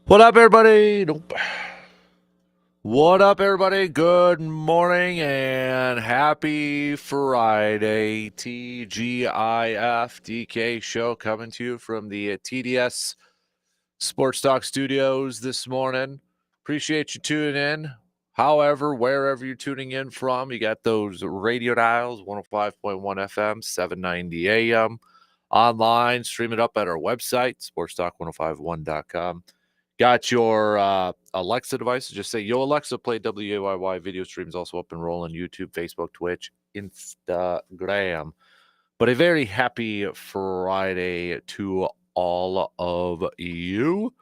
What up, everybody? Nope. What up, everybody? Good morning and happy Friday. TGIF DK show coming to you from the TDS Sports Talk Studios this morning. Appreciate you tuning in. However, wherever you're tuning in from, you got those radio dials 105.1 FM, 790 AM. Online, stream it up at our website, sportstalk1051.com. Got your Alexa devices. Just say, yo, Alexa, play WAYY video streams also up and rolling YouTube, Facebook, Twitch, Instagram. But a very happy Friday to all of you.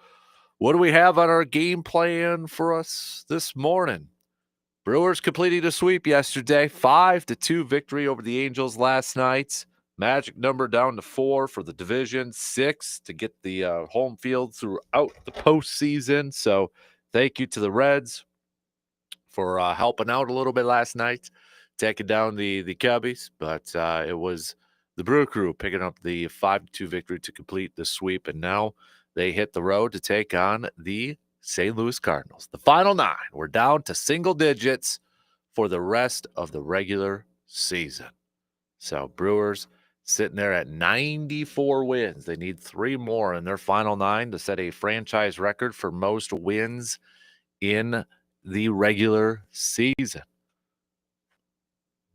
What do we have on our game plan for us this morning? Brewers completing a sweep yesterday, 5-2 victory over the Angels last night. Magic number down to 4 for the division, 6 to get the home field throughout the postseason. So thank you to the Reds for helping out a little bit last night, taking down the Cubbies. But it was the Brew Crew picking up the 5-2 victory to complete the sweep. And now they hit the road to take on the St. Louis Cardinals. The final 9, we're down to single digits for the rest of the regular season. So Brewers sitting there at 94 wins. They need 3 more in their final 9 to set a franchise record for most wins in the regular season.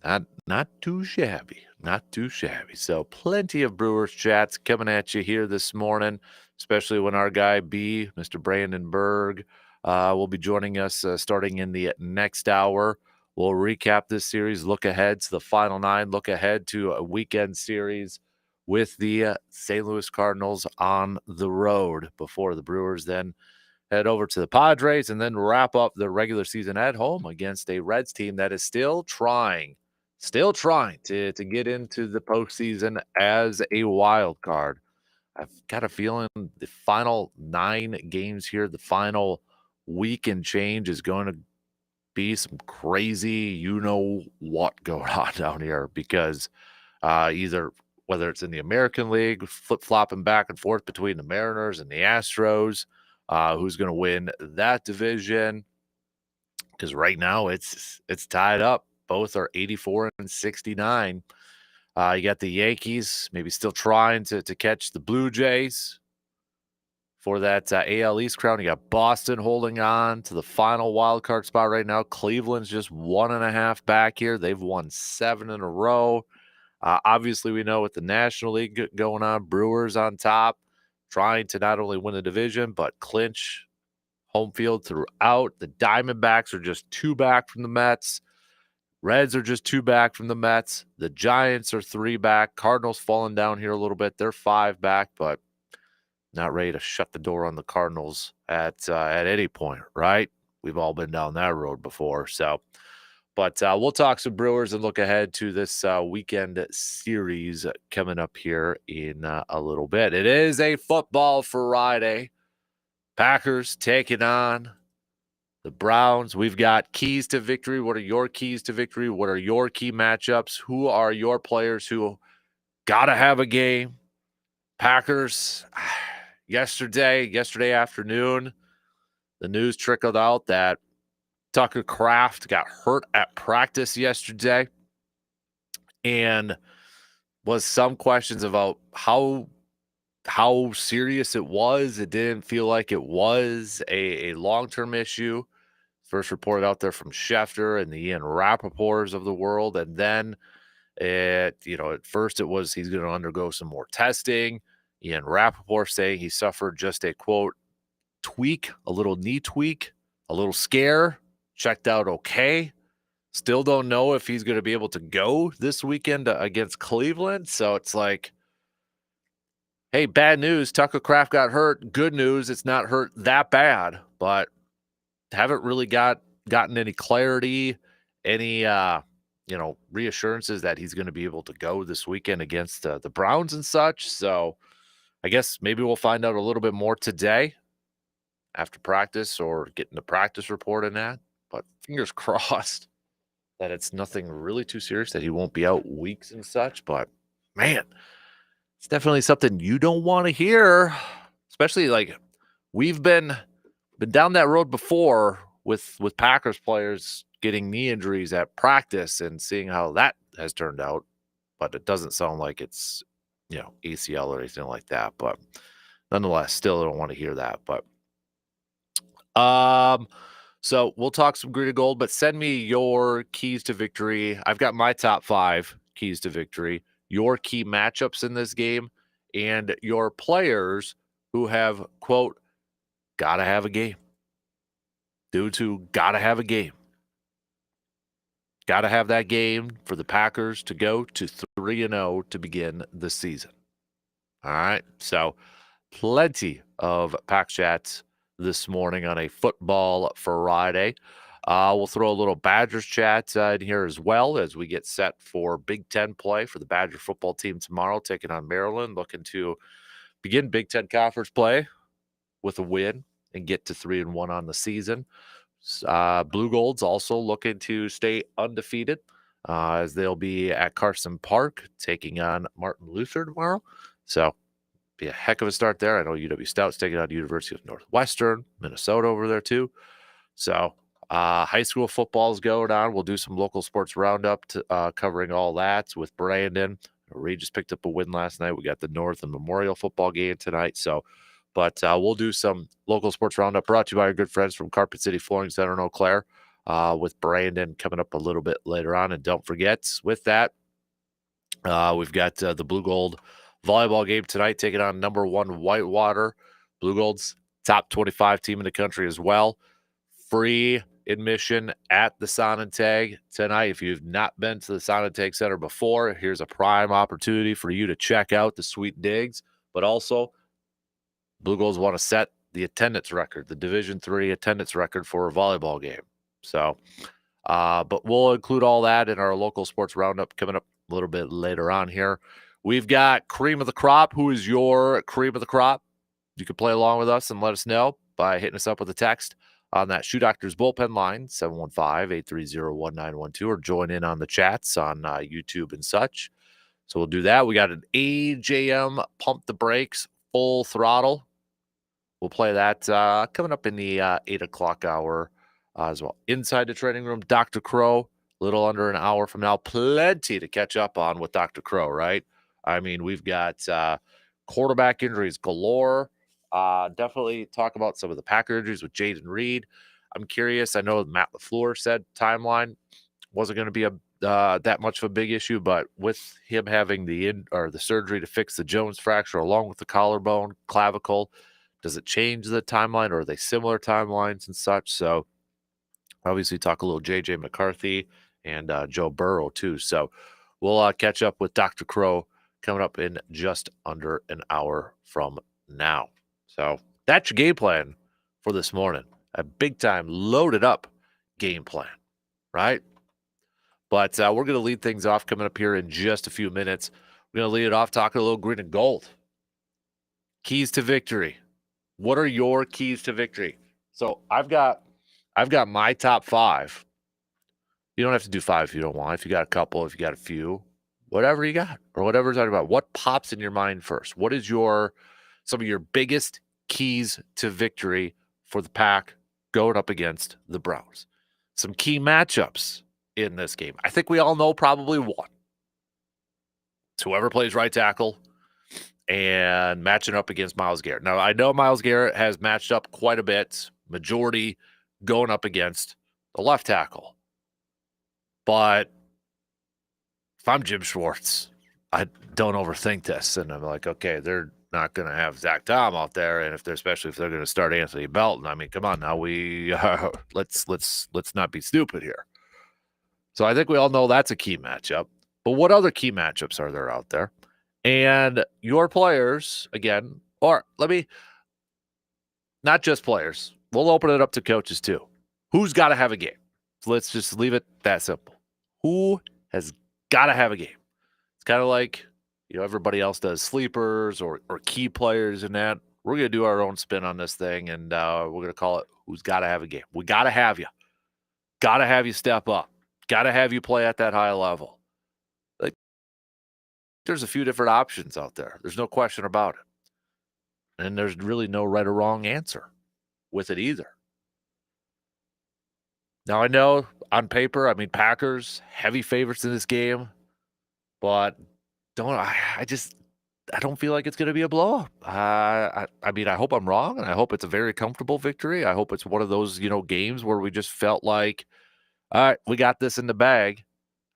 Not too shabby. Not too shabby. So plenty of Brewers chats coming at you here this morning, especially when our guy B, Mr. Brandon Berg, will be joining us starting in the next hour. We'll recap this series, look ahead to the final 9, look ahead to a weekend series with the St. Louis Cardinals on the road before the Brewers then head over to the Padres and then wrap up the regular season at home against a Reds team that is still trying to get into the postseason as a wild card. I've got a feeling the final 9 games here, the final week and change is going to be some crazy, what going on down here because either whether it's in the American League, flip-flopping back and forth between the Mariners and the Astros, who's going to win that division? Because right now it's tied up. Both are 84 and 69. You got the Yankees maybe still trying to catch the Blue Jays for that AL East crown. You got Boston holding on to the final wild card spot right now. Cleveland's just 1.5 back here. They've won 7 in a row. Obviously, we know with the National League going on, Brewers on top, trying to not only win the division, but clinch home field throughout. The Diamondbacks are just 2 back from the Mets. Reds are just 2 back from the Mets. The Giants are 3 back. Cardinals falling down here a little bit. They're 5 back, but not ready to shut the door on the Cardinals at any point, right? We've all been down that road before. So, but we'll talk some Brewers and look ahead to this weekend series coming up here in a little bit. It is a football Friday. Packers taking on the Browns. We've got keys to victory. What are your keys to victory? What are your key matchups? Who are your players who got to have a game? Packers, yesterday afternoon, the news trickled out that Tucker Kraft got hurt at practice yesterday, and was some questions about how serious it was. It didn't feel like it was a long-term issue. First reported out there from Schefter and the Ian Rappaports of the world, and then at first it was he's going to undergo some more testing. Ian Rappaport saying he suffered just a, quote, tweak, a little knee tweak, a little scare, checked out okay. Still don't know if he's going to be able to go this weekend against Cleveland. So it's like, hey, bad news, Tucker Kraft got hurt. Good news, it's not hurt that bad, but haven't really gotten any clarity, any reassurances that he's going to be able to go this weekend against the Browns and such. So I guess maybe we'll find out a little bit more today after practice or getting the practice report in that. But fingers crossed that it's nothing really too serious, that he won't be out weeks and such. But man, it's definitely something you don't want to hear, especially like we've been been down that road before with Packers players getting knee injuries at practice and seeing how that has turned out. But it doesn't sound like it's, ACL or anything like that. But nonetheless, still don't want to hear that. But so we'll talk some green and gold, but send me your keys to victory. I've got my top 5 keys to victory, your key matchups in this game, and your players who have, quote, gotta have a game. Dudes who gotta have a game. Gotta have that game for the Packers to go to 3-0 to begin the season. All right. So plenty of Pack chats this morning on a football Friday. We'll throw a little Badgers chat in here as well as we get set for Big Ten play for the Badger football team tomorrow, taking on Maryland, looking to begin Big Ten conference play with a win and get to 3-1 on the season. Blue Gold's also looking to stay undefeated as they'll be at Carson Park taking on Martin Luther tomorrow. So be a heck of a start there. I know UW Stout's taking on University of Northwestern, Minnesota over there too. So high school football is going on. We'll do some local sports roundup covering all that with Brandon. Reed just picked up a win last night. We got the North and Memorial football game tonight. So, but we'll do some local sports roundup brought to you by our good friends from Carpet City Flooring Center in Eau Claire with Brandon coming up a little bit later on. And don't forget, with that, we've got the Blue Gold volleyball game tonight, taking on number 1 Whitewater. Blue Gold's top 25 team in the country as well. Free admission at the Sonntag tonight. If you've not been to the Sonntag Center before, here's a prime opportunity for you to check out the sweet digs. But also, Blue Gold's want to set the attendance record, the Division III attendance record for a volleyball game. So, but we'll include all that in our local sports roundup coming up a little bit later on here. We've got Cream of the Crop. Who is your Cream of the Crop? You can play along with us and let us know by hitting us up with a text on that Shoe Doctors bullpen line, 715-830-1912, or join in on the chats on YouTube and such. So we'll do that. We got an AJM Pump the Brakes Full Throttle. We'll play that coming up in the 8 o'clock hour as well. Inside the Training Room, Dr. Crow, a little under an hour from now. Plenty to catch up on with Dr. Crow, right? I mean, we've got quarterback injuries galore. Definitely talk about some of the Packer injuries with Jaden Reed. I'm curious. I know Matt LaFleur said timeline wasn't going to be that much of a big issue, but with him having the surgery to fix the Jones fracture along with the collarbone, clavicle, does it change the timeline, or are they similar timelines and such? So obviously talk a little JJ McCarthy and Joe Burrow too. So we'll catch up with Dr. Crow coming up in just under an hour from now. So that's your game plan for this morning. A big time loaded up game plan, right? But we're going to lead things off coming up here in just a few minutes. We're going to lead it off talking a little green and gold. Keys to victory. What are your keys to victory? So I've got my top 5. You don't have to do 5 if you don't want. If you got a couple, if you got a few, whatever you got, or whatever you're talking about. What pops in your mind first? What is some of your biggest keys to victory for the Pack going up against the Browns? Some key matchups in this game. I think we all know probably one. It's whoever plays right tackle and matching up against Myles Garrett. Now, I know Myles Garrett has matched up quite a bit, majority going up against the left tackle. But if I'm Jim Schwartz, I don't overthink this. And I'm like, okay, they're not going to have Zach Tom out there, and especially if they're going to start Anthony Belton. I mean, come on now, let's not be stupid here. So I think we all know that's a key matchup. But what other key matchups are there out there? And your players, again, or not just players. We'll open it up to coaches too. Who's got to have a game? So let's just leave it that simple. Who has got to have a game? It's kind of like, everybody else does sleepers or key players and that. We're going to do our own spin on this thing, and we're going to call it who's got to have a game. We got to have you. Got to have you step up. Got to have you play at that high level. Like, there's a few different options out there. There's no question about it. And there's really no right or wrong answer. with it either. Now, I know on paper, I mean, Packers, heavy favorites in this game, but I don't feel like it's going to be a blowout. I mean, I hope I'm wrong, and I hope it's a very comfortable victory. I hope it's one of those, games where we just felt like, all right, we got this in the bag.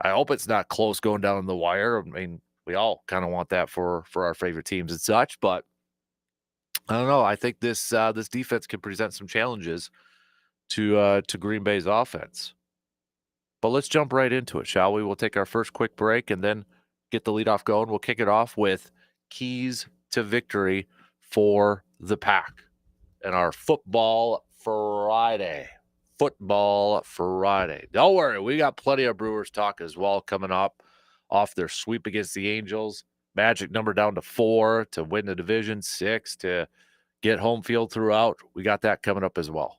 I hope it's not close going down the wire. I mean, we all kind of want that for our favorite teams and such, but I don't know. I think this defense can present some challenges to Green Bay's offense. But let's jump right into it, shall we? We'll take our first quick break and then get the leadoff going. We'll kick it off with keys to victory for the Pack and our Football Friday. Football Friday. Don't worry, we got plenty of Brewers talk as well coming up off their sweep against the Angels. Magic number down to 4 to win the division, 6 to get home field throughout. We got that coming up as well.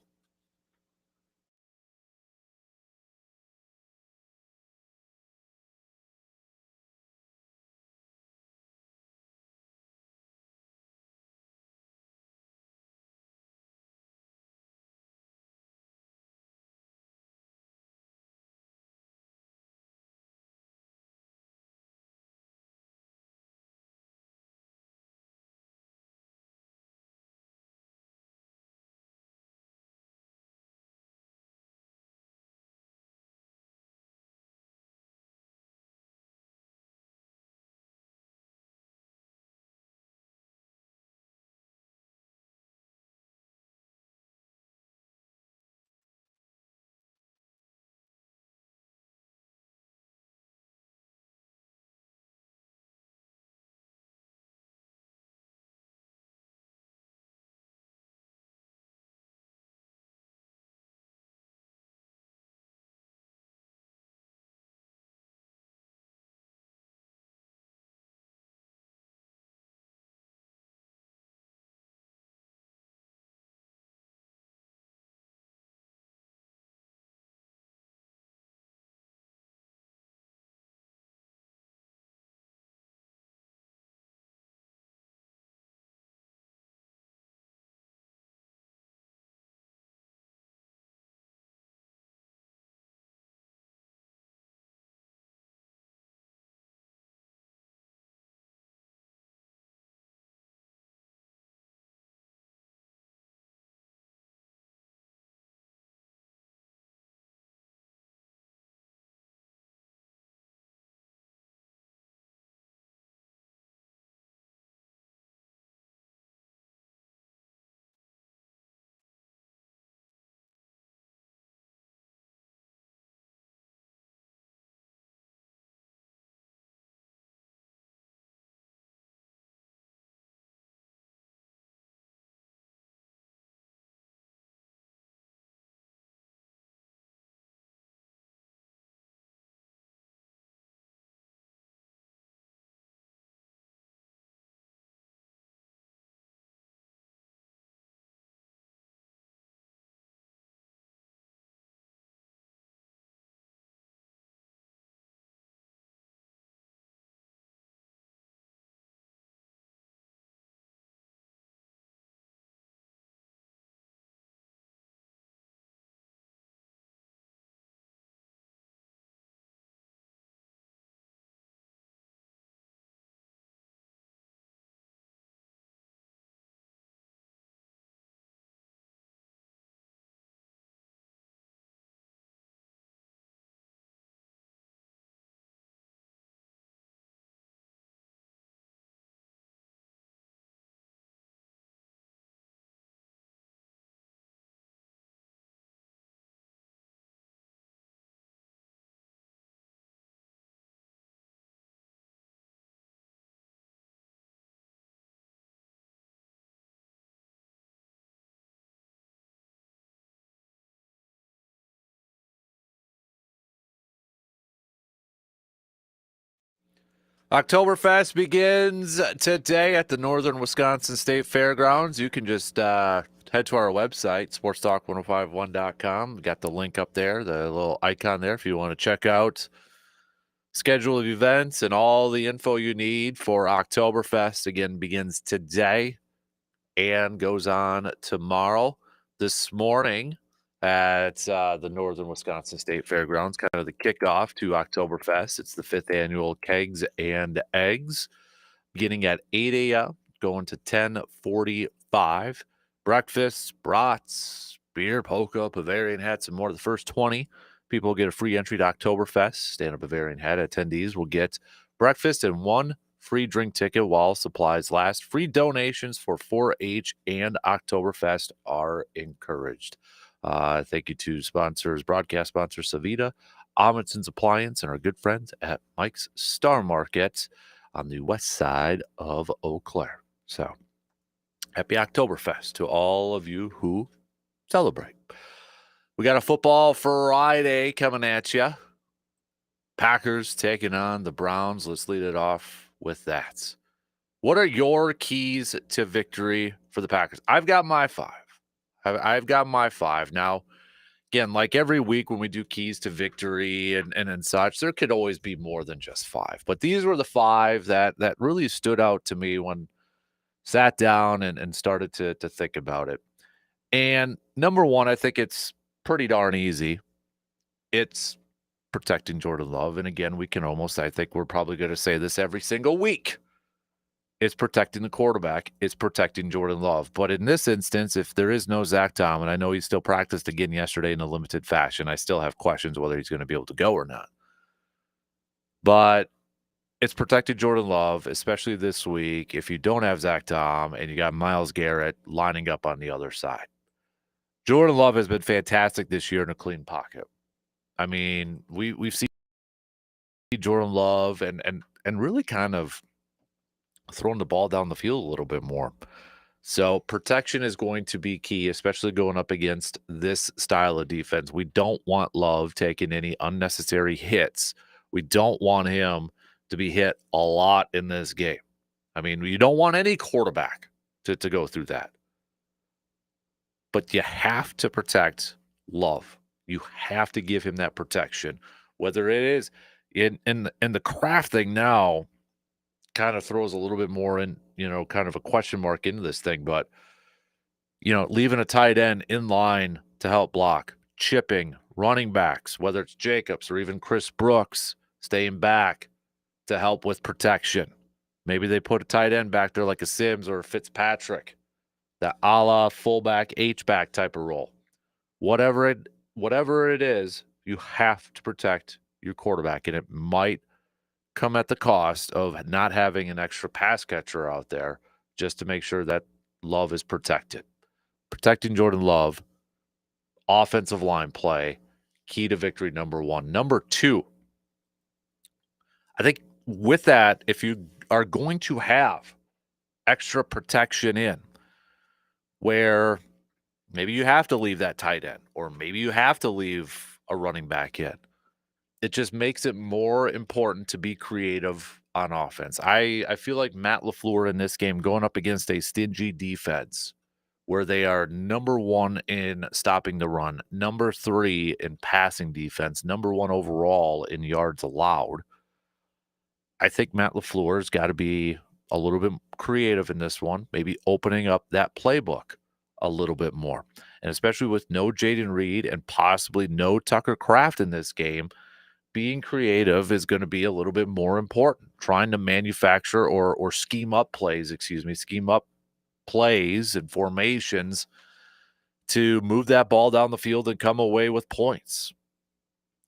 Oktoberfest begins today at the Northern Wisconsin State Fairgrounds. You can just head to our website, sportstalk1051.com. We got the link up there, the little icon there if you want to check out schedule of events and all the info you need for Oktoberfest. Again, begins today and goes on tomorrow. this morning at the Northern Wisconsin State Fairgrounds, kind of the kickoff to Oktoberfest. It's the 5th annual Kegs and Eggs, beginning at 8 a.m., going to 10:45. Breakfast, brats, beer, polka, Bavarian hats, and more. The first 20 people get a free entry to Oktoberfest. Stand-up Bavarian hat attendees will get breakfast and one free drink ticket while supplies last. Free donations for 4-H and Oktoberfest are encouraged. Thank you to sponsors, broadcast sponsor Savita, Amundsen's Appliance, and our good friends at Mike's Star Market on the west side of Eau Claire. So, happy Oktoberfest to all of you who celebrate. We got a football Friday coming at you. Packers taking on the Browns. Let's lead it off with that. What are your keys to victory for the Packers? I've got my 5. I've got my 5. Now, again, like every week when we do keys to victory and such, there could always be more than just 5. But these were the 5 that really stood out to me when sat down and started to think about it. And number 1, I think it's pretty darn easy. It's protecting Jordan Love. And again, I think we're probably going to say this every single week. It's protecting the quarterback. It's protecting Jordan Love. But in this instance, if there is no Zach Tom, and I know he still practiced again yesterday in a limited fashion, I still have questions whether he's going to be able to go or not. But it's protected Jordan Love, especially this week, if you don't have Zach Tom and you got Myles Garrett lining up on the other side. Jordan Love has been fantastic this year in a clean pocket. I mean, we've seen Jordan Love and really kind of throwing the ball down the field a little bit more. So protection is going to be key, especially going up against this style of defense. We don't want Love taking any unnecessary hits. We don't want him to be hit a lot in this game. I mean, you don't want any quarterback to go through that. But you have to protect Love. You have to give him that protection. Whether it is in the Kraft thing now, kind of throws a little bit more in, kind of a question mark into this thing. But, leaving a tight end in line to help block, chipping, running backs, whether it's Jacobs or even Chris Brooks, staying back to help with protection. Maybe they put a tight end back there like a Sims or a Fitzpatrick, that a la fullback, H-back type of role. Whatever it is, you have to protect your quarterback, and it might come at the cost of not having an extra pass catcher out there just to make sure that Love is protected. Protecting Jordan Love, offensive line play, key to victory, number 1. Number 2, I think with that, if you are going to have extra protection in where maybe you have to leave that tight end or maybe you have to leave a running back in, it just makes it more important to be creative on offense. I feel like Matt LaFleur in this game going up against a stingy defense where they are number 1 in stopping the run, number 3 in passing defense, number 1 overall in yards allowed. I think Matt LaFleur's got to be a little bit creative in this one, maybe opening up that playbook a little bit more. And especially with no Jaden Reed and possibly no Tucker Kraft in this game, being creative is going to be a little bit more important. Trying to manufacture or scheme up plays and formations to move that ball down the field and come away with points.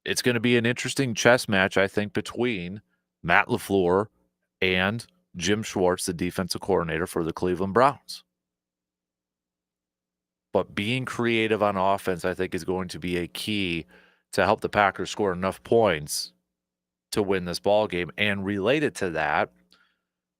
It's going to be an interesting chess match, I think, between Matt LaFleur and Jim Schwartz, the defensive coordinator for the Cleveland Browns. But being creative on offense, I think, is going to be a key to help the Packers score enough points to win this ball game. And related to that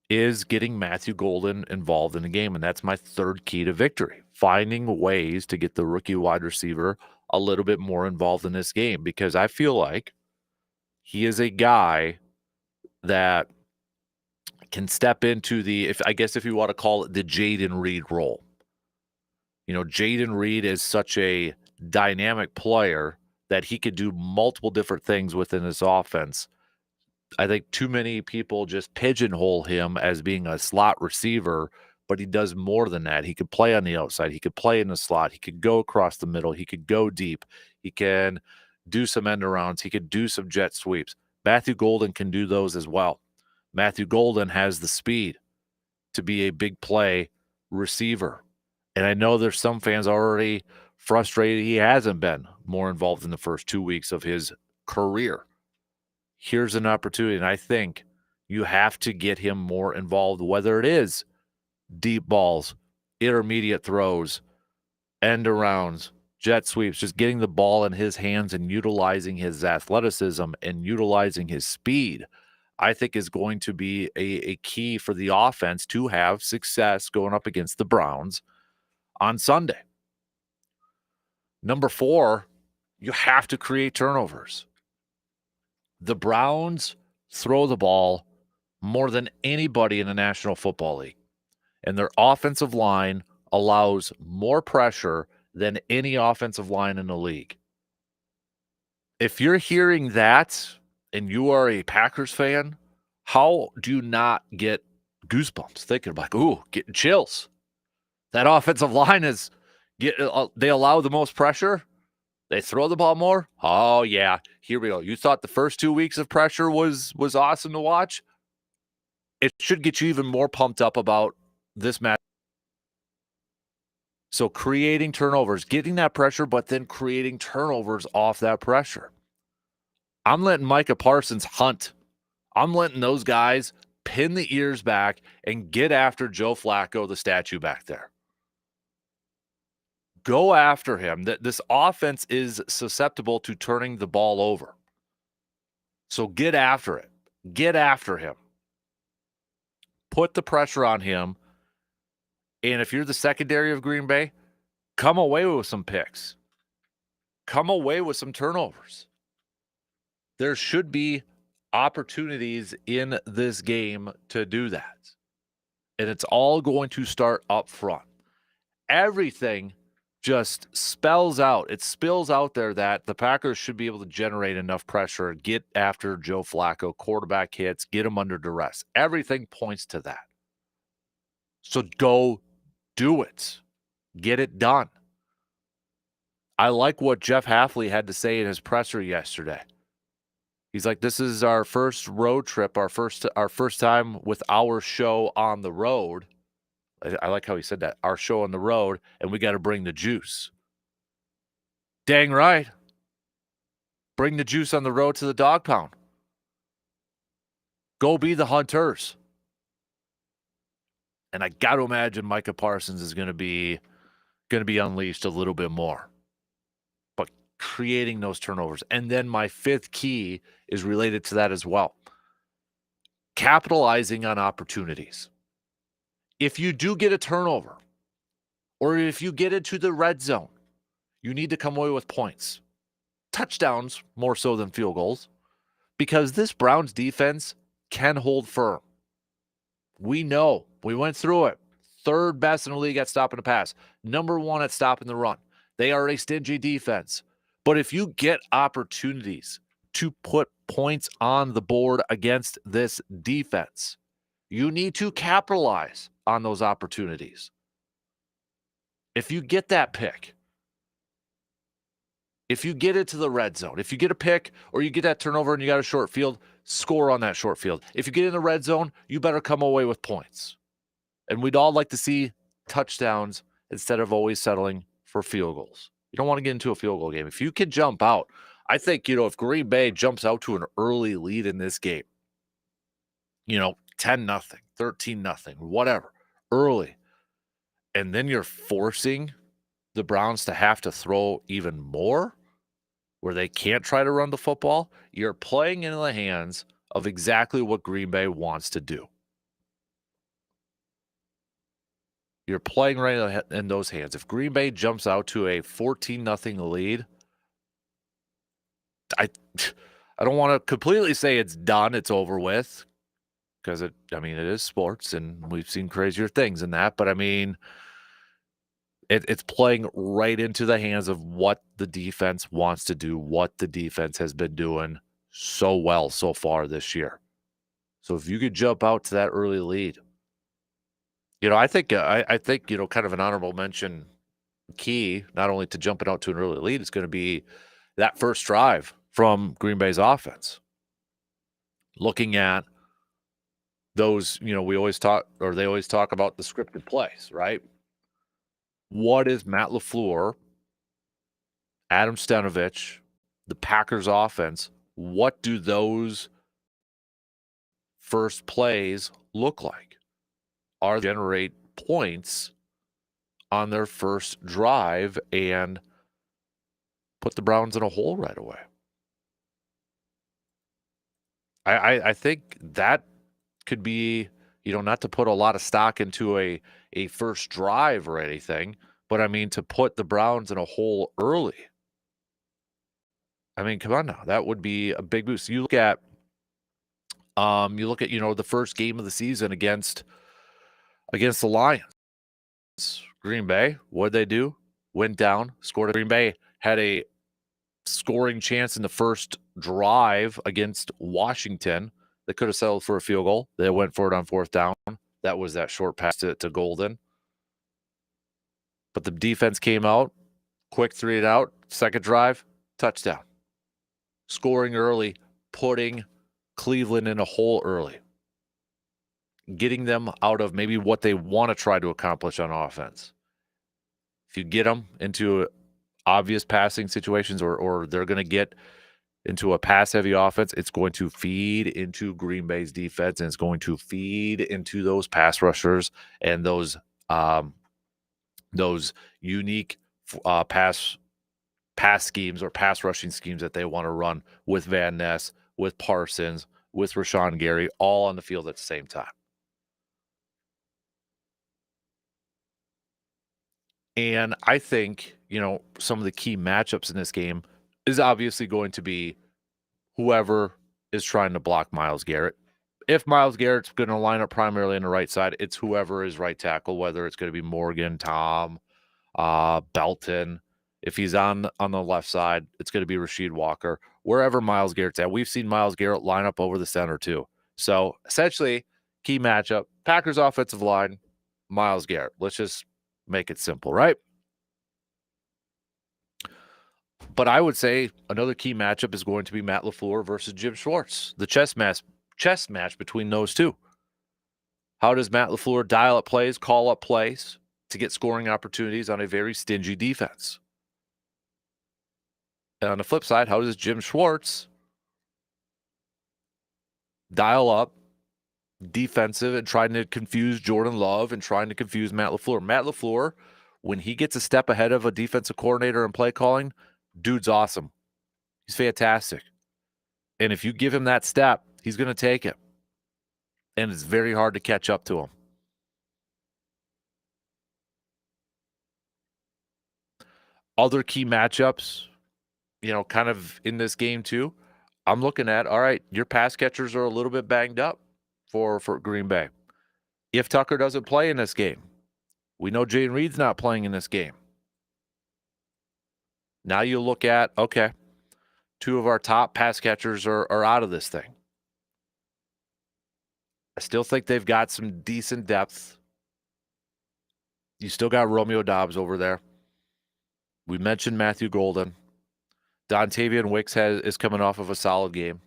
is getting Matthew Golden involved in the game. And that's my 3rd key to victory, finding ways to get the rookie wide receiver a little bit more involved in this game, because I feel like he is a guy that can step into if you want to call it the Jaden Reed role. Jaden Reed is such a dynamic player that he could do multiple different things within his offense. I think too many people just pigeonhole him as being a slot receiver, but he does more than that. He could play on the outside. He could play in the slot. He could go across the middle. He could go deep. He can do some end arounds. He could do some jet sweeps. Matthew Golden can do those as well. Matthew Golden has the speed to be a big play receiver. And I know there's some fans already frustrated he hasn't been more involved in the first 2 weeks of his career. Here's an opportunity, and I think you have to get him more involved, whether it is deep balls, intermediate throws, end arounds, jet sweeps, just getting the ball in his hands and utilizing his athleticism and utilizing his speed, I think is going to be a key for the offense to have success going up against the Browns on Sunday. Number 4, you have to create turnovers. The Browns throw the ball more than anybody in the National Football League, and their offensive line allows more pressure than any offensive line in the league. If you're hearing that and you are a Packers fan, how do you not get goosebumps thinking like, ooh, getting chills? That offensive line is they allow the most pressure. They throw the ball more. Oh yeah, here we go. You thought the first 2 weeks of pressure was awesome to watch? It should get you even more pumped up about this match. So creating turnovers, getting that pressure, but then creating turnovers off that pressure. I'm letting Micah Parsons hunt. I'm letting those guys pin the ears back and get after Joe Flacco, the statue back there. Go after him. This offense is susceptible to turning the ball over. So get after it. Get after him. Put the pressure on him. And if you're the secondary of Green Bay, come away with some picks. Come away with some turnovers. There should be opportunities in this game to do that. And it's all going to start up front. Everything just spells out. It spills out there that the Packers should be able to generate enough pressure, get after Joe Flacco, quarterback hits, get him under duress. Everything points to that. So go do it. Get it done. I like what Jeff Hafley had to say in his presser yesterday. He's like, this is our first road trip, our first time with our show on the road. I like how he said that. Our show on the road, and we got to bring the juice. Dang right. Bring the juice on the road to the dog pound. Go be the hunters. And I got to imagine Micah Parsons is going to be unleashed a little bit more. But creating those turnovers. And then my 5th key is related to that as well. Capitalizing on opportunities. If you do get a turnover, or if you get into the red zone, you need to come away with points. Touchdowns more so than field goals, because this Browns defense can hold firm. We know. We went through it. 3rd best in the league at stopping the pass. Number 1 at stopping the run. They are a stingy defense. But if you get opportunities to put points on the board against this defense, you need to capitalize on those opportunities. If you get that pick, if you get into the red zone, if you get a pick or you get that turnover and you got a short field, score on that short field. If you get in the red zone, you better come away with points. And we'd all like to see touchdowns instead of always settling for field goals. You don't want to get into a field goal game. If you can jump out, I think, if Green Bay jumps out to an early lead in this game, 10-0, 13-0, whatever, early, and then you're forcing the Browns to have to throw even more where they can't try to run the football, you're playing into the hands of exactly what Green Bay wants to do. You're playing right in those hands. If Green Bay jumps out to a 14-0 lead, I don't want to completely say it's done, it's over with, because it is sports and we've seen crazier things in that, but it's playing right into the hands of what the defense wants to do, what the defense has been doing so well so far this year. So if you could jump out to that early lead, I think kind of an honorable mention key, not only to jumping out to an early lead, is going to be that first drive from Green Bay's offense. Looking at those, we always talk, or they always talk about the scripted plays, right? What is Matt LaFleur, Adam Stenavich, the Packers offense, what do those first plays look like? Are they generate points on their first drive and put the Browns in a hole right away? I think that could be, not to put a lot of stock into a first drive or anything, but I mean to put the Browns in a hole early. I mean, come on now, that would be a big boost. You look at the first game of the season against the Lions. Green Bay, what'd they do? Went down, scored. Green Bay had a scoring chance in the first drive against Washington. They could have settled for a field goal. They went for it on fourth down. That was that short pass to Golden. But the defense came out, quick 3 and out, second drive, touchdown. Scoring early, putting Cleveland in a hole early. Getting them out of maybe what they want to try to accomplish on offense. If you get them into obvious passing situations or they're going to get into a pass-heavy offense, it's going to feed into Green Bay's defense, and it's going to feed into those pass rushers and those unique pass schemes or pass rushing schemes that they want to run with Van Ness, with Parsons, with Rashawn Gary, all on the field at the same time. And I think, some of the key matchups in this game is obviously going to be whoever is trying to block Myles Garrett. If Myles Garrett's going to line up primarily on the right side, it's whoever is right tackle, whether it's going to be Morgan, Tom, Belton. If he's on the left side, it's going to be Rasheed Walker. Wherever Myles Garrett's at, we've seen Myles Garrett line up over the center too. So essentially, key matchup: Packers offensive line, Myles Garrett. Let's just make it simple, right? But I would say another key matchup is going to be Matt LaFleur versus Jim Schwartz, the chess match between those two. How does Matt LaFleur dial up plays, call up plays to get scoring opportunities on a very stingy defense? And on the flip side, how does Jim Schwartz dial up defensive and trying to confuse Jordan Love and trying to confuse Matt LaFleur? Matt LaFleur, when he gets a step ahead of a defensive coordinator in play calling, dude's awesome. He's fantastic. And if you give him that step, he's going to take it. And it's very hard to catch up to him. Other key matchups, kind of in this game too, I'm looking at, all right, your pass catchers are a little bit banged up for Green Bay. If Tucker doesn't play in this game, we know Jayden Reed's not playing in this game. Now you look at, okay, 2 of our top pass catchers are out of this thing. I still think they've got some decent depth. You still got Romeo Doubs over there. We mentioned Matthew Golden. Dontavian Wicks is coming off of a solid game.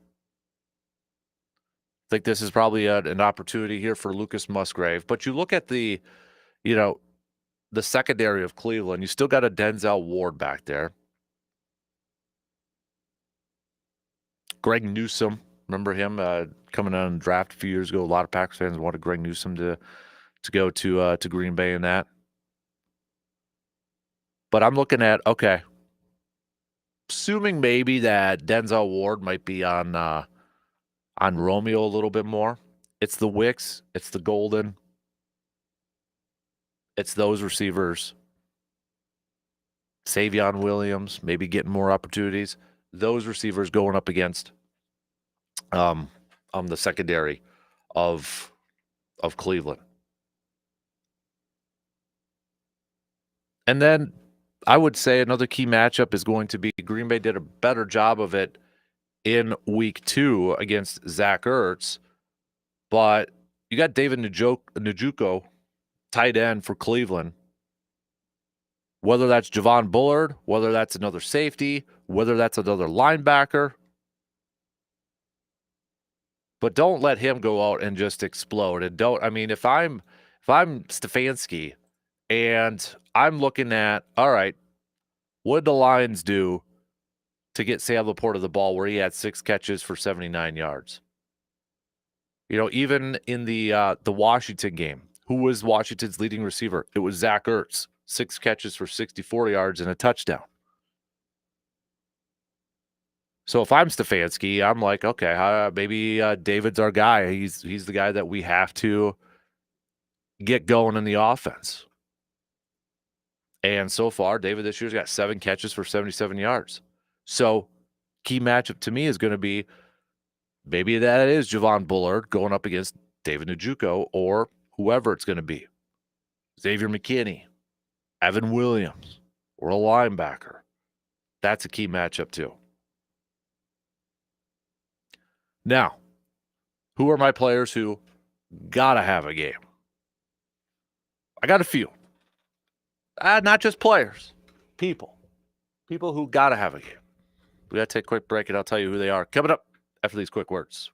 I think this is probably an opportunity here for Lucas Musgrave. But you look at the secondary of Cleveland, you still got a Denzel Ward back there. Greg Newsome, remember him coming on draft a few years ago? A lot of Packers fans wanted Greg Newsome to go to Green Bay in that. But I'm looking at, okay, assuming maybe that Denzel Ward might be on Romeo a little bit more. It's the Wicks, it's the Golden, it's those receivers. Savion Williams maybe getting more opportunities. Those receivers going up against the secondary of Cleveland. And then I would say another key matchup is going to be Green Bay did a better job of it in week 2 against Zach Ertz, but you got David Njoku tight end for Cleveland, whether that's Javon Bullard, whether that's another safety, whether that's another linebacker. But don't let him go out and just explode. And don't, I mean, if I'm Stefanski and I'm looking at, all right, what did the Lions do to get Sam Laporta the ball where he had 6 catches for 79 yards? You know, even in the Washington game, who was Washington's leading receiver? It was Zach Ertz, 6 catches for 64 yards and a touchdown. So if I'm Stefanski, I'm like, okay, maybe David's our guy. He's the guy that we have to get going in the offense. And so far, David this year's got 7 catches for 77 yards. So key matchup to me is going to be maybe that is Javon Bullard going up against David Njoku or whoever it's going to be. Xavier McKinney, Evan Williams, or a linebacker. That's a key matchup too. Now, who are my players who gotta have a game? I got a few. Not just players, people. People who gotta have a game. We gotta take a quick break and I'll tell you who they are. Coming up after these quick words.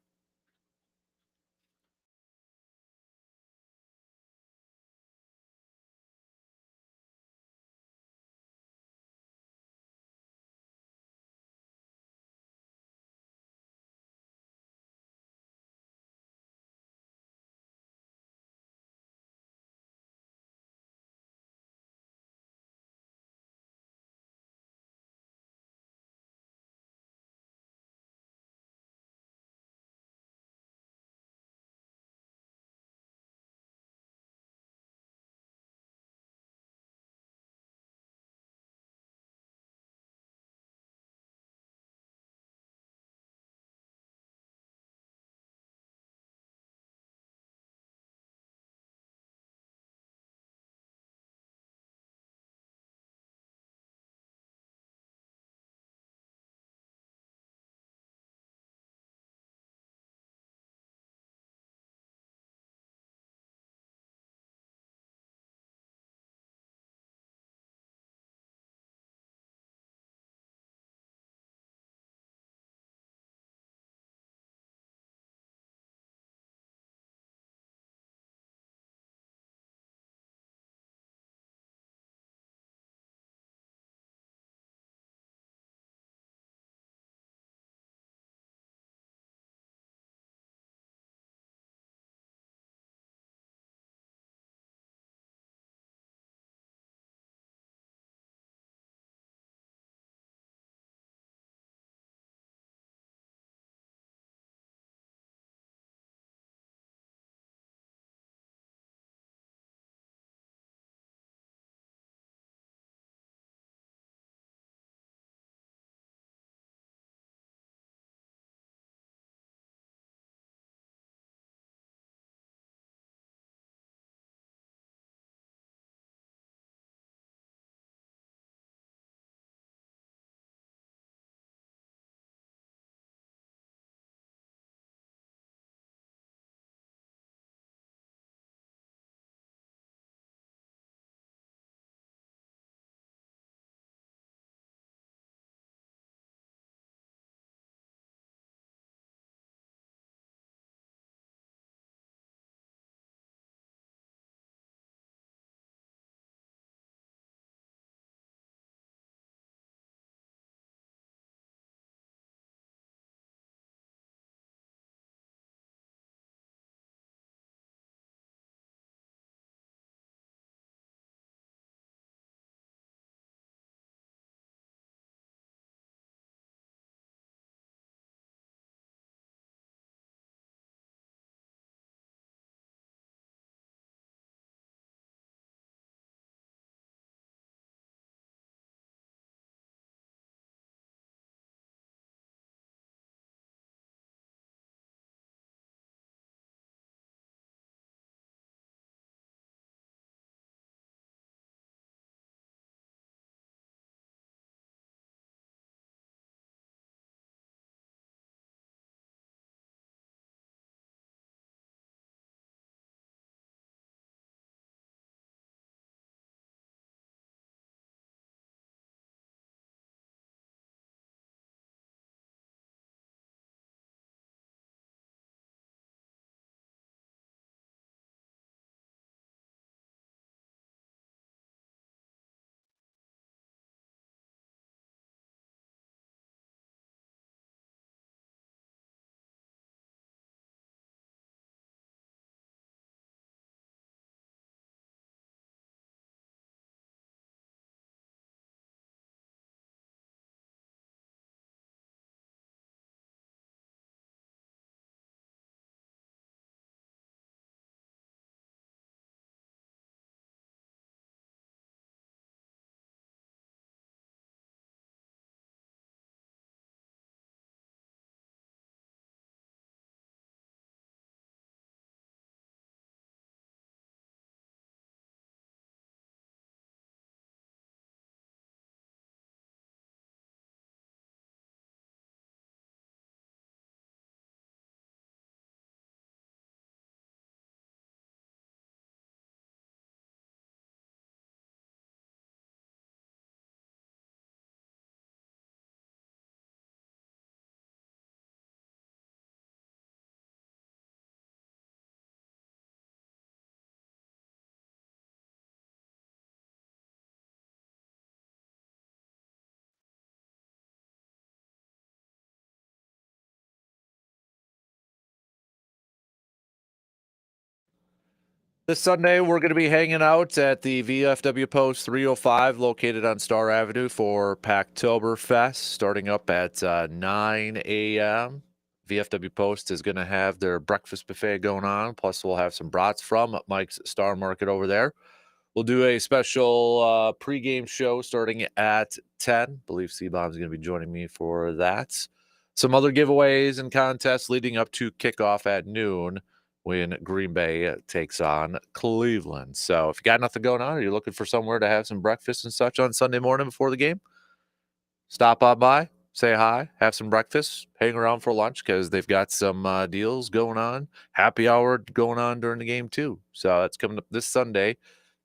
This Sunday, we're going to be hanging out at the VFW Post 305, located on Star Avenue, for Packtoberfest, starting up at 9 a.m. VFW Post is going to have their breakfast buffet going on, plus we'll have some brats from Mike's Star Market over there. We'll do a special pregame show starting at 10. I believe C-Bomb's going to be joining me for that. Some other giveaways and contests leading up to kickoff at noon when Green Bay takes on Cleveland. So if you got nothing going on or you're looking for somewhere to have some breakfast and such on Sunday morning before the game, stop on by, say hi, have some breakfast, hang around for lunch because they've got some deals going on, happy hour going on during the game too. So that's coming up this Sunday.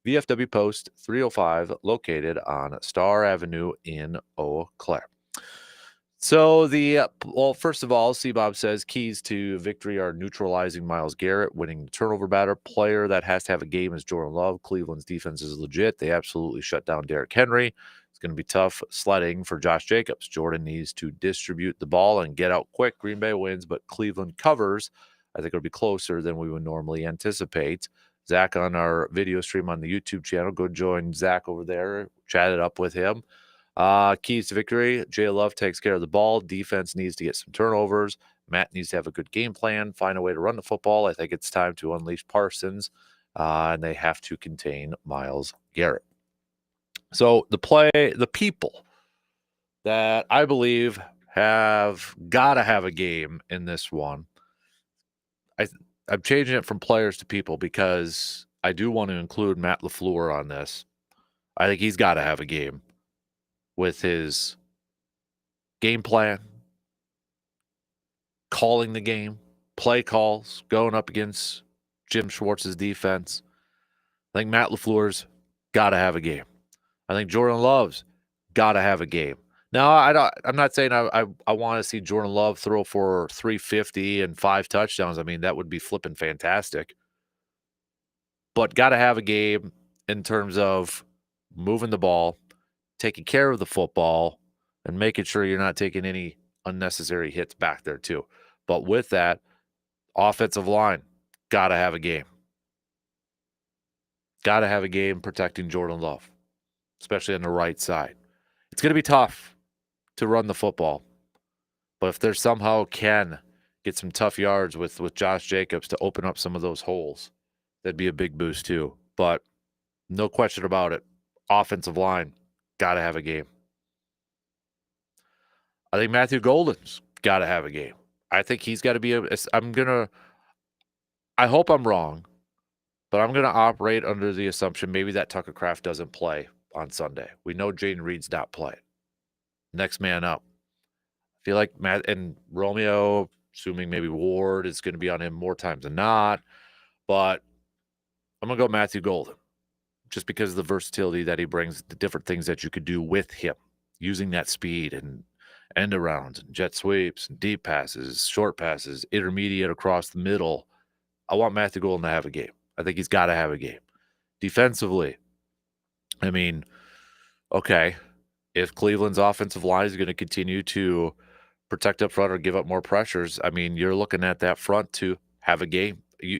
VFW Post 305, located on Star Avenue in Eau Claire. So first of all, C-Bob says keys to victory are neutralizing Myles Garrett, winning the turnover battle. Player that has to have a game is Jordan Love. Cleveland's defense is legit. They absolutely shut down Derrick Henry. It's going to be tough sledding for Josh Jacobs. Jordan needs to distribute the ball and get out quick. Green Bay wins, but Cleveland covers. I think it'll be closer than we would normally anticipate. Zach on our video stream on the YouTube channel. Go join Zach over there. Chat it up with him. Keys to victory. Jay Love takes care of the ball. Defense needs to get some turnovers. Matt needs to have a good game plan, find a way to run the football. I think it's time to unleash Parsons, and they have to contain Myles Garrett. So the people that I believe have got to have a game in this one. I'm changing it from players to people because I do want to include Matt LaFleur on this. I think he's got to have a game with his game plan, calling the game, play calls, going up against Jim Schwartz's defense. I think Matt LaFleur's got to have a game. I think Jordan Love's got to have a game. Now, I'm not saying I want to see Jordan Love throw for 350 and 5 touchdowns. I mean, that would be flipping fantastic. But got to have a game in terms of moving the ball, taking care of the football, and making sure you're not taking any unnecessary hits back there too. But with that, offensive line, got to have a game. Got to have a game protecting Jordan Love, especially on the right side. It's going to be tough to run the football. But if there somehow can get some tough yards with Josh Jacobs to open up some of those holes, that'd be a big boost too. But no question about it, offensive line, got to have a game. I think Matthew Golden's got to have a game. I think he's got to be I hope I'm wrong, but I'm going to operate under the assumption maybe that Tucker Kraft doesn't play on Sunday. We know Jaden Reed's not playing. Next man up. I feel like Matt and Romeo, assuming maybe Ward is going to be on him more times than not, but I'm going to go Matthew Golden just because of the versatility that he brings, the different things that you could do with him, using that speed and end arounds and jet sweeps and deep passes, short passes, intermediate across the middle. I want Matthew Golden to have a game. I think he's got to have a game. Defensively, I mean, okay, if Cleveland's offensive line is going to continue to protect up front or give up more pressures, I mean, you're looking at that front to have a game. You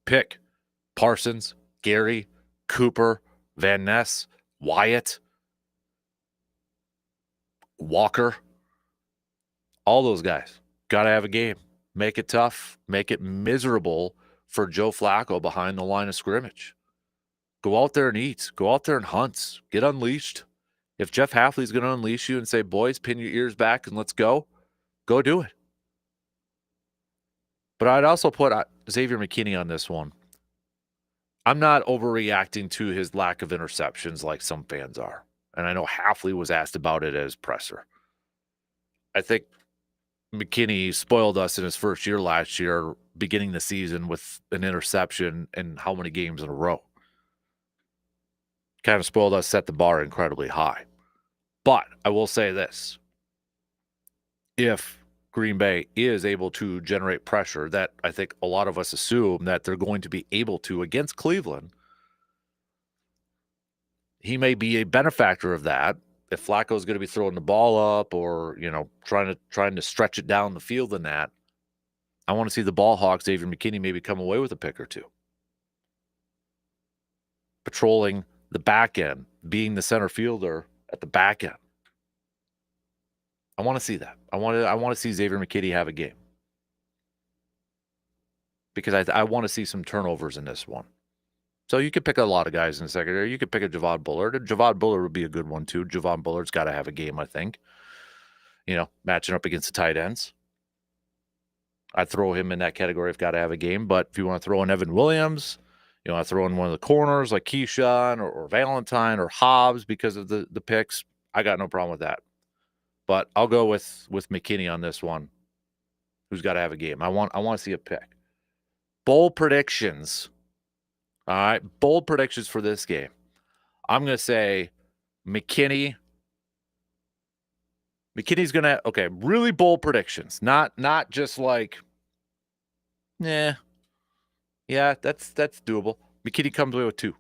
pick Parsons, Gary, Cooper, Van Ness, Wyatt, Walker. All those guys got to have a game. Make it tough. Make it miserable for Joe Flacco behind the line of scrimmage. Go out there and eat. Go out there and hunt. Get unleashed. If Jeff Hafley's going to unleash you and say, boys, pin your ears back and let's go do it. But I'd also put Xavier McKinney on this one. I'm not overreacting to his lack of interceptions like some fans are. And I know Hafley was asked about it as presser. I think McKinney spoiled us in his first year last year, beginning the season with an interception and how many games in a row. Kind of spoiled us, set the bar incredibly high. But I will say this. If Green Bay is able to generate pressure that I think a lot of us assume that they're going to be able to against Cleveland, he may be a benefactor of that. If Flacco's going to be throwing the ball up or, trying to stretch it down the field in that, I want to see the ball hawk, Xavier McKinney, maybe come away with a pick or two. patrolling the back end, being the center fielder at the back end. I want to see that. I want to see Xavier McKinney have a game because I want to see some turnovers in this one. So you could pick a lot of guys in the secondary. You could pick a Javon Bullard. Javon Bullard would be a good one too. Javon Bullard's got to have a game, I think. Matching up against the tight ends. I'd throw him in that category. I've got to have a game. But if you want to throw in Evan Williams, you want to throw in one of the corners like Keyshawn or Valentine or Hobbs because of the picks, I got no problem with that. But I'll go with McKinney on this one, who's got to have a game. I want to see a pick. Bold predictions. All right, bold predictions for this game. I'm going to say McKinney. McKinney's going to, really bold predictions. Not just like, yeah, that's doable. McKinney comes away with 2.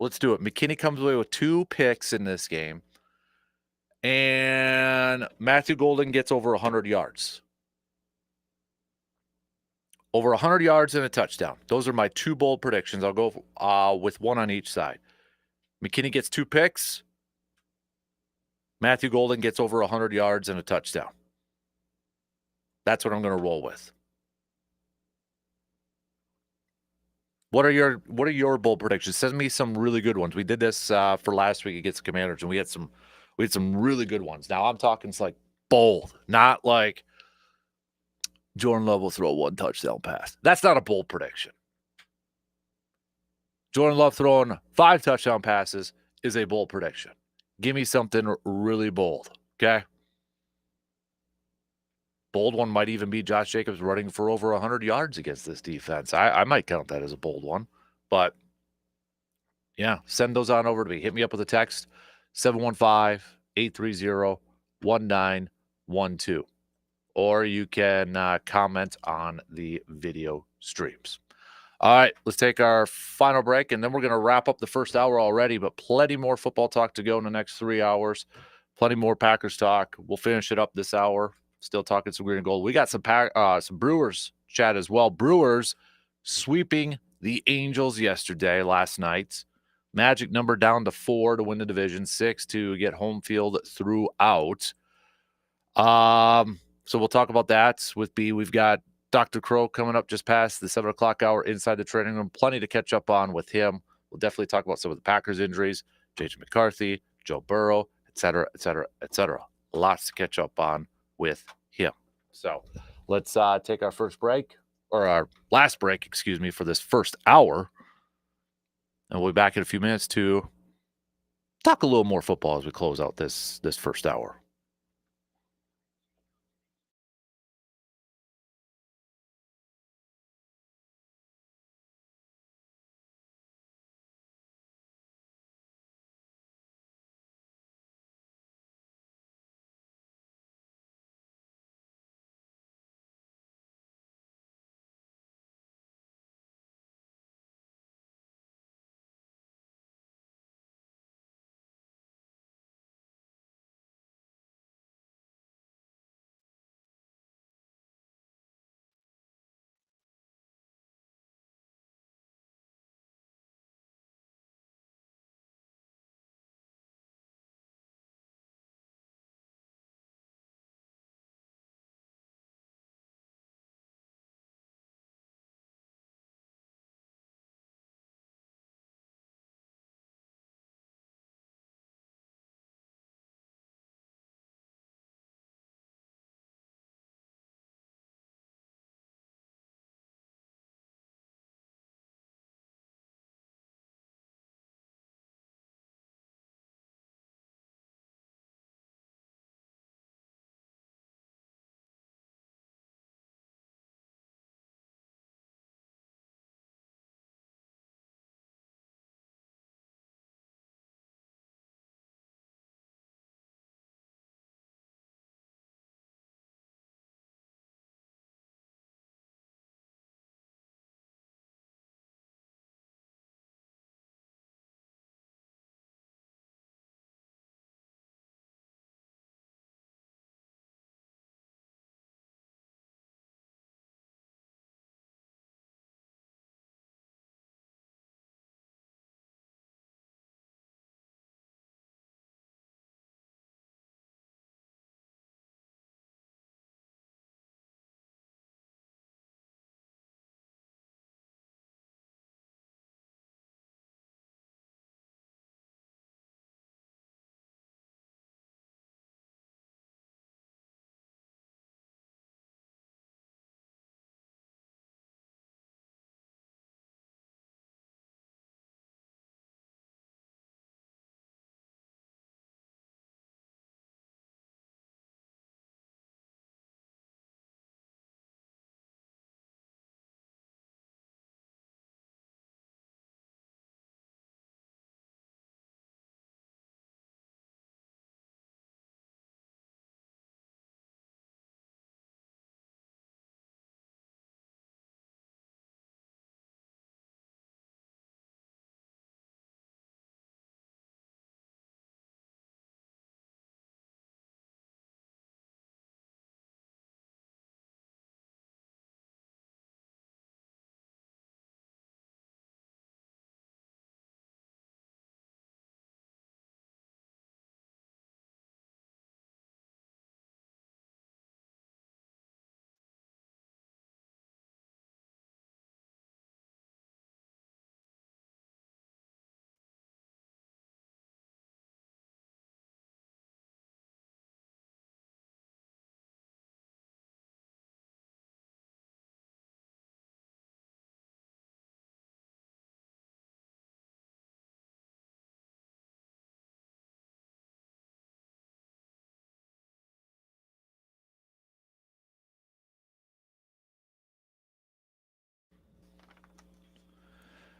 Let's do it. McKinney comes away with 2 picks in this game. And Matthew Golden gets over 100 yards. Over 100 yards and a touchdown. Those are my 2 bold predictions. I'll go with 1 on each side. McKinney gets 2 picks. Matthew Golden gets over 100 yards and a touchdown. That's what I'm going to roll with. What are your bold predictions? Send me some really good ones. We did this for last week against the Commanders, and we had some really good ones. Now I'm talking like bold, not like Jordan Love will throw 1 touchdown pass. That's not a bold prediction. Jordan Love throwing 5 touchdown passes is a bold prediction. Give me something really bold, okay? Bold one might even be Josh Jacobs running for over 100 yards against this defense. I might count that as a bold one. But, yeah, send those on over to me. Hit me up with a text, 715-830-1912. Or you can comment on the video streams. All right, let's take our final break, and then we're going to wrap up the first hour already, but plenty more football talk to go in the next 3 hours. Plenty more Packers talk. We'll finish it up this hour. Still talking some green and gold. We got some Brewers chat as well. Brewers sweeping the Angels last night. Magic number down to 4 to win the division, 6 to get home field throughout. So we'll talk about that with B. We've got Dr. Crow coming up just past the 7 o'clock hour inside the training room. Plenty to catch up on with him. We'll definitely talk about some of the Packers injuries, J.J. McCarthy, Joe Burrow, et cetera, et cetera, et cetera. Lots to catch up on with him. So let's take our first break, or our last break, for this first hour. And we'll be back in a few minutes to talk a little more football as we close out this first hour.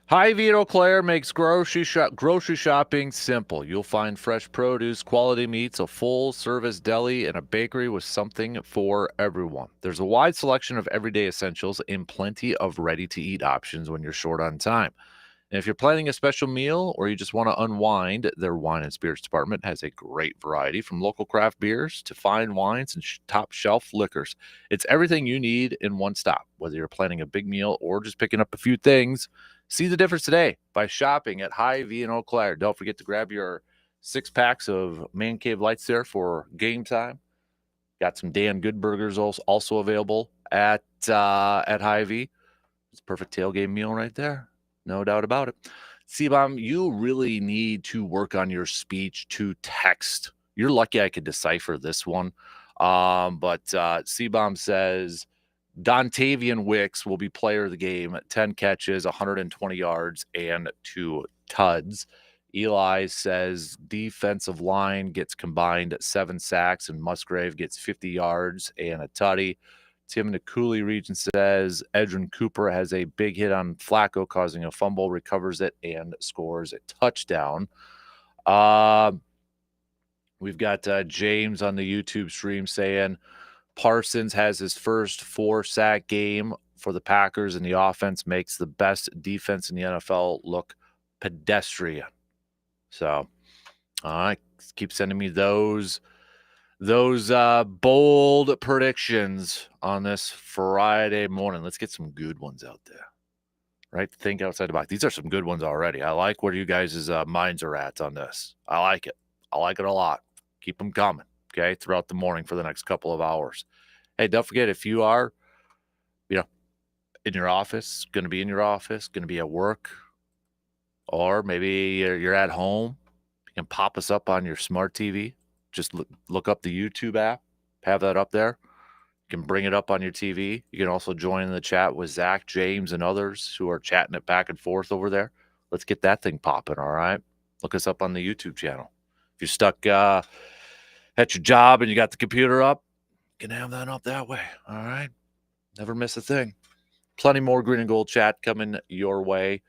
Hy-Vee in Eau Claire makes grocery shopping simple. You'll find fresh produce, quality meats, a full-service deli, and a bakery with something for everyone. There's a wide selection of everyday essentials and plenty of ready-to-eat options when you're short on time. And if you're planning a special meal or you just want to unwind, their wine and spirits department has a great variety from local craft beers to fine wines and top shelf liquors. It's everything you need in one stop. Whether you're planning a big meal or just picking up a few things, see the difference today by shopping at Hy-Vee in Eau Claire. Don't forget to grab your 6 packs of Man Cave Lights there for game time. Got some Dan Good burgers also available at Hy-Vee. It's a perfect tailgate meal right there. No doubt about it. C-Bomb, you really need to work on your speech to text. You're lucky I could decipher this one. But C-Bomb says Dontavian Wicks will be player of the game. 10 catches, 120 yards, and 2 tuds. Eli says defensive line gets combined 7 sacks, and Musgrave gets 50 yards and a tutty. Tim in the Cooley region says Edrin Cooper has a big hit on Flacco, causing a fumble, recovers it, and scores a touchdown. We've got James on the YouTube stream saying Parsons has his first 4-sack game for the Packers, and the offense makes the best defense in the NFL look pedestrian. So, all right, keep sending me those bold predictions on this Friday morning. Let's get some good ones out there, right? Think outside the box. These are some good ones already. I like where you guys' minds are at on this. I like it. I like it a lot. Keep them coming, okay, throughout the morning for the next couple of hours. Hey, don't forget, if you are, in your office, going to be in your office, going to be at work, or maybe you're at home, you can pop us up on your smart TV. Just look up the YouTube app, have that up there. You can bring it up on your TV. You can also join in the chat with Zach, James, and others who are chatting it back and forth over there. Let's get that thing popping, all right? Look us up on the YouTube channel. If you're stuck at your job and you got the computer up, you can have that up that way, all right? Never miss a thing. Plenty more green and gold chat coming your way.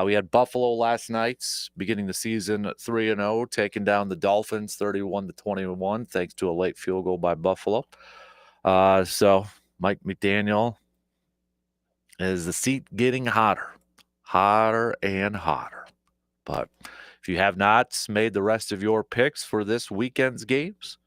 We had Buffalo last night, beginning the season 3-0, taking down the Dolphins 31-21, thanks to a late field goal by Buffalo. So Mike McDaniel, is the seat getting hotter and hotter. But if you have not made the rest of your picks for this weekend's games,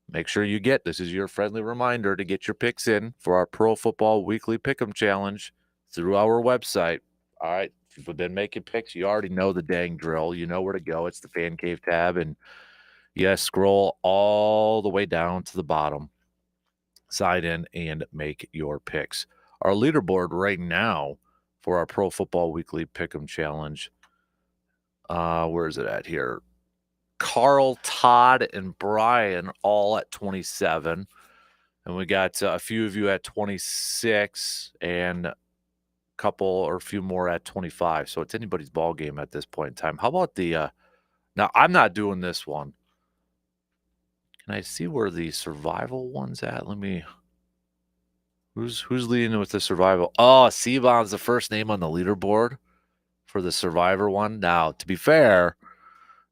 make sure you this is your friendly reminder to get your picks in for our Pro Football Weekly Pick'em Challenge through our website. All right, if you've been making picks, you already know the dang drill. You know where to go. It's the Fan Cave tab, and scroll all the way down to the bottom, sign in, and make your picks. Our leaderboard right now for our Pro Football Weekly Pick'em Challenge, where is it at here? Carl, Todd, and Brian all at 27. And we got a few of you at 26 and a couple or a few more at 25. So it's anybody's ball game at this point in time. How about now I'm not doing this one. Can I see where the survival one's at? Who's leading with the survival? Oh, C-Bomb's the first name on the leaderboard for the survivor one. Now, to be fair,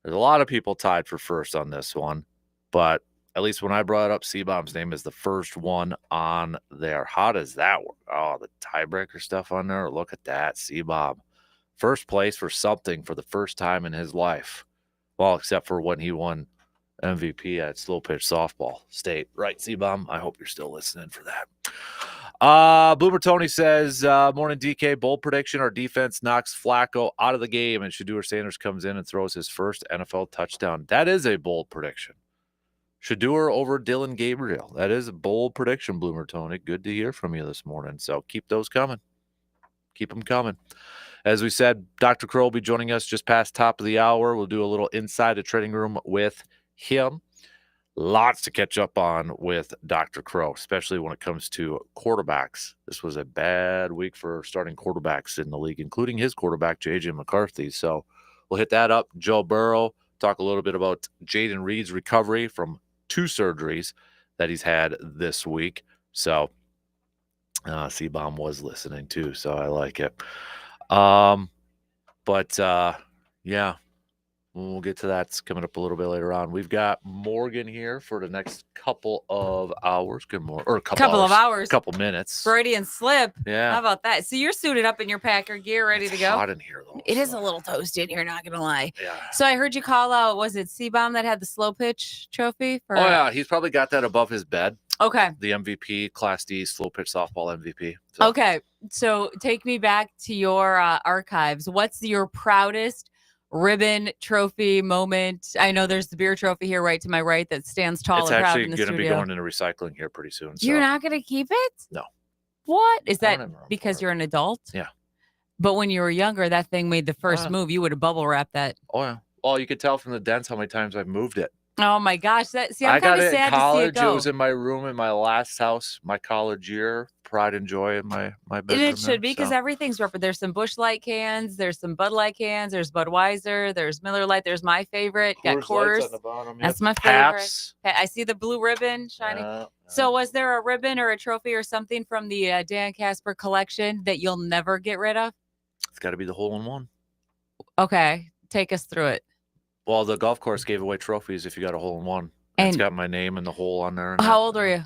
there's a lot of people tied for first on this one, but at least when I brought up C-Bomb's name is the first one on there. How does that work? Oh, the tiebreaker stuff on there. Look at that. C-Bomb. First place for something for the first time in his life. Well, except for when he won MVP at slow pitch softball state. Right, C-Bomb? I hope you're still listening for that. Boomer Tony says, morning DK, bold prediction. Our defense knocks Flacco out of the game and Shedeur Sanders comes in and throws his first NFL touchdown. That is a bold prediction. Shedeur over Dylan Gabriel. That is a bold prediction, Boomer Tony. Good to hear from you this morning. So keep those coming. Keep them coming. As we said, Dr. Crow will be joining us just past top of the hour. We'll do a little inside the trading room with him. Lots to catch up on with Dr. Crow, especially when it comes to quarterbacks. This was a bad week for starting quarterbacks in the league, including his quarterback, J.J. McCarthy. So we'll hit that up. Joe Burrow, talk a little bit about Jaden Reed's recovery from 2 surgeries that he's had this week. So C-Bomb was listening too, so I like it. But yeah, we'll get to that. It's coming up a little bit later on. We've got Morgan here for the next couple of hours. Good morning, or a couple hours, couple minutes. Freudian slip. Yeah. How about that? So you're suited up in your Packer gear, ready It's to go. hot in here though. It is a little toasty in here, not gonna lie. Yeah. So I heard you call out. Was it C-Bomb that had the slow pitch trophy? Oh yeah, he's probably got that above his bed. Okay. The MVP, Class D slow pitch softball MVP. So. Okay, so take me back to your archives. What's your proudest ribbon trophy moment? I know there's the beer trophy here right to my right that stands tall It's and proud actually in the going to be studio. going into recycling here pretty soon. So. You're not going to keep it? No. What? Is that because you're an adult? Yeah. But when you were younger, that thing made the first move. You would have bubble wrapped that. Oh, yeah. Well, you could tell from the dents how many times I've moved it. Oh, my gosh. I got it in college. To see it go. It was in my room in my last house, my college year. Pride and joy in my bedroom. And it should be because everything's referenced. There's some Busch Light cans. There's some Bud Light cans. There's Budweiser. There's Miller Lite. There's my favorite. Got Coors. On the bottom, That's my favorite. I see the blue ribbon shining. So was there a ribbon or a trophy or something from the Dan Kasper collection that you'll never get rid of? It's got to be the hole-in-one. Okay. Take us through it. Well, the golf course gave away trophies if you got a hole-in-one. It's got my name and the hole on there. How old were you?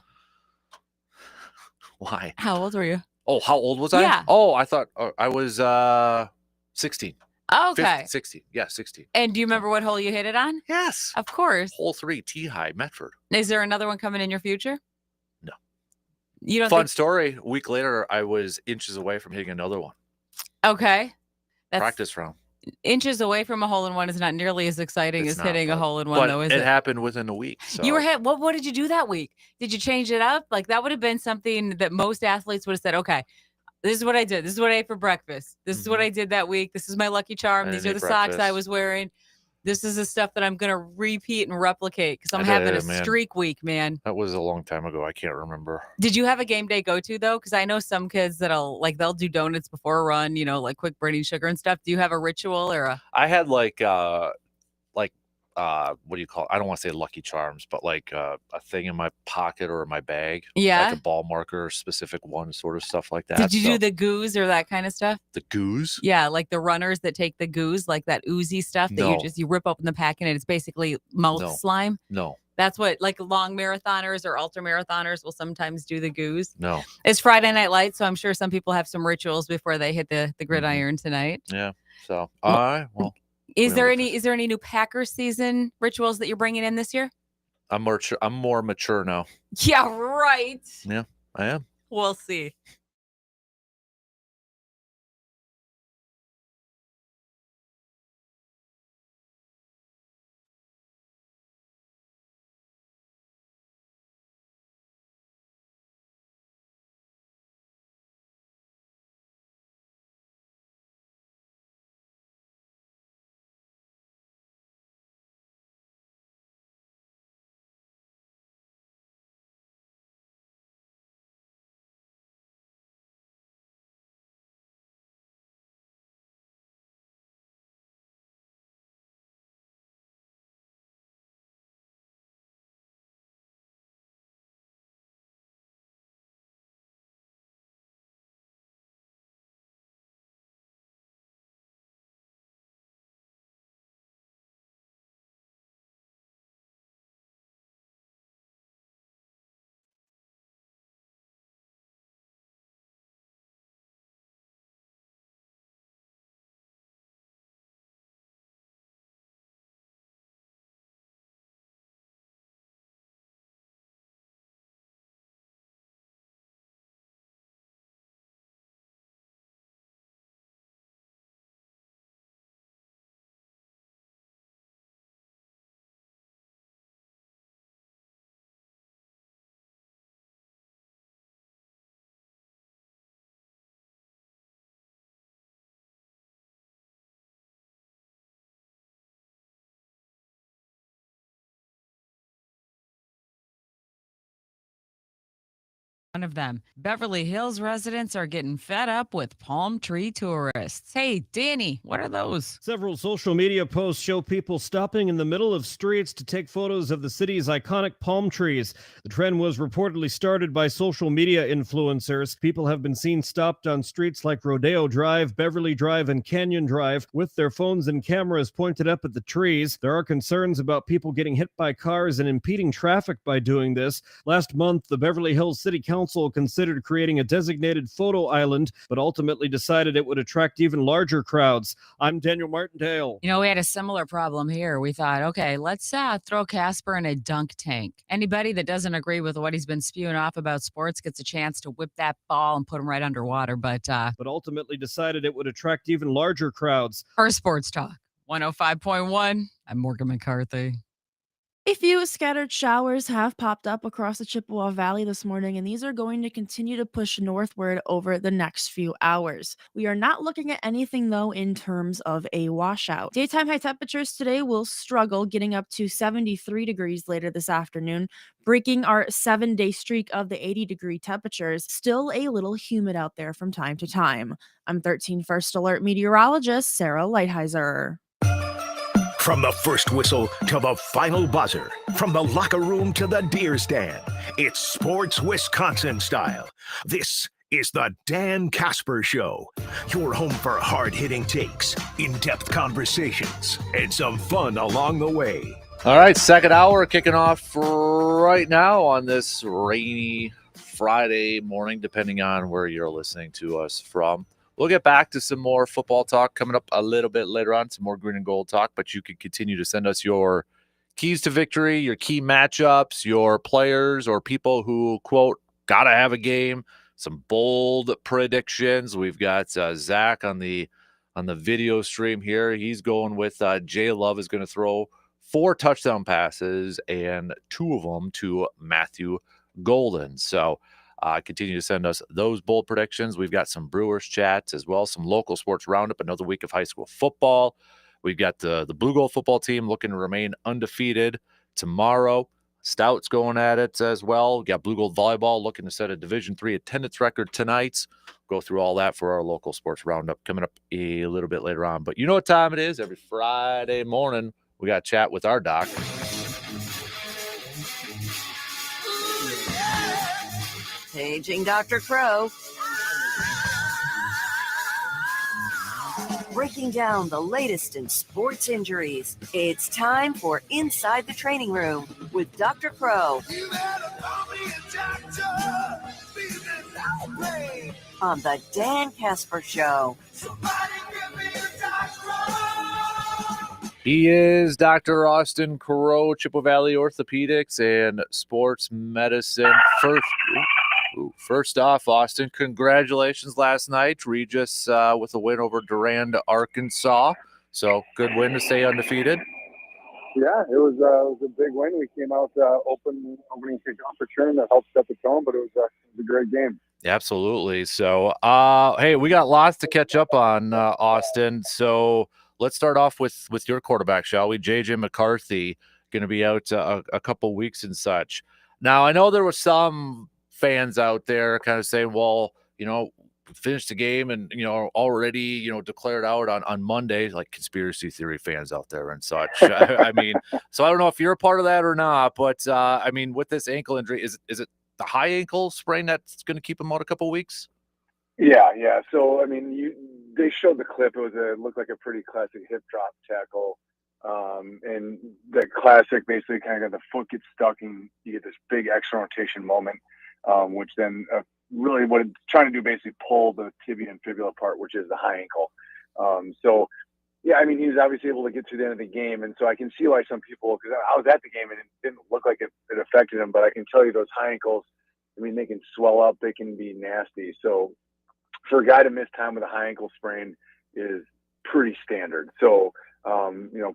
Why? How old were you? Oh, how old was I? Yeah. Oh, I thought I was 16. Okay. 15, 16. Yeah, 16. And do you remember what hole you hit it on? Yes. Of course. Hole 3, T-High, Medford. Is there another one coming in your future? No. You don't Fun story. A week later, I was inches away from hitting another one. Okay. Practice round. Inches away from a hole-in-one is not nearly as exciting as hitting a hole-in-one, though, is it? It happened within a week. So. You were hit. What did you do that week? Did you change it up? Like, that would have been something that most athletes would have said, okay, this is what I did. This is what I ate for breakfast. This is what I did that week. This is my lucky charm. These are the socks I was wearing. This is the stuff that I'm going to repeat and replicate because I'm having a streak week, man. That was a long time ago. I can't remember. Did you have a game day go-to, though? Because I know some kids they'll do donuts before a run, like quick burning sugar and stuff. Do you have a ritual or a? I had what do you call it? I don't want to say Lucky Charms, but like a thing in my pocket or in my bag. Yeah. Like a ball marker, specific one, sort of stuff like that. Did you do the goos or that kind of stuff? The goos? Yeah, like the runners that take the goos, like that oozy stuff that you rip open the packet and it's basically mouth slime. No. That's what like long marathoners or ultra marathoners will sometimes do the goos. No. It's Friday Night Lights, so I'm sure some people have some rituals before they hit the gridiron tonight. Yeah. So, well. Is there any new Packers season rituals that you're bringing in this year? I'm more mature now. Yeah, right. Yeah, I am. We'll see. One of them. Beverly Hills residents are getting fed up with palm tree tourists. Hey, Danny, what are those? Several social media posts show people stopping in the middle of streets to take photos of the city's iconic palm trees. The trend was reportedly started by social media influencers. People have been seen stopped on streets like Rodeo Drive, Beverly Drive, and Canyon Drive with their phones and cameras pointed up at the trees. There are concerns about people getting hit by cars and impeding traffic by doing this. Last month, the Beverly Hills City Council considered creating a designated photo island, but ultimately decided it would attract even larger crowds. I'm Daniel Martindale. You know, we had a similar problem here. We thought, okay, let's throw Casper in a dunk tank. Anybody that doesn't agree with what he's been spewing off about sports gets a chance to whip that ball and put him right underwater. But ultimately decided it would attract even larger crowds. Our Sports Talk 105.1. I'm Morgan McCarthy. A few scattered showers have popped up across the Chippewa Valley this morning, and these are going to continue to push northward over the next few hours. We are not looking at anything, though, in terms of a washout. Daytime high temperatures today will struggle, getting up to 73 degrees later this afternoon, breaking our 7-day streak of the 80-degree temperatures. Still a little humid out there from time to time. I'm 13 First Alert meteorologist Sarah Lighthizer. From the first whistle to the final buzzer, from the locker room to the deer stand, it's sports Wisconsin style. This is the Dan Kasper Show, your home for hard-hitting takes, in-depth conversations, and some fun along the way. All right, second hour kicking off right now on this rainy Friday morning, depending on where you're listening to us from. We'll get back to some more football talk coming up a little bit later on, some more green and gold talk, but you can continue to send us your keys to victory, your key matchups, your players or people who, quote, gotta have a game, some bold predictions. We've got Zach on the video stream here. He's going with Jay Love is going to throw 4 touchdown passes and 2 of them to Matthew Golden. So continue to send us those bold predictions. We've got some Brewers chats as well, some local sports roundup, another week of high school football. We've got the Blue Gold football team looking to remain undefeated tomorrow. Stout's going at it as well. We've got Blue Gold volleyball looking to set a Division III attendance record tonight. Go through all that for our local sports roundup coming up a little bit later on. But you know what time it is? Every Friday morning, we got to chat with our doc. Paging Dr. Crow. Breaking down the latest in sports injuries. It's time for Inside the Training Room with Dr. Crow. On the Dan Kasper Show. He is Dr. Austin Crow, Chippewa Valley Orthopedics and Sports Medicine. First off, Austin, congratulations last night. Regis with a win over Durand, Arkansas. So good win to stay undefeated. Yeah, it was a big win. We came out opening kickoff return that helped set the tone, but it was a great game. Absolutely. So, hey, we got lots to catch up on, Austin. So let's start off with your quarterback, shall we? JJ McCarthy going to be out a couple weeks and such. Now, I know there were some fans out there kind of saying, well, finished the game and, already, declared out on Monday, like conspiracy theory fans out there and such. I mean, so I don't know if you're a part of that or not, but I mean, with this ankle injury, is it the high ankle sprain that's going to keep him out a couple weeks? Yeah. So, I mean, they showed the clip. It looked like a pretty classic hip drop tackle. And the classic, basically kind of the foot gets stuck and you get this big extra rotation moment. Which then really what it's trying to do, basically pull the tibia and fibula apart, which is the high ankle. So, yeah, I mean, he was obviously able to get to the end of the game. And so I can see why some people, because I was at the game and it didn't look like it affected him, but I can tell you those high ankles, I mean, they can swell up, they can be nasty. So for a guy to miss time with a high ankle sprain is pretty standard. So,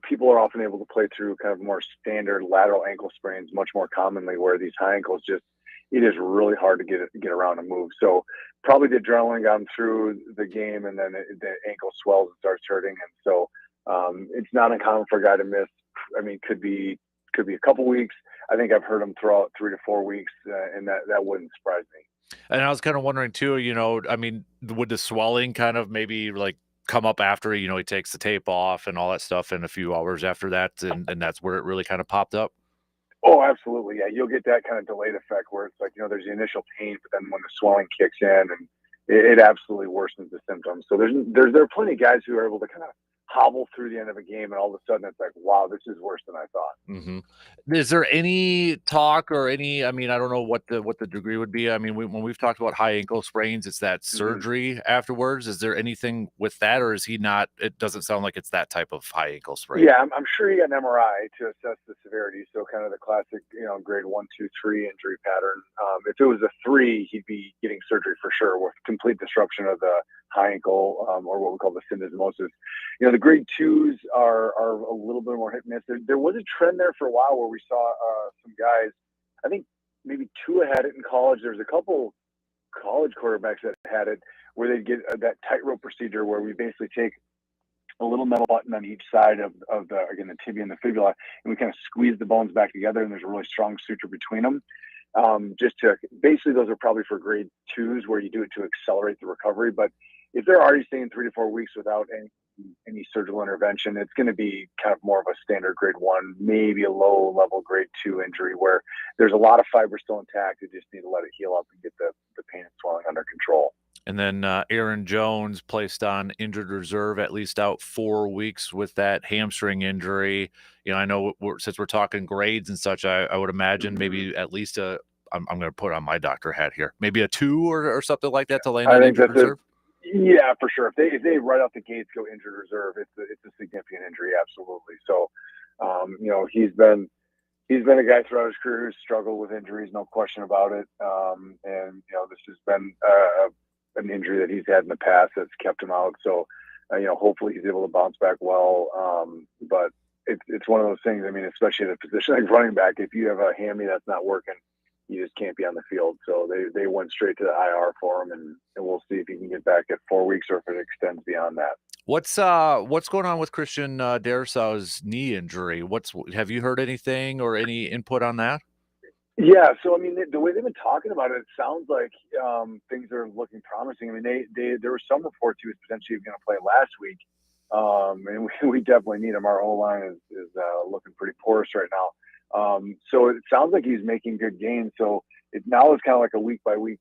people are often able to play through kind of more standard lateral ankle sprains much more commonly, where these high ankles it is really hard to get around and move. So probably the adrenaline got him through the game, and then the ankle swells and starts hurting. And so it's not uncommon for a guy to miss. I mean, could be a couple weeks. I think I've heard him throw out 3 to 4 weeks, and that wouldn't surprise me. And I was kind of wondering too, I mean, would the swelling kind of maybe like come up after, he takes the tape off and all that stuff in a few hours after that, and that's where it really kind of popped up? Oh, absolutely. Yeah, you'll get that kind of delayed effect where it's like, there's the initial pain, but then when the swelling kicks in, and it absolutely worsens the symptoms. So there are plenty of guys who are able to kind of hobble through the end of a game, and all of a sudden it's like, wow, this is worse than I thought. Mhm. Is there any talk or any, I mean, I don't know what the degree would be. I mean, when we've talked about high ankle sprains, it's that Mhm. surgery afterwards. Is there anything with that, or is he not, it doesn't sound like it's that type of high ankle sprain? Yeah, I'm sure he got an MRI to assess the severity. So kind of the classic, grade 1, 2, 3 injury pattern. If it was a 3, he'd be getting surgery for sure with complete disruption of the high ankle, or what we call the syndesmosis. The grade 2s are a little bit more hit and miss. There was a trend there for a while where we saw some guys, I think maybe Tua had it in college. There's a couple college quarterbacks that had it where they'd get that tightrope procedure where we basically take a little metal button on each side of the, again, the tibia and the fibula, and we kind of squeeze the bones back together, and there's a really strong suture between them. Just to basically, those are probably for grade 2s where you do it to accelerate the recovery. But if they're already staying 3 to 4 weeks without any surgical intervention, it's going to be kind of more of a standard grade 1, maybe a low level grade 2 injury where there's a lot of fiber still intact. You just need to let it heal up and get the pain and swelling under control. And then Aaron Jones placed on injured reserve, at least out 4 weeks with that hamstring injury. I know since we're talking grades and such, I would imagine maybe at least I'm going to put on my doctor hat here, maybe a 2 or something like that to land I on think injured that's reserve. Yeah, for sure. If they right out the gates go injured reserve, it's a significant injury, absolutely. So, he's been a guy throughout his career who's struggled with injuries, no question about it. And this has been an injury that he's had in the past that's kept him out. So, hopefully he's able to bounce back well. But it's one of those things. I mean, especially in a position like running back, if you have a hammy that's not working, you just can't be on the field. So they went straight to the IR for him, and we'll see if he can get back at 4 weeks or if it extends beyond that. What's going on with Christian Darrisaw's knee injury? Have you heard anything or any input on that? Yeah, so I mean, the way they've been talking about it sounds like things are looking promising. I mean, there were some reports he was potentially going to play last week, and we definitely need him. Our O line is looking pretty porous right now. So it sounds like he's making good gains. So now it's kind of like a week by week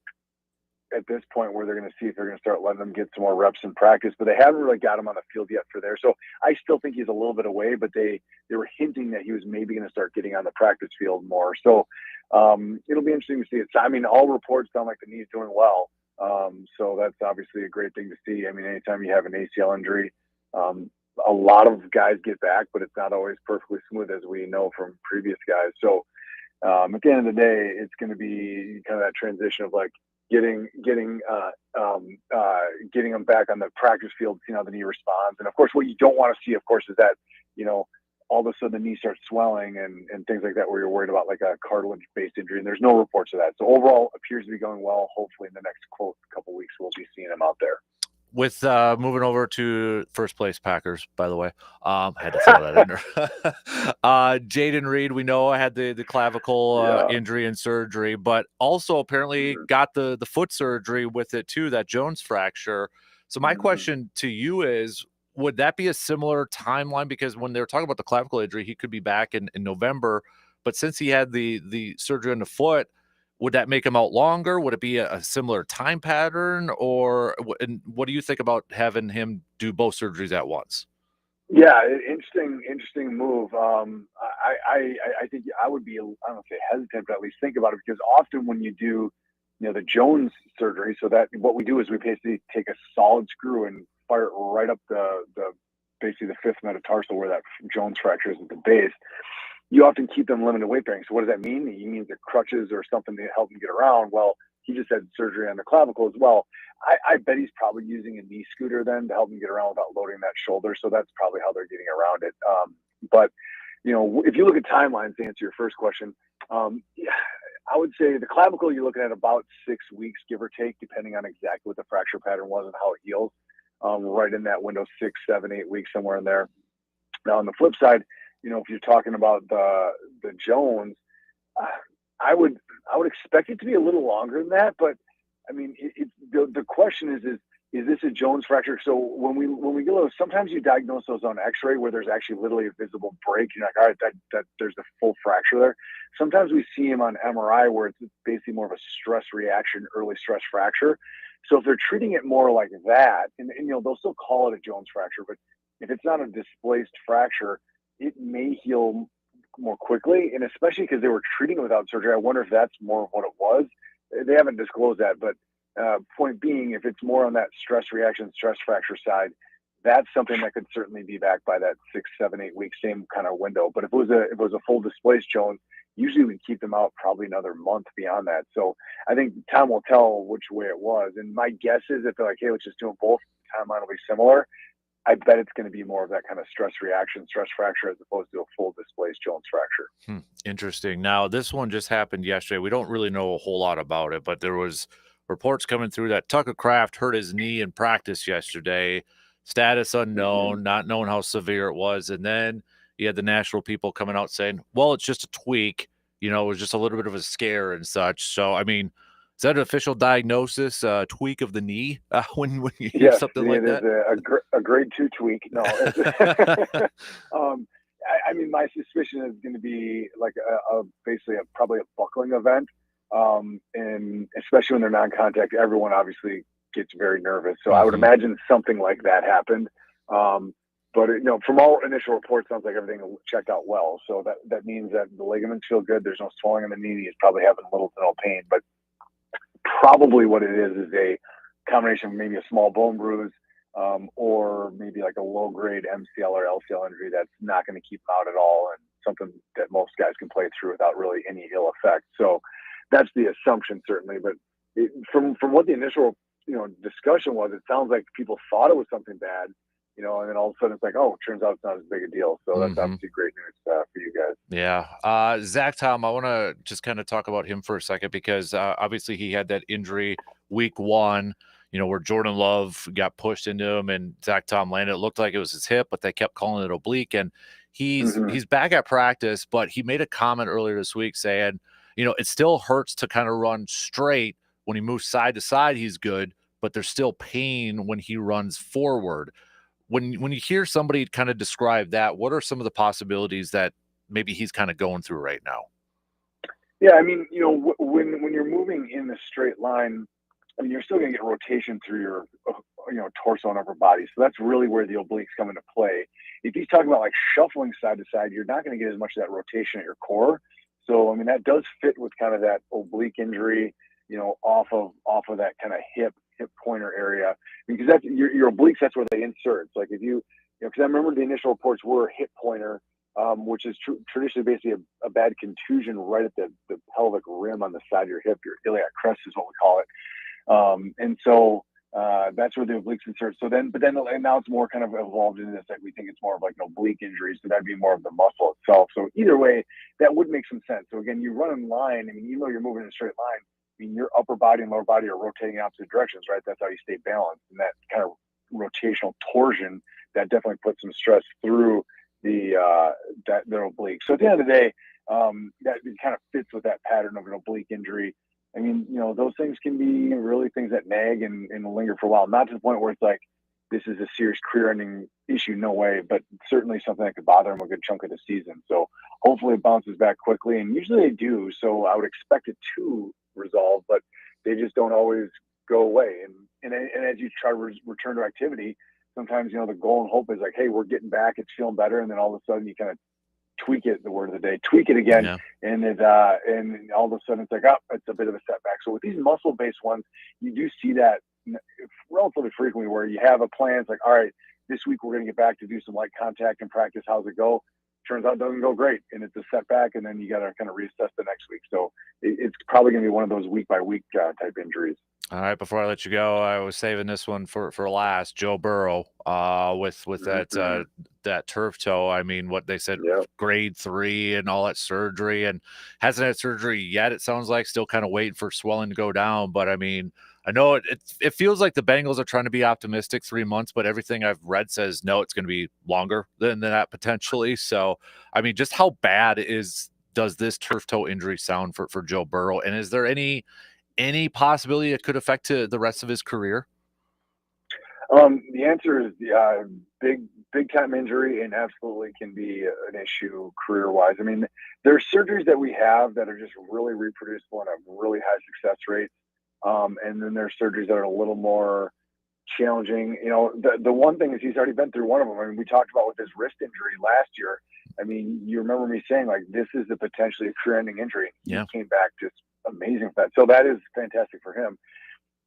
at this point where they're going to see if they're going to start letting them get some more reps in practice, but they haven't really got him on the field yet for there. So I still think he's a little bit away, but they were hinting that he was maybe going to start getting on the practice field more. So it'll be interesting to see it. I mean, all reports sound like the knee's doing well. So that's obviously a great thing to see. I mean, anytime you have an ACL injury, a lot of guys get back, but it's not always perfectly smooth, as we know from previous guys. So at the end of the day, it's going to be kind of that transition of like getting them back on the practice field, seeing how the knee responds. And of course, what you don't want to see, of course, is that, all of a sudden the knee starts swelling and things like that, where you're worried about like a cartilage-based injury. And there's no reports of that. So overall, appears to be going well. Hopefully in the next couple weeks, we'll be seeing him out there. With moving over to first place Packers, by the way, had to throw that in there. Jaden Reed, we know had the clavicle injury and surgery, but also apparently got the foot surgery with it too, that Jones fracture. So my question to you is, would that be a similar timeline? Because when they were talking about the clavicle injury, he could be back in November, but since he had the surgery on the foot, would that make him out longer? Would it be a similar time pattern, and what do you think about having him do both surgeries at once? Yeah, interesting move. I think I would be, I don't know, say hesitant, but at least think about it, because often when you do, the Jones surgery, so that what we do is we basically take a solid screw and fire it right up the basically the fifth metatarsal where that Jones fracture is at the base. You often keep them limited weight bearing. So what does that mean? It means the crutches or something to help him get around. Well, he just had surgery on the clavicle as well. I bet he's probably using a knee scooter then to help him get around without loading that shoulder. So that's probably how they're getting around it. But if you look at timelines to answer your first question, I would say the clavicle, you're looking at about 6 weeks, give or take, depending on exactly what the fracture pattern was and how it heals. Right in that window, 6, 7, 8 weeks, somewhere in there. Now on the flip side, if you're talking about the Jones, I would expect it to be a little longer than that. But I mean, the question is this a Jones fracture? So when we get those, sometimes you diagnose those on X-ray where there's actually literally a visible break. You're like, all right, that there's a full fracture there. Sometimes we see them on MRI where it's basically more of a stress reaction, early stress fracture. So if they're treating it more like that, and they'll still call it a Jones fracture, but if it's not a displaced fracture, it may heal more quickly. And especially because they were treating it without surgery, I wonder if that's more of what it was. They haven't disclosed that, but point being, if it's more on that stress reaction, stress fracture side, that's something that could certainly be back by that 6, 7, 8 week, same kind of window. But if it was a full displaced Jones, usually we keep them out probably another month beyond that. So I think time will tell which way it was. And my guess is if they're like, hey, let's just do them both, timeline will be similar. I bet it's going to be more of that kind of stress reaction, stress fracture, as opposed to a full displaced Jones fracture. Interesting. Now, this one just happened yesterday. We don't really know a whole lot about it, but there was reports coming through that Tucker Kraft hurt his knee in practice yesterday. Status unknown, not knowing how severe it was. And then you had the national people coming out saying, well, it's just a tweak. It was just a little bit of a scare and such. So, I mean, is that an official diagnosis, tweak of the knee when you hear something like that? It is a grade 2 tweak. No. I mean, my suspicion is going to be like basically probably a buckling event. And especially when they're non-contact, everyone obviously gets very nervous. So I would imagine something like that happened. But from all initial reports, sounds like everything checked out well. So that means that the ligaments feel good. There's no swelling in the knee. He's probably having little to no pain. But probably what it is a combination of maybe a small bone bruise, or maybe like a low-grade MCL or LCL injury that's not going to keep him out at all, and something that most guys can play through without really any ill effect. So that's the assumption, certainly. But from what the initial discussion was, it sounds like people thought it was something bad, and then all of a sudden it's like, oh, it turns out it's not as big a deal. So that's obviously great news for you guys. Yeah. Zach Tom, I want to just kind of talk about him for a second because obviously he had that injury week 1, where Jordan Love got pushed into him and Zach Tom landed. It looked like it was his hip, but they kept calling it oblique. And he's back at practice, but he made a comment earlier this week saying, it still hurts to kind of run straight. When he moves side to side, he's good, but there's still pain when he runs forward. When you hear somebody kind of describe that, what are some of the possibilities that maybe he's kind of going through right now? Yeah, I mean, when you're moving in the straight line, I mean, you're still going to get rotation through your, torso and upper body. So that's really where the obliques come into play. If he's talking about like shuffling side to side, you're not going to get as much of that rotation at your core. So, I mean, that does fit with kind of that oblique injury, off of that kind of hip pointer area, because that's your obliques. That's where they insert. It's like if because I remember the initial reports were hip pointer, which is traditionally basically a bad contusion right at the pelvic rim on the side of your hip. Your iliac crest is what we call it. And so that's where the obliques insert. So then now it's more kind of evolved into this. Like we think it's more of like an oblique injury. So that'd be more of the muscle itself. So either way, that would make some sense. So again, you run in line. I mean, even though you're moving in a straight line, I mean, your upper body and lower body are rotating in opposite directions, right? That's how you stay balanced. And that kind of rotational torsion, that definitely puts some stress through their oblique. So at the end of the day, that kind of fits with that pattern of an oblique injury. I mean, those things can be really things that nag and linger for a while. Not to the point where it's like, this is a serious career-ending issue, no way, but certainly something that could bother them a good chunk of the season. So hopefully it bounces back quickly, and usually they do. So I would expect it to resolve, but they just don't always go away. And as you try to return to activity, sometimes the goal and hope is like, hey, we're getting back, it's feeling better, and then all of a sudden you kind of tweak it, the word of the day, tweak it again, and all of a sudden it's like, oh, it's a bit of a setback. So with these muscle-based ones, you do see that relatively frequently where you have a plan. It's like, all right, this week we're going to get back to do some light contact and practice. How's it go? Turns out it doesn't go great, and it's a setback, and then you got to kind of reassess the next week. So it's probably going to be one of those week-by-week type injuries. All right, before I let you go, I was saving this one for last. Joe Burrow with that turf toe. I mean, what they said, grade 3 and all that surgery, and hasn't had surgery yet. It sounds like still kind of waiting for swelling to go down. But I mean, I know it feels like the Bengals are trying to be optimistic 3 months, but everything I've read says no, it's going to be longer than that potentially. So I mean, just how bad does this turf toe injury sound for Joe Burrow, and is there any any possibility it could affect the rest of his career? The answer is big time injury, and absolutely can be an issue career wise. I mean, there's surgeries that we have that are just really reproducible and have really high success rates. And then there's surgeries that are a little more challenging. You know, the one thing is he's already been through one of them. I mean, we talked about with his wrist injury last year. I mean, you remember me saying like this is a potentially a career-ending injury. Yeah. He came back just amazing for that. So that is fantastic for him.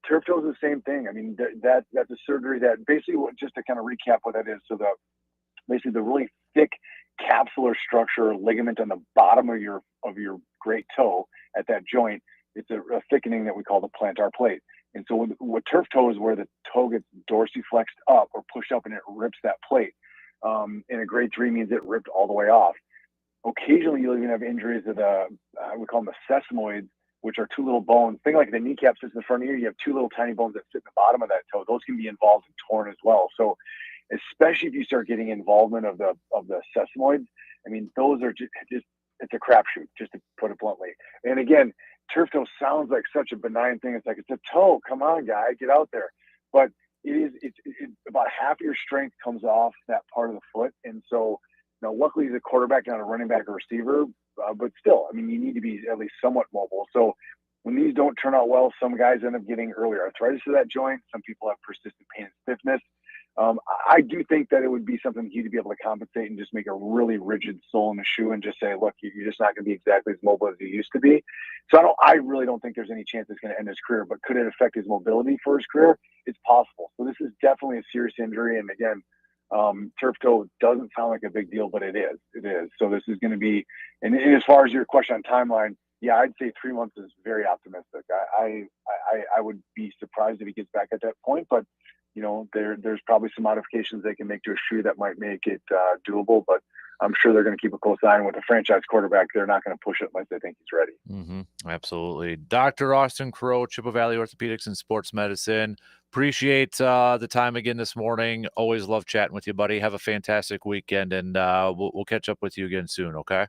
Turf toe is the same thing. I mean, that's a surgery that basically, just to kind of recap what that is. So basically the really thick capsular structure ligament on the bottom of your great toe at that joint. It's a thickening that we call the plantar plate. And so what turf toe is where the toe gets dorsiflexed up or pushed up and it rips that plate. And a grade 3 means it ripped all the way off. Occasionally you'll even have injuries to we call them the sesamoids, which are two little bones. Think like the kneecap sits in the front of you have two little tiny bones that sit in the bottom of that toe. Those can be involved and torn as well. So especially if you start getting involvement of the sesamoids, I mean, those are just it's a crapshoot, just to put it bluntly. And again, turf toe sounds like such a benign thing. It's like, it's a toe. Come on, guy, get out there. But it's about half of your strength comes off that part of the foot. And so, luckily he's a quarterback, not a running back or receiver. But still, I mean, you need to be at least somewhat mobile. So when these don't turn out well, some guys end up getting early arthritis to that joint. Some people have persistent pain and stiffness. I do think that it would be something for you to be able to compensate and just make a really rigid sole in the shoe and just say, look, you're just not going to be exactly as mobile as you used to be. So I really don't think there's any chance it's going to end his career, but could it affect his mobility for his career? It's possible. So this is definitely a serious injury. And again, turf toe doesn't sound like a big deal, but it is. It is. So this is going to be, and as far as your question on timeline, yeah, I'd say 3 months is very optimistic. I would be surprised if he gets back at that point, but there's probably some modifications they can make to a shoe that might make it doable, but I'm sure they're going to keep a close eye on with the franchise quarterback. They're not going to push it unless they think he's ready. Mm-hmm. Absolutely. Dr. Austin Crow, Chippewa Valley Orthopedics and Sports Medicine. Appreciate the time again this morning. Always love chatting with you, buddy. Have a fantastic weekend, and we'll catch up with you again soon, okay?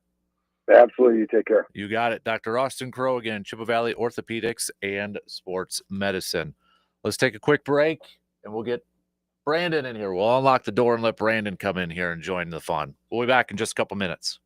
Absolutely. You take care. You got it. Dr. Austin Crow again, Chippewa Valley Orthopedics and Sports Medicine. Let's take a quick break, and we'll get Brandon in here. We'll unlock the door and let Brandon come in here and join the fun. We'll be back in just a couple minutes.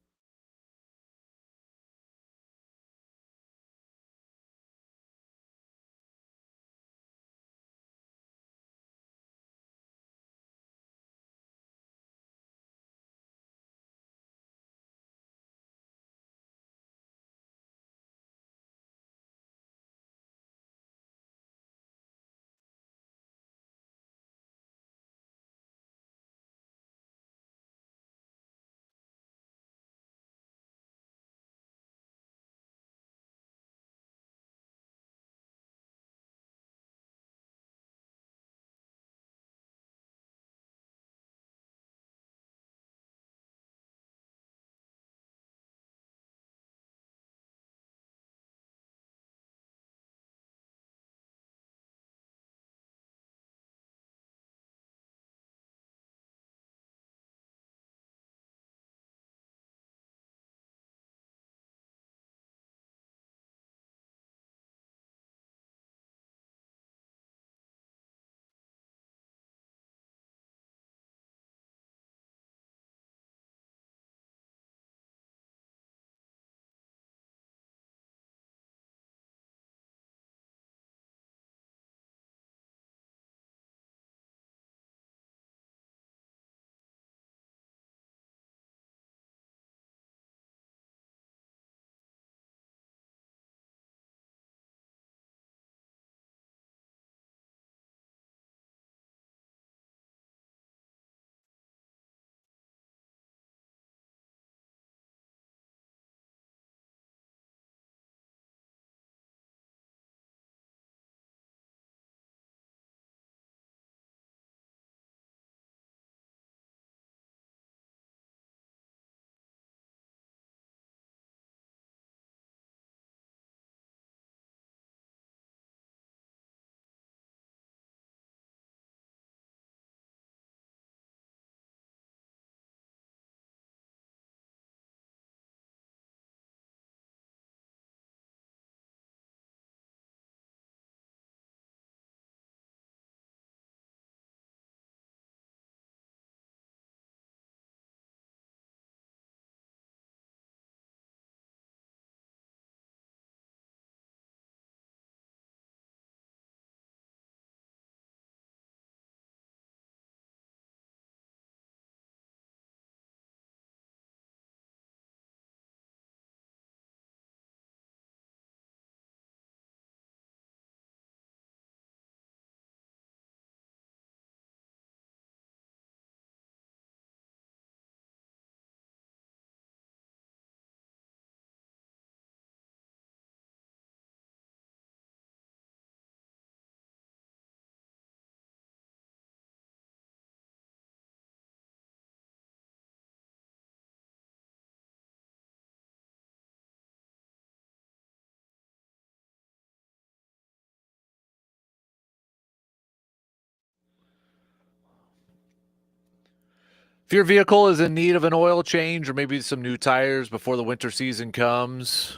If your vehicle is in need of an oil change or maybe some new tires before the winter season comes,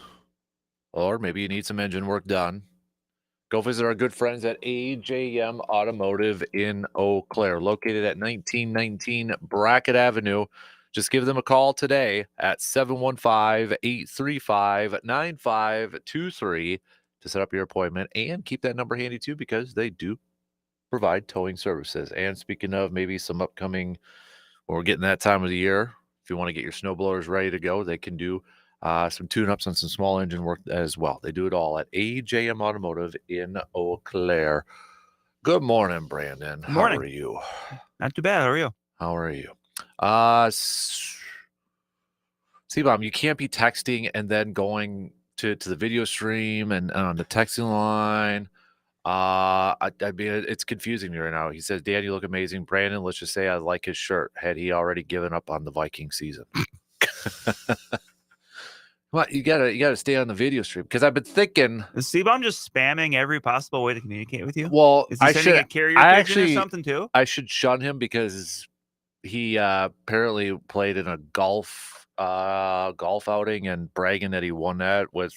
or maybe you need some engine work done, go visit our good friends at AJM Automotive in Eau Claire, located at 1919 Brackett Avenue. Just give them a call today at 715-835-9523 to set up your appointment, and keep that number handy too, because they do provide towing services. And speaking of maybe some upcoming, we're getting that time of the year, if you want to get your snow blowers ready to go, they can do some tune-ups and some small engine work as well. They do it all at AJM Automotive in Eau Claire. Good morning, Brandon. Good morning. How are you? Not too bad. How are you? How are you? C-Bomb, you can't be texting and then going to the video stream and on the texting line. I mean, it's confusing me right now. He says, Dan, you look amazing. Brandon, let's just say I like his shirt. Had he already given up on the Viking season? Well, you gotta stay on the video stream, because I've been thinking. Is C-Bomb just spamming every possible way to communicate with you? Well, Is he sending a carrier pigeon or something too? I should shun him, because he apparently played in a golf outing and bragging that he won that with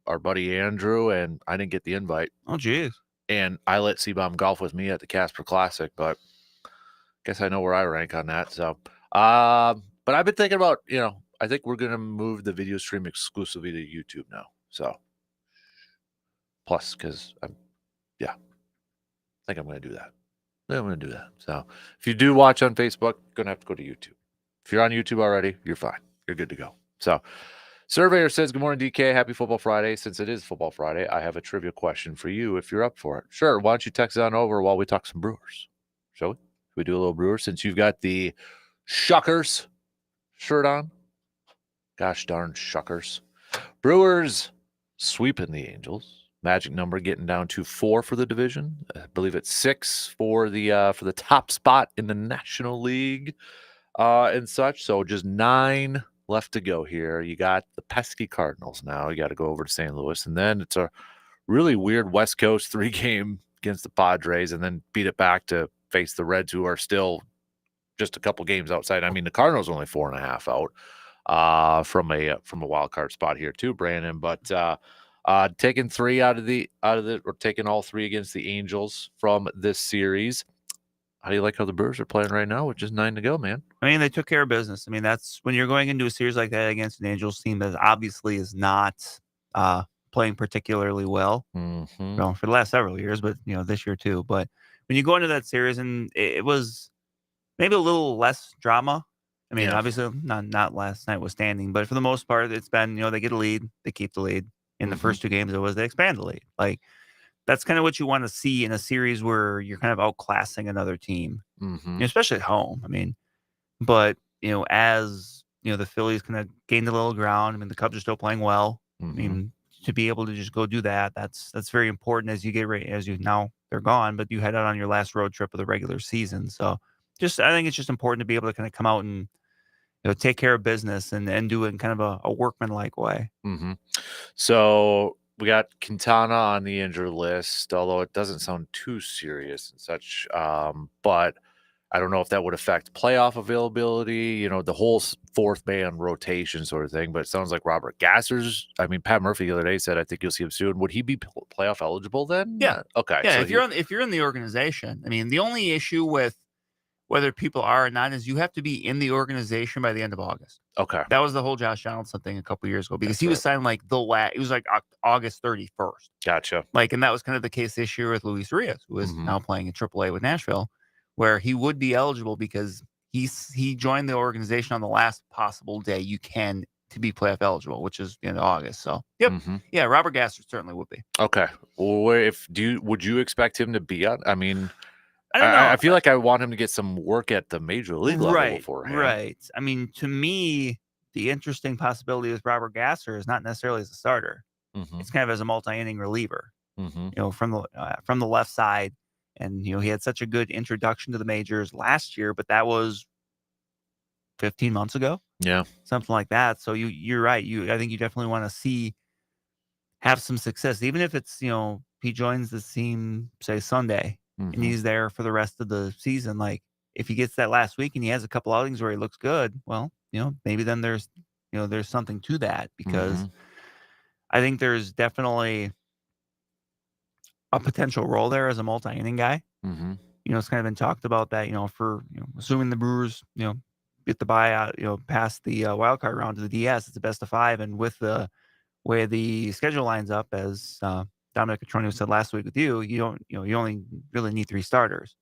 our buddy Andrew, and I didn't get the invite. Oh, geez. And I let C-Bomb golf with me at the Kasper Classic, but guess I know where I rank on that. So, but I've been thinking about, I think we're going to move the video stream exclusively to YouTube now. So, plus, because I think I'm going to do that. I'm going to do that. So, if you do watch on Facebook, you're going to have to go to YouTube. If you're on YouTube already, you're fine. You're good to go. So, Surveyor says, good morning, DK. Happy Football Friday. Since it is Football Friday, I have a trivia question for you if you're up for it. Sure. Why don't you text it on over while we talk some Brewers? Shall we? Should we do a little Brewers since you've got the Shuckers shirt on? Gosh darn Shuckers. Brewers sweeping the Angels. Magic number getting down to 4 for the division. I believe it's 6 for the top spot in the National League and such. So just 9 left to go here. You got the pesky Cardinals now. You got to go over to St. Louis, and then it's a really weird West Coast 3-game against the Padres, and then beat it back to face the Reds, who are still just a couple games outside. I mean, the Cardinals only 4.5 out from a wild card spot here too, Brandon. But taking 3 out of the or taking all 3 against the Angels from this series. How do you like how the Brewers are playing right now with just 9 to go, man? I mean, they took care of business. I mean, that's when you're going into a series like that against an Angels team that obviously is not playing particularly well. Mm-hmm. Well, for the last several years, but this year too. But when you go into that series, and it was maybe a little less drama. I mean, obviously not last night was standing, but for the most part, it's been they get a lead, they keep the lead. In the first 2 games, it was they expand the lead. Like, that's kind of what you want to see in a series where you're kind of outclassing another team, especially at home. I mean, but as the Phillies kind of gained a little ground. I mean, the Cubs are still playing well. I mean, to be able to just go do that's very important as you get ready. Now they're gone, but you head out on your last road trip of the regular season. So, I think it's just important to be able to kind of come out and take care of business and do it in kind of a workman-like way. So we got Quintana on the injured list, although it doesn't sound too serious and such. But I don't know if that would affect playoff availability, the whole 4th man rotation sort of thing. But it sounds like Robert Gasser's. I mean, Pat Murphy the other day said, I think you'll see him soon. Would he be playoff eligible then? Yeah. Okay. Yeah. So if you're in the organization, I mean, the only issue with whether people are or not is you have to be in the organization by the end of August. Okay. That was the whole Josh Donaldson thing a couple years ago, because he was signed like it was like August 31st. Gotcha. And that was kind of the case this year with Luis Rios, who is now playing in AAA with Nashville, where he would be eligible because he joined the organization on the last possible day you can to be playoff eligible, which is the end of August. So, yeah, Robert Gasser certainly would be. Okay. Well, would you expect him to be on? I mean, I don't know. I feel like I want him to get some work at the major league level beforehand. Right. I mean, to me, the interesting possibility with Robert Gasser is not necessarily as a starter. It's kind of as a multi-inning reliever, from the left side. And, he had such a good introduction to the majors last year, but that was 15 months ago. Yeah. Something like that. So you're right. I think you definitely want to have some success, even if it's, he joins the team, say Sunday, and he's there for the rest of the season. Like, if he gets that last week and he has a couple outings where he looks good, well, maybe then there's something to that, because I think there's definitely a potential role there as a multi-inning guy. It's kind of been talked about that, for assuming the Brewers, get the buyout, past the wild card round to the DS, it's the best of 5, and with the way the schedule lines up, as Dominic Cotroneo said last week with you, you only really need 3 starters.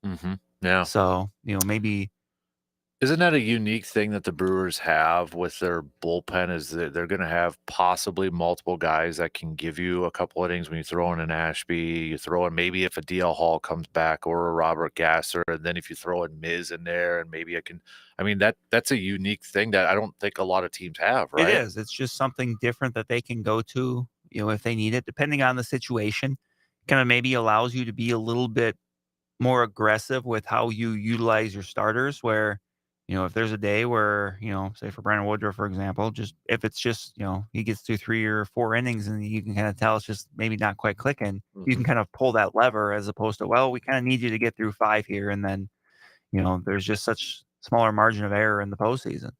Yeah. So maybe. Isn't that a unique thing that the Brewers have with their bullpen, is that they're going to have possibly multiple guys that can give you a couple innings when you throw in an Ashby, you throw in maybe if a DL Hall comes back or a Robert Gasser, and then if you throw in Miz in there and maybe that's a unique thing that I don't think a lot of teams have, right? It is. It's just something different that they can go to, if they need it, depending on the situation. Kind of maybe allows you to be a little bit more aggressive with how you utilize your starters, where if there's a day where, say for Brandon Woodruff, for example, just if it's just, he gets through 3 or 4 innings and you can kind of tell it's just maybe not quite clicking, you can kind of pull that lever, as opposed to, well, we kind of need you to get through 5 here. And then, there's just such smaller margin of error in the postseason.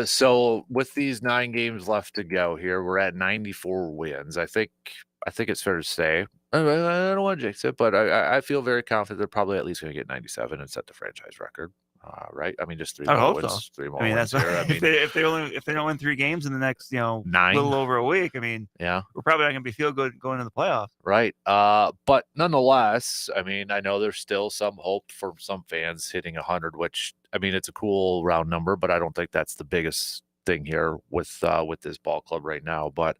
So with these 9 games left to go here, we're at 94 wins. I think it's fair to say, I don't want to jinx it, but I feel very confident they're probably at least going to get 97 and set the franchise record. Right? I mean, just 3 more wins. So. 3 more wins here. If they don't win 3 games in the next 9, little over a week, yeah, we're probably not going to be feel good going to the playoffs. Right. But nonetheless, I know there's still some hope for some fans hitting 100, which it's a cool round number, but I don't think that's the biggest thing here with this ball club right now. But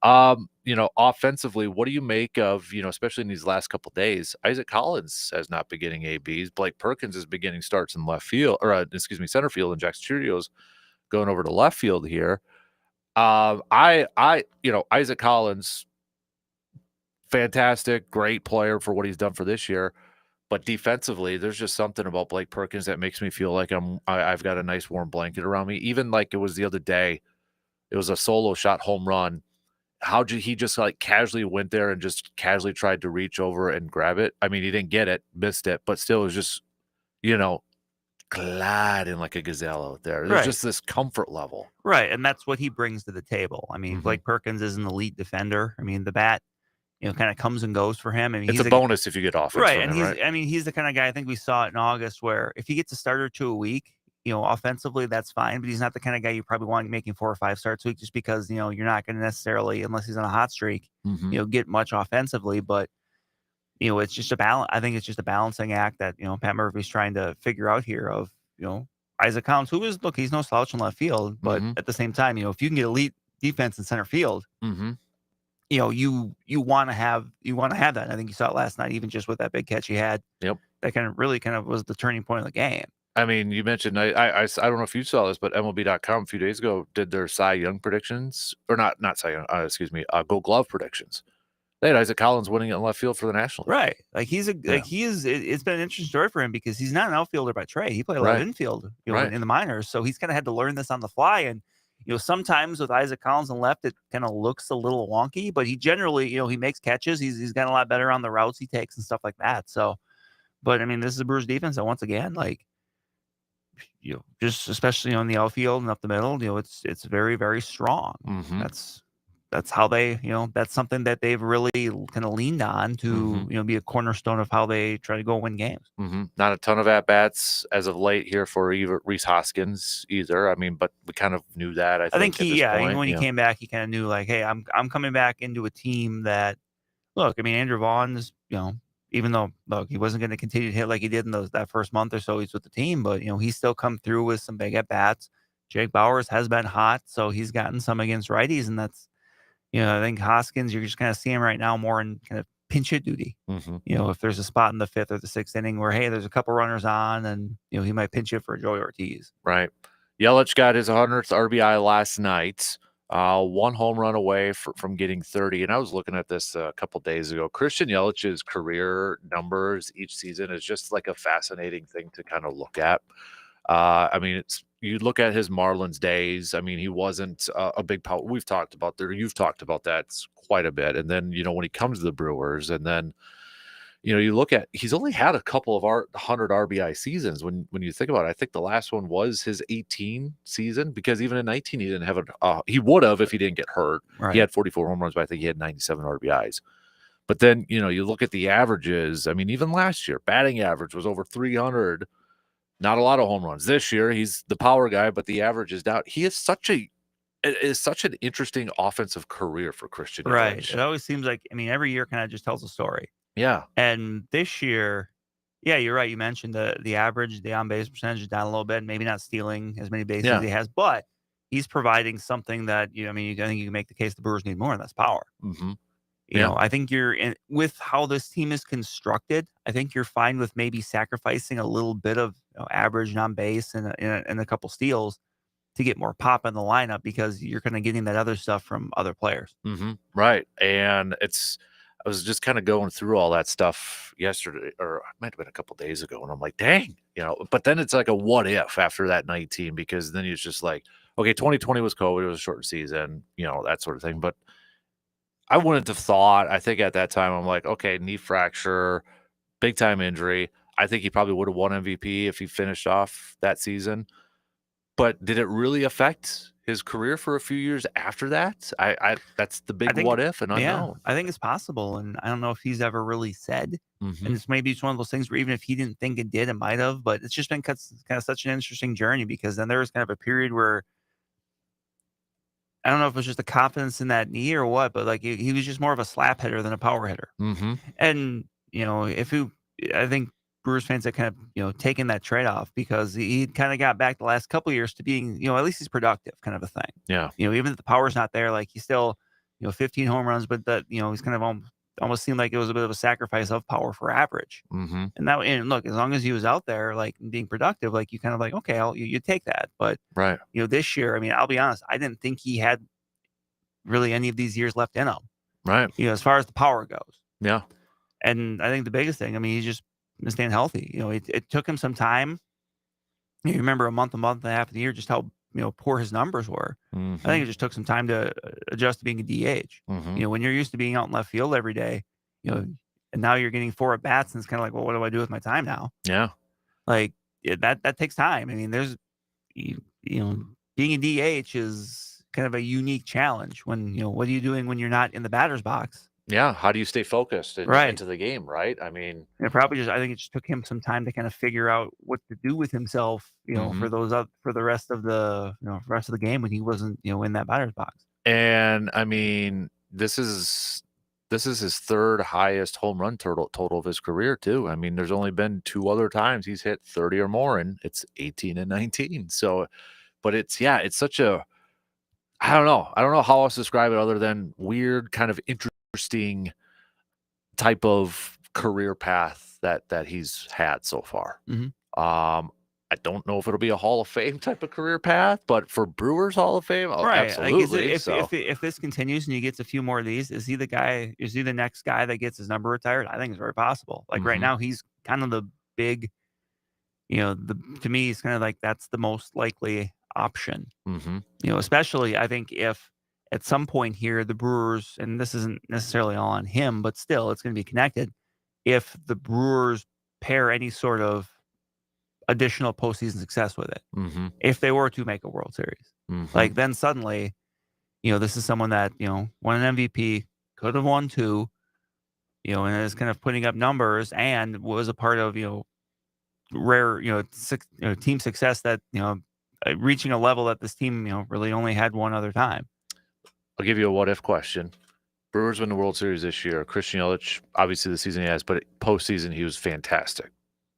offensively, what do you make of, especially in these last couple of days, Isaac Collins has not been getting ABs. Blake Perkins is beginning starts in left field, or center field, and Jackson Cheerios going over to left field here. Isaac Collins, fantastic, great player for what he's done for this year. But defensively, there's just something about Blake Perkins that makes me feel like I've got a nice warm blanket around me. Even like it was the other day, it was a solo shot home run. He just like casually went there and just casually tried to reach over and grab it. He didn't get it, missed it, but still it was just, gliding like a gazelle out there. There's just this comfort level. Right. And that's what he brings to the table. Blake Perkins is an elite defender. The bat, kind of comes and goes for him. It's a bonus if you get offense. Right. And he's the kind of guy, I think we saw it in August, where if he gets a start or 2 a week, offensively, that's fine, but he's not the kind of guy you probably want making 4 or 5 starts a week, just because, you're not going to necessarily, unless he's on a hot streak, get much offensively. But, it's just a balance. I think it's just a balancing act that, Pat Murphy's trying to figure out here of, Isaac Collins, he's no slouch in left field, but at the same time, if you can get elite defense in center field, you want to have that. And I think you saw it last night, even just with that big catch he had. Yep. That kind of was the turning point of the game. You mentioned, I don't know if you saw this, but MLB.com a few days ago did their Cy Young predictions, or not Cy Young, Gold Glove predictions. They had Isaac Collins winning it in left field for the National League. Right. It's been an interesting story for him, because he's not an outfielder by trade. He played a lot of infield in the minors. So he's kind of had to learn this on the fly. And, sometimes with Isaac Collins on left, it kind of looks a little wonky, but he generally, he makes catches. He's gotten a lot better on the routes he takes and stuff like that. So, but this is a Brewers defense that, once again, just especially on the outfield and up the middle, it's very, very strong. That's how they, that's something that they've really kind of leaned on to, be a cornerstone of how they try to go win games. Not a ton of at bats as of late here for Rhys Hoskins either. But we kind of knew that. I think when he came back, he kind of knew, like, hey, I'm coming back into a team that, look, Andrew Vaughn's, even though, look, he wasn't going to continue to hit like he did in that first month or so he's with the team, but, he's still come through with some big at-bats. Jake Bauers has been hot, so he's gotten some against righties, and that's, I think Hoskins, you're just kind of seeing him right now more in kind of pinch hit duty. If there's a spot in the 5th or the 6th inning where, hey, there's a couple runners on, and, he might pinch hit for Joey Ortiz. Right. Yelich got his 100th RBI last night. 1 home run away from getting 30. And I was looking at this a couple days ago. Christian Yelich's career numbers each season is just like a fascinating thing to kind of look at. You look at his Marlins days. He wasn't a big power. We've talked about that. You've talked about that quite a bit. And then, when he comes to the Brewers, and then, you look at, he's only had a couple of 100 RBI seasons. When you think about it, I think the last one was his 18 season, because even in 19 he didn't have he would have if he didn't get hurt. Right. He had 44 home runs, but I think he had 97 RBIs. But then, you look at the averages. I mean, even last year, batting average was over 300. Not a lot of home runs. This year, he's the power guy, but the average is down. He is such an interesting offensive career for Christian Yelich. Right. It always seems like, every year kind of just tells a story. Yeah. And this year, yeah, you're right. You mentioned the average, the on-base percentage is down a little bit, maybe not stealing as many bases as he has, but he's providing something that, I think you can make the case the Brewers need more, and that's power. Mm-hmm. You know, I think with how this team is constructed, I think you're fine with maybe sacrificing a little bit of average on base and a couple steals to get more pop in the lineup, because you're kind of getting that other stuff from other players. Mm-hmm. Right. And I was just kind of going through all that stuff yesterday, or it might have been a couple days ago, and I'm like, dang, but then it's like a what if after that 19, because then it's just like, okay, 2020 was COVID, it was a short season, that sort of thing. But I wouldn't have thought, I think at that time, I'm like, okay, knee fracture, big time injury. I think he probably would have won MVP if he finished off that season. But did it really affect his career for a few years after that? That's the big what if and unknown. Yeah, I think it's possible. And I don't know if he's ever really said. Mm-hmm. And it's maybe one of those things where even if he didn't think it did, it might have. But it's just been kind of such an interesting journey, because then there was kind of a period where, I don't know if it was just the confidence in that knee or what, but like he was just more of a slap hitter than a power hitter. Mm-hmm. And, I think Brewers fans have kind of, taken that trade-off, because he kind of got back the last couple of years to being, at least he's productive kind of a thing. Yeah. Even if the power's not there, like he's still, 15 home runs, but that, he's kind of almost seemed like it was a bit of a sacrifice of power for average. Mm-hmm. And look, as long as he was out there, like being productive, like you kind of like, okay, you take that. But, right. This year, I'll be honest, I didn't think he had really any of these years left in him. Right. As far as the power goes. Yeah. And I think the biggest thing, he's just staying healthy. It took him some time. You remember a month and a half of the year, just how, poor his numbers were. Mm-hmm. I think it just took some time to adjust to being a DH. Mm-hmm. When you're used to being out in left field every day, and now you're getting 4 at bats, and it's kind of like, well, what do I do with my time now? Yeah. Like that takes time. There's, being a DH is kind of a unique challenge when, what are you doing when you're not in the batter's box? Yeah. How do you stay focused into the game? Right. I think it just took him some time to kind of figure out what to do with himself, mm-hmm. for the rest of the, rest of the game when he wasn't, in that batter's box. And this is his third highest home run total of his career too. There's only been 2 other times he's hit 30 or more, and it's 18 and 19. So, but it's such a, I don't know how else to describe it other than weird, kind of interesting type of career path that he's had so far. Mm-hmm. I don't know if it'll be a Hall of Fame type of career path, but for Brewers Hall of Fame, right? Absolutely. If this continues and he gets a few more of these, is he the next guy that gets his number retired? I think it's very possible. Like right now, he's kind of the big, to me, he's kind of like that's the most likely option. Mm-hmm. Especially I think if at some point here the Brewers, and this isn't necessarily all on him, but still it's going to be connected. If the Brewers pair any sort of additional postseason success with it, mm-hmm. if they were to make a World Series, mm-hmm. like then suddenly, this is someone that won an MVP, could have won 2, and is kind of putting up numbers and was a part of rare team success that reaching a level that this team really only had one other time. I'll give you a what if question. Brewers win the World Series this year. Christian Yelich, obviously the season he has, but postseason he was fantastic.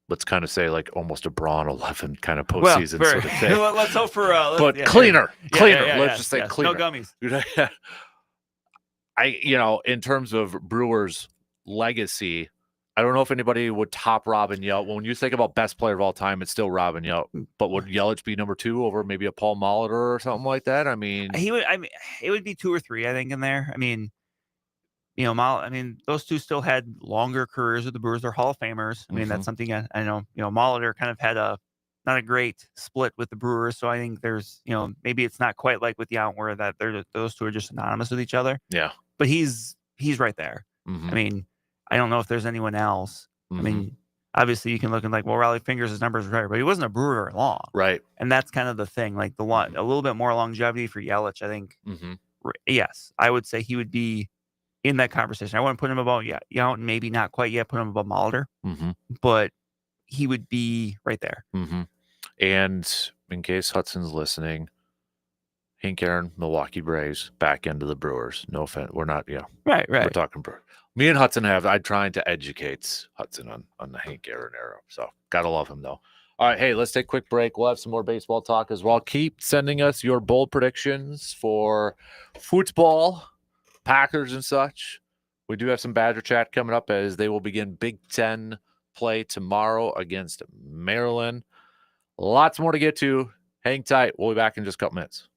Let's kind of say like almost a Braun 11 kind of postseason sort of thing. Let's hope for cleaner. Yeah, let's just say cleaner. No gummies. In terms of Brewers legacy, I don't know if anybody would top Robin Yount. When you think about best player of all time, it's still Robin Yount. But would Yelich be number 2 over maybe a Paul Molitor or something like that? He would. It would be 2 or 3, I think, in there. Those 2 still had longer careers with the Brewers. They're Hall of Famers. Mm-hmm. That's something I know. Molitor kind of had not a great split with the Brewers, so I think there's maybe it's not quite like with Yount where those 2 are just synonymous with each other. Yeah, but he's right there. Mm-hmm. I don't know if there's anyone else. I mean, obviously you can look and like, well, Raleigh Fingers, his numbers were better, but he wasn't a Brewer very long. Right. And that's kind of the thing. Like a little bit more longevity for Yelich, I think. Yes, I would say he would be in that conversation. I wouldn't put him above, maybe not quite yet put him above Mulder, but he would be right there. And in case Hudson's listening, Hank Aaron, Milwaukee Braves, back into the Brewers. No offense. We're not, Right. We're talking Brewers. Me and Hudson I'm trying to educate Hudson on the Hank Aaron era. So gotta love him though. All right, hey, let's take a quick break. We'll have some more baseball talk as well. Keep sending us your bold predictions for football, Packers and such. We do have some Badger chat coming up as they will begin Big Ten play tomorrow against Maryland. Lots more to get to. Hang tight. We'll be back in just a couple minutes.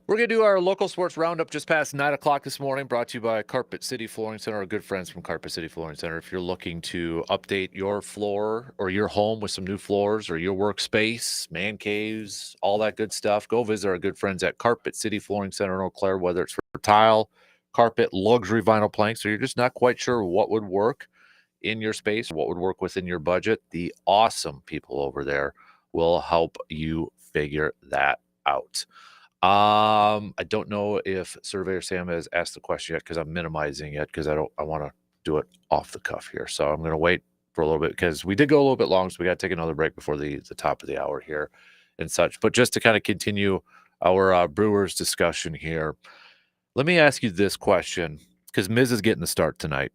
We're going to do our local sports roundup just past 9 o'clock this morning, brought to you by Carpet City Flooring Center, our good friends from Carpet City Flooring Center. If you're looking to update your floor or your home with some new floors or your workspace, man caves, all that good stuff, go visit our good friends at Carpet City Flooring Center in Eau Claire, whether it's for tile, carpet, luxury vinyl planks, or you're just not quite sure what would work in your space, what would work within your budget. The awesome people over there will help you figure that out. I don't know if Surveyor Sam has asked the question yet because I'm minimizing it because I want to do it off the cuff here. So I'm going to wait for a little bit because we did go a little bit long, so we got to take another break before the top of the hour here and such. But just to kind of continue our Brewers discussion here, let me ask you this question because Miz is getting the start tonight.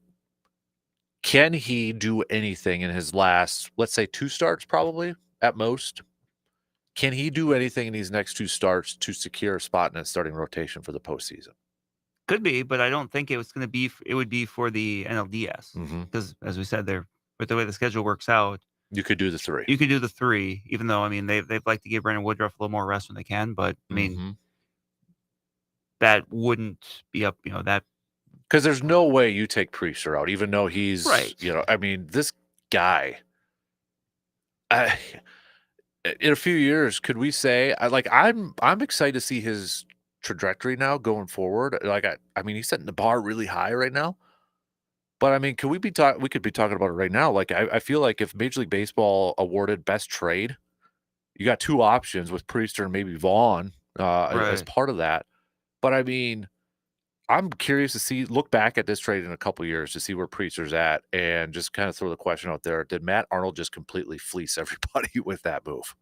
Can he do anything in his last, let's say, 2 starts probably at most? Can he do anything in these next 2 starts to secure a spot in that starting rotation for the postseason? Could be, but I don't think it was going to be. It would be for the NLDS because, as we said, there with the way the schedule works out, you could do the 3. You could do the 3, even though I mean they'd like to give Brandon Woodruff a little more rest when they can, but I mean that wouldn't be up. That because there's no way you take Priester out, even though he's right. I mean this guy. In a few years, could we say I'm excited to see his trajectory now going forward? I mean, he's setting the bar really high right now. But I mean, we could be talking about it right now. Like I feel like if Major League Baseball awarded best trade, you got 2 options with Priester and maybe Vaughn as part of that. But I mean, I'm curious to look back at this trade in a couple years to see where Priester's at and just kind of throw the question out there. Did Matt Arnold just completely fleece everybody with that move?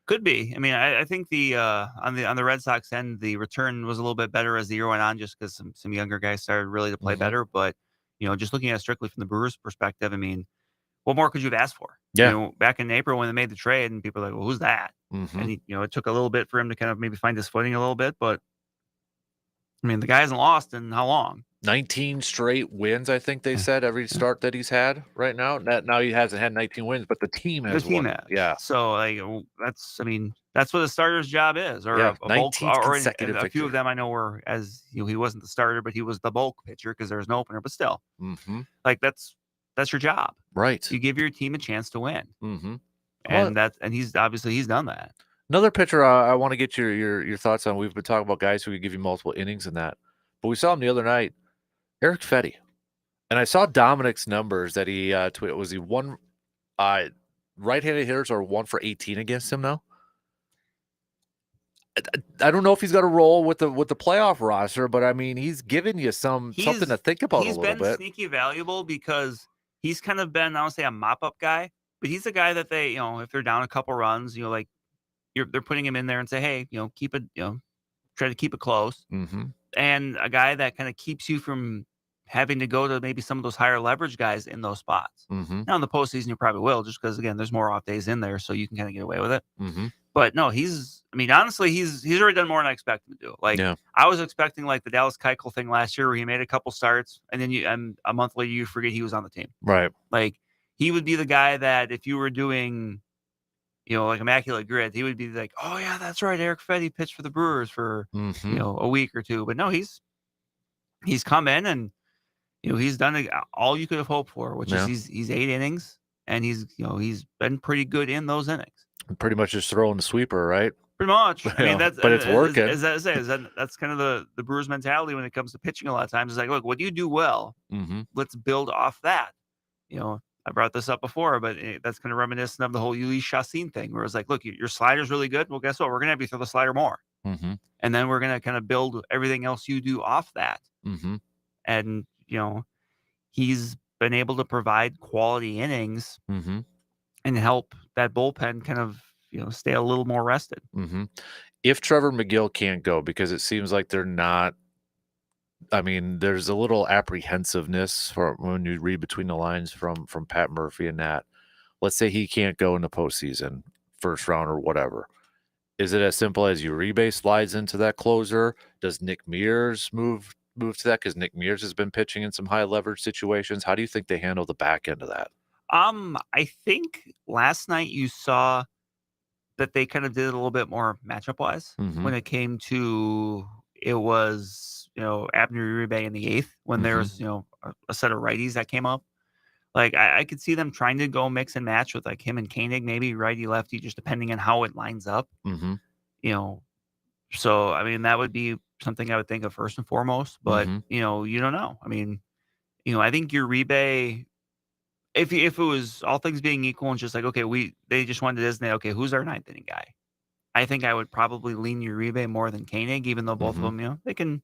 Could be. I mean, I think the on the Red Sox end, the return was a little bit better as the year went on, just because some younger guys started really to play better. But just looking at it strictly from the Brewers' perspective, I mean, what more could you have asked for? Yeah. Back in April when they made the trade, and people are like, "Well, who's that?" And it took a little bit for him to kind of maybe find his footing a little bit, but I mean, the guy hasn't lost in how long? 19 straight wins, I think they said, every start that he's had right now. Now he hasn't had 19 wins, but the team has won. Yeah. So that's what a starter's job is, or a bulk, or a few of them I know were he wasn't the starter, but he was the bulk pitcher because there was no opener. But still, that's your job, right? You give your team a chance to win, and he's done that. Another pitcher I want to get your thoughts on. We've been talking about guys who could give you multiple innings in that, but we saw him the other night, Eric Fetty, and I saw Dominic's numbers that he tweeted. Was he one right-handed hitters are 1 for 18 against him now? I don't know if he's got a role with the playoff roster, but I mean he's given you something to think about a little bit. He's been sneaky valuable because he's kind of been, I don't say a mop-up guy, but he's a guy that they, if they're down a couple runs, they're putting him in there and say, hey, keep it, try to keep it close. And a guy that kind of keeps you from having to go to maybe some of those higher leverage guys in those spots. Now in the postseason, you probably will, just because again, there's more off days in there, so you can kind of get away with it. But no, honestly, he's already done more than I expected him to do. I was expecting like the Dallas Keuchel thing last year, where he made a couple starts, and then a month later you forget he was on the team. Right. Like he would be the guy that if you were doing, like Immaculate Grid, he would be like, oh yeah, that's right, Eric Fetty pitched for the Brewers for a week or 2. But no, he's come in and he's done all you could have hoped for, which is he's 8 innings, and he's been pretty good in those innings. Pretty much just throwing the sweeper, right? Pretty much. I mean, but it's working. That's kind of the Brewers' mentality when it comes to pitching. A lot of times, it's like, look, what do you do well? Let's build off that. I brought this up before, but that's kind of reminiscent of the whole Ulysses Chassin thing, where it's like, look, your slider's really good. Well, guess what? We're going to have you throw the slider more. And then we're going to kind of build everything else you do off that. And, he's been able to provide quality innings and help that bullpen kind of, stay a little more rested. If Trevor McGill can't go, because it seems like they're not, I mean, there's a little apprehensiveness for when you read between the lines from Pat Murphy and that. Let's say he can't go in the postseason, first round or whatever. Is it as simple as Uribe slides into that closer? Does Nick Mears move to that? Because Nick Mears has been pitching in some high leverage situations. How do you think they handle the back end of that? I think last night you saw that they kind of did it a little bit more matchup wise when it came to it was, Abner Uribe in the 8th when there was, a set of righties that came up. Like, I could see them trying to go mix and match with, like, him and Koenig, maybe righty, lefty, just depending on how it lines up. Mm-hmm. So, I mean, that would be something I would think of first and foremost. But, you don't know. I mean, I think Uribe, if it was all things being equal and just like, okay, they just wanted to designate, okay, who's our 9th inning guy? I think I would probably lean Uribe more than Koenig, even though both of them, they can,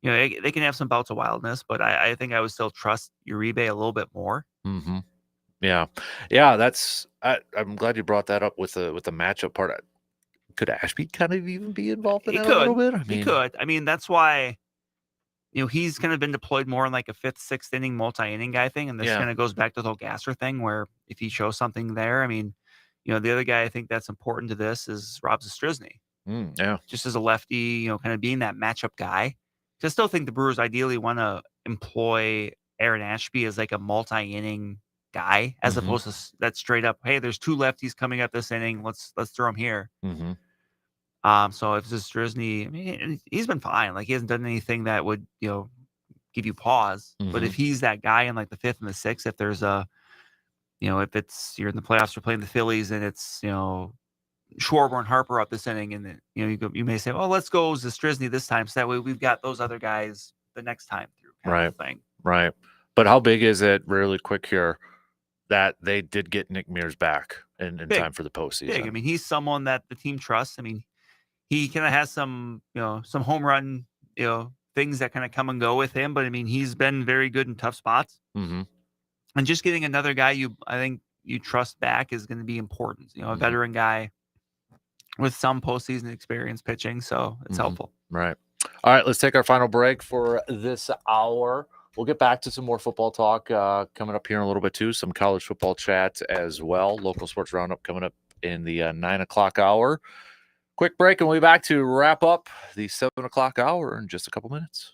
they can have some bouts of wildness, but I think I would still trust Uribe a little bit more. Mm-hmm. Yeah. That's, I'm glad you brought that up with the matchup part. Could Ashby kind of even be involved in that a little bit? He could. I mean, that's why, he's kind of been deployed more in like a 5th, 6th inning, multi-inning guy thing. And this kind of goes back to the whole Gasser thing where if he shows something there, I mean, the other guy I think that's important to this is Rob Zastryzny. Yeah. Just as a lefty, kind of being that matchup guy. I still think the Brewers ideally want to employ Aaron Ashby as like a multi-inning guy, as opposed to that straight up, hey, there's 2 lefties coming up this inning. Let's throw them here. So if Zastryzny, I mean, he's been fine. Like, he hasn't done anything that would, give you pause. But if he's that guy in like the 5th and the 6th, if there's a, if it's you're in the playoffs, you're playing the Phillies, and it's Schwarber and Harper up this inning, and then you may say, well, let's go Zastryzny this time, so that way we've got those other guys the next time through. Kind of thing. Right. But how big is it, really quick here, that they did get Nick Mears back in time for the postseason? Big. I mean, he's someone that the team trusts. I mean, he kind of has some, some home run, things that kind of come and go with him. But I mean, he's been very good in tough spots. And just getting another guy I think you trust back is going to be important. A veteran guy with some postseason experience pitching. So it's helpful. Right. All right. Let's take our final break for this hour. We'll get back to some more football talk coming up here in a little bit too. Some college football chat as well. Local sports roundup coming up in the 9 o'clock hour. Quick break, and we'll be back to wrap up the 7 o'clock hour in just a couple minutes.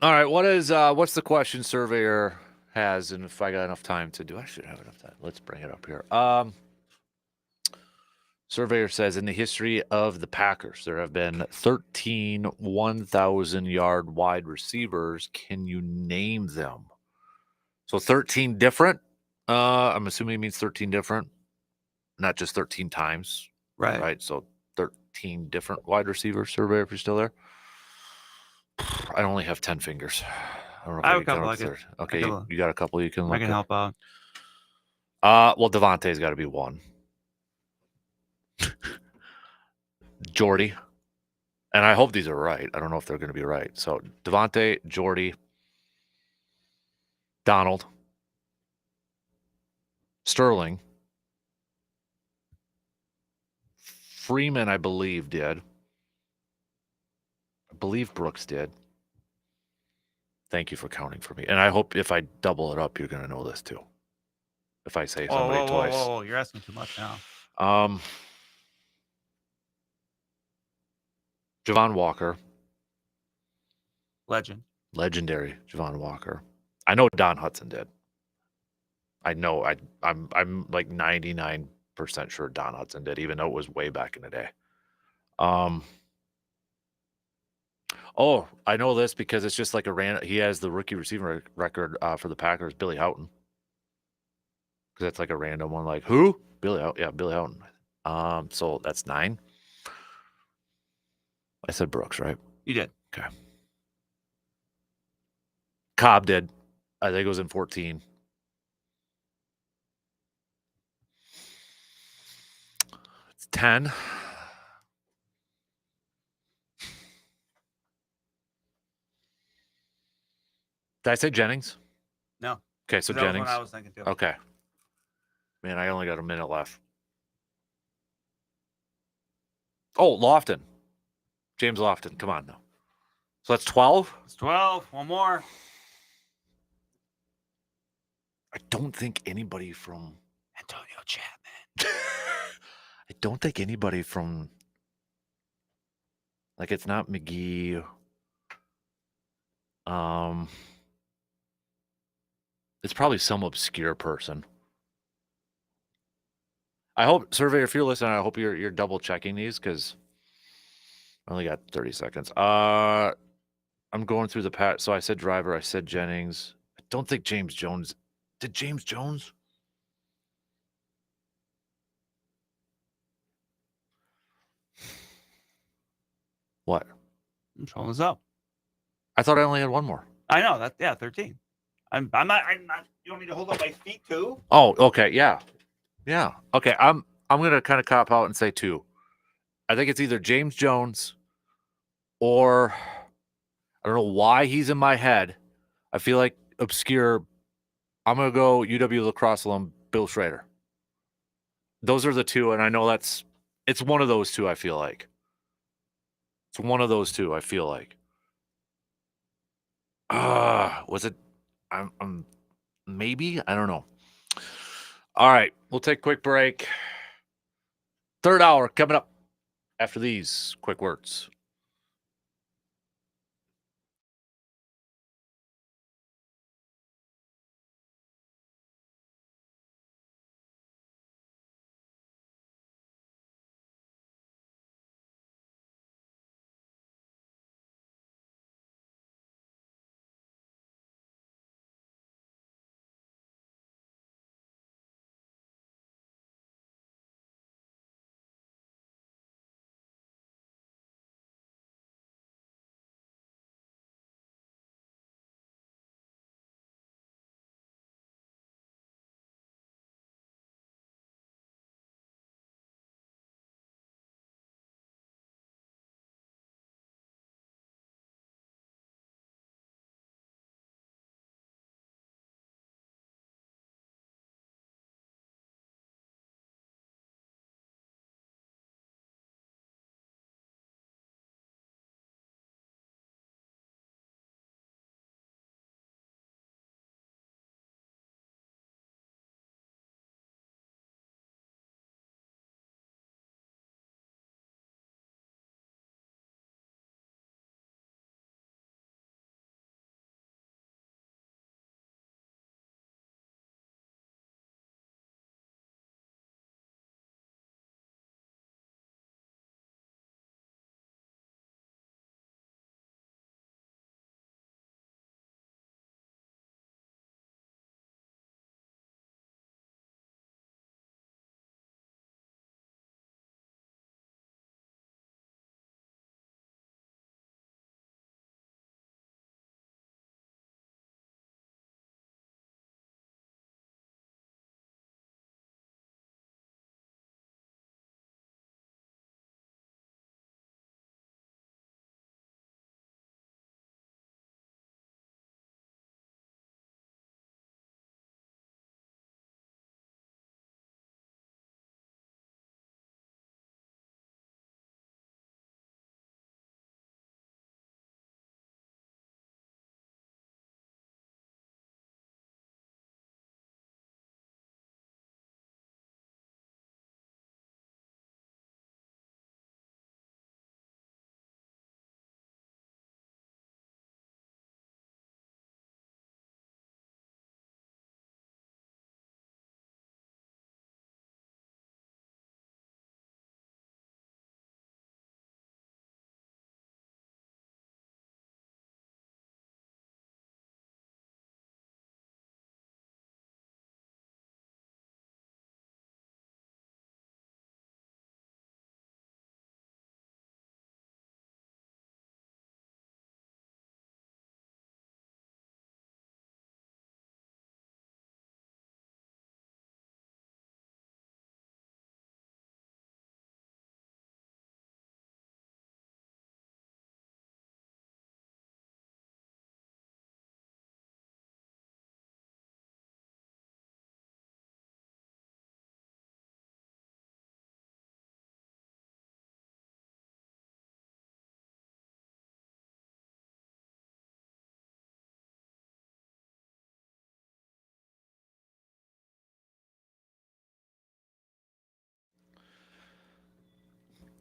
All right. What's the question surveyor has? And if I got enough time to do, I should have enough time. Let's bring it up here. Surveyor says in the history of the Packers, there have been 13 1,000-yard wide receivers. Can you name them? So 13 different. I'm assuming it means 13 different, not just 13 times. Right. Right. So 13 different wide receivers. Surveyor, if you're still there. I only have 10 fingers. I don't know if I I have a can count couple. up third. Okay, you got a couple you can look I can at? help out. Well, Devontae's got to be one. Jordy. And I hope these are right. I don't know if they're going to be right. So Devontae, Jordy, Donald, Sterling, Freeman, I believe, did. I believe Brooks did. Thank you for counting for me. And I hope if I double it up, you're going to know this too. If I say somebody twice. Whoa, you're asking too much now. Javon Walker. Legendary Javon Walker. I know Don Hudson did. I know I'm like 99% sure Don Hudson did, even though it was way back in the day. Oh, I know this because it's just like he has the rookie receiver record for the Packers, Billy Houghton. Because that's like a random one, like who? Billy Houghton. So that's 9. I said Brooks, right? You did. Okay. Cobb did. I think it was in 14. It's 10. Did I say Jennings? No. Okay, so That was Jennings. what I was thinking too. Okay. Man, I only got a minute left. Oh, Lofton. James Lofton. Come on now. So that's 12? It's 12. One more. I don't think anybody from Antonio Chapman. I don't think anybody from like it's not McGee. It's probably some obscure person. I hope, surveyor, if you're listening, I hope you're double checking these because I only got 30 seconds. I'm going through the so I said Driver, I said Jennings. I don't think James Jones. Did James Jones? What? I'm trolling this up. I thought I only had one more. I know that. Yeah, 13. I'm not. You want me to hold up my feet too? Oh, okay. Yeah. Okay. I'm gonna kind of cop out and say 2. I think it's either James Jones or I don't know why he's in my head. I feel like obscure. I'm gonna go UW lacrosse alum Bill Schrader. Those are the 2, and I know it's one of those 2. I feel like it's one of those 2. I feel like. Was it? I'm maybe, I don't know. All right, we'll take a quick break. Third hour coming up after these quick words.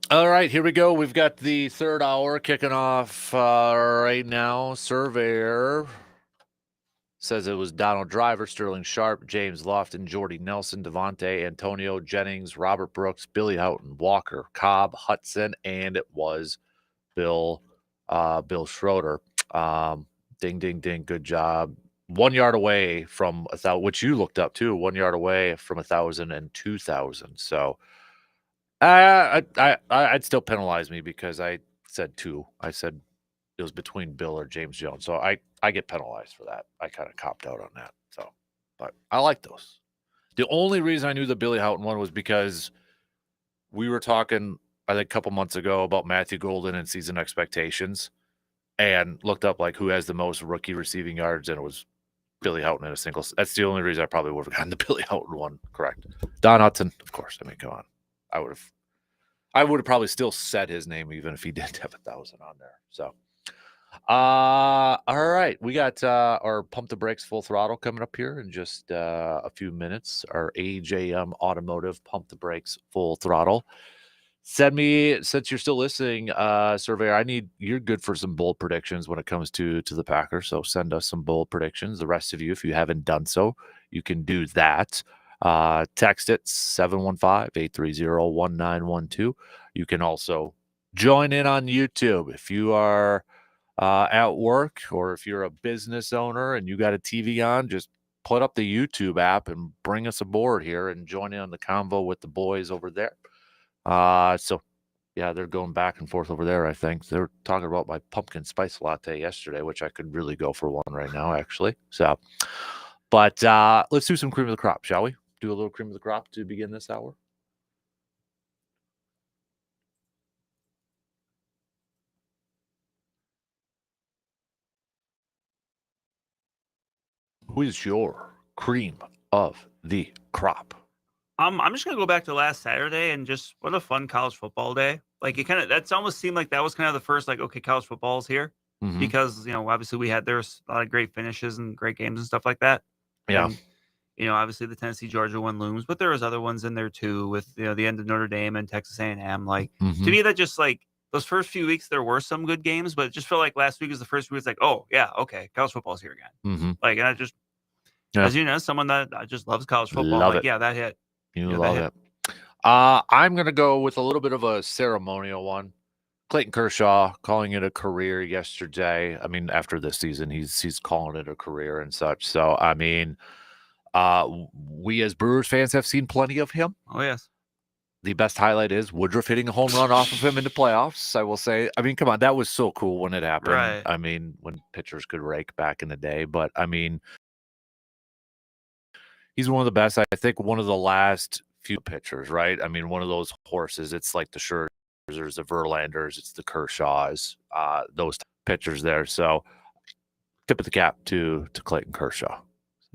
All right, here we go. We've got the third hour kicking off right now. Surveyor says it was Donald Driver, Sterling Sharp, James Lofton, Jordy Nelson, Devontae, Antonio Jennings, Robert Brooks, Billy Houghton, Walker, Cobb, Hudson, and it was Bill Schroeder. Ding, ding, ding. Good job. 1 yard away from 1,000, which you looked up too. 1 yard away from 1,000 and 2,000. So I'd still penalize me because I said 2. I said it was between Bill or James Jones. So I get penalized for that. I kind of copped out on that. So, but I like those. The only reason I knew the Billy Houghton one was because we were talking, I think, a couple months ago about Matthew Golden and season expectations, and looked up like who has the most rookie receiving yards, and it was Billy Houghton in a single. That's the only reason I probably would have gotten the Billy Houghton one correct. Don Hudson, of course. I mean, come on. I would have probably still said his name even if he didn't have 1,000 on there. So, all right, we got our Pump the Brakes Full Throttle coming up here in just a few minutes. Our AJM Automotive Pump the Brakes Full Throttle. Send me, since you're still listening, Surveyor, you're good for some bold predictions when it comes to the Packers. So send us some bold predictions. The rest of you, if you haven't done so, you can do that. Text it 715-830-1912. You can also join in on YouTube if you are at work, or if you're a business owner and you got a TV on, just put up the YouTube app and bring us aboard here and join in on the convo with the boys over there. So yeah, they're going back and forth over there. I think they're talking about my pumpkin spice latte yesterday, which I could really go for one right now, actually. So, but let's do some cream of the crop, shall we? Do a little cream of the crop to begin this hour. Who is your cream of the crop? I'm just gonna go back to last Saturday and just what a fun college football day. Like that's almost seemed like that was kind of the first like, okay, college football's here, because obviously there's a lot of great finishes and great games and stuff like that. Yeah. And, obviously the Tennessee Georgia one looms, but there was other ones in there too with the end of Notre Dame and Texas A&M. Like to me, that just like those first few weeks there were some good games, but it just felt like last week was the first week. It's like, oh yeah, okay, college football's here again. Like, and I just, as you know, someone that just loves college football. Love like, it. yeah, that hit. You love it. I'm going to go with a little bit of a ceremonial one. Clayton Kershaw calling it a career yesterday. I mean, after this season, he's calling it a career and such. So, I mean, we as Brewers fans have seen plenty of him. Oh, yes. The best highlight is Woodruff hitting a home run off of him in the playoffs, I will say. I mean, come on, that was so cool when it happened. Right. I mean, when pitchers could rake back in the day. But, I mean, he's one of the best. I think one of the last few pitchers, right? I mean, one of those horses. It's like the Scherzers, the Verlanders, it's the Kershaws, those pitchers there. So, tip of the cap to Clayton Kershaw.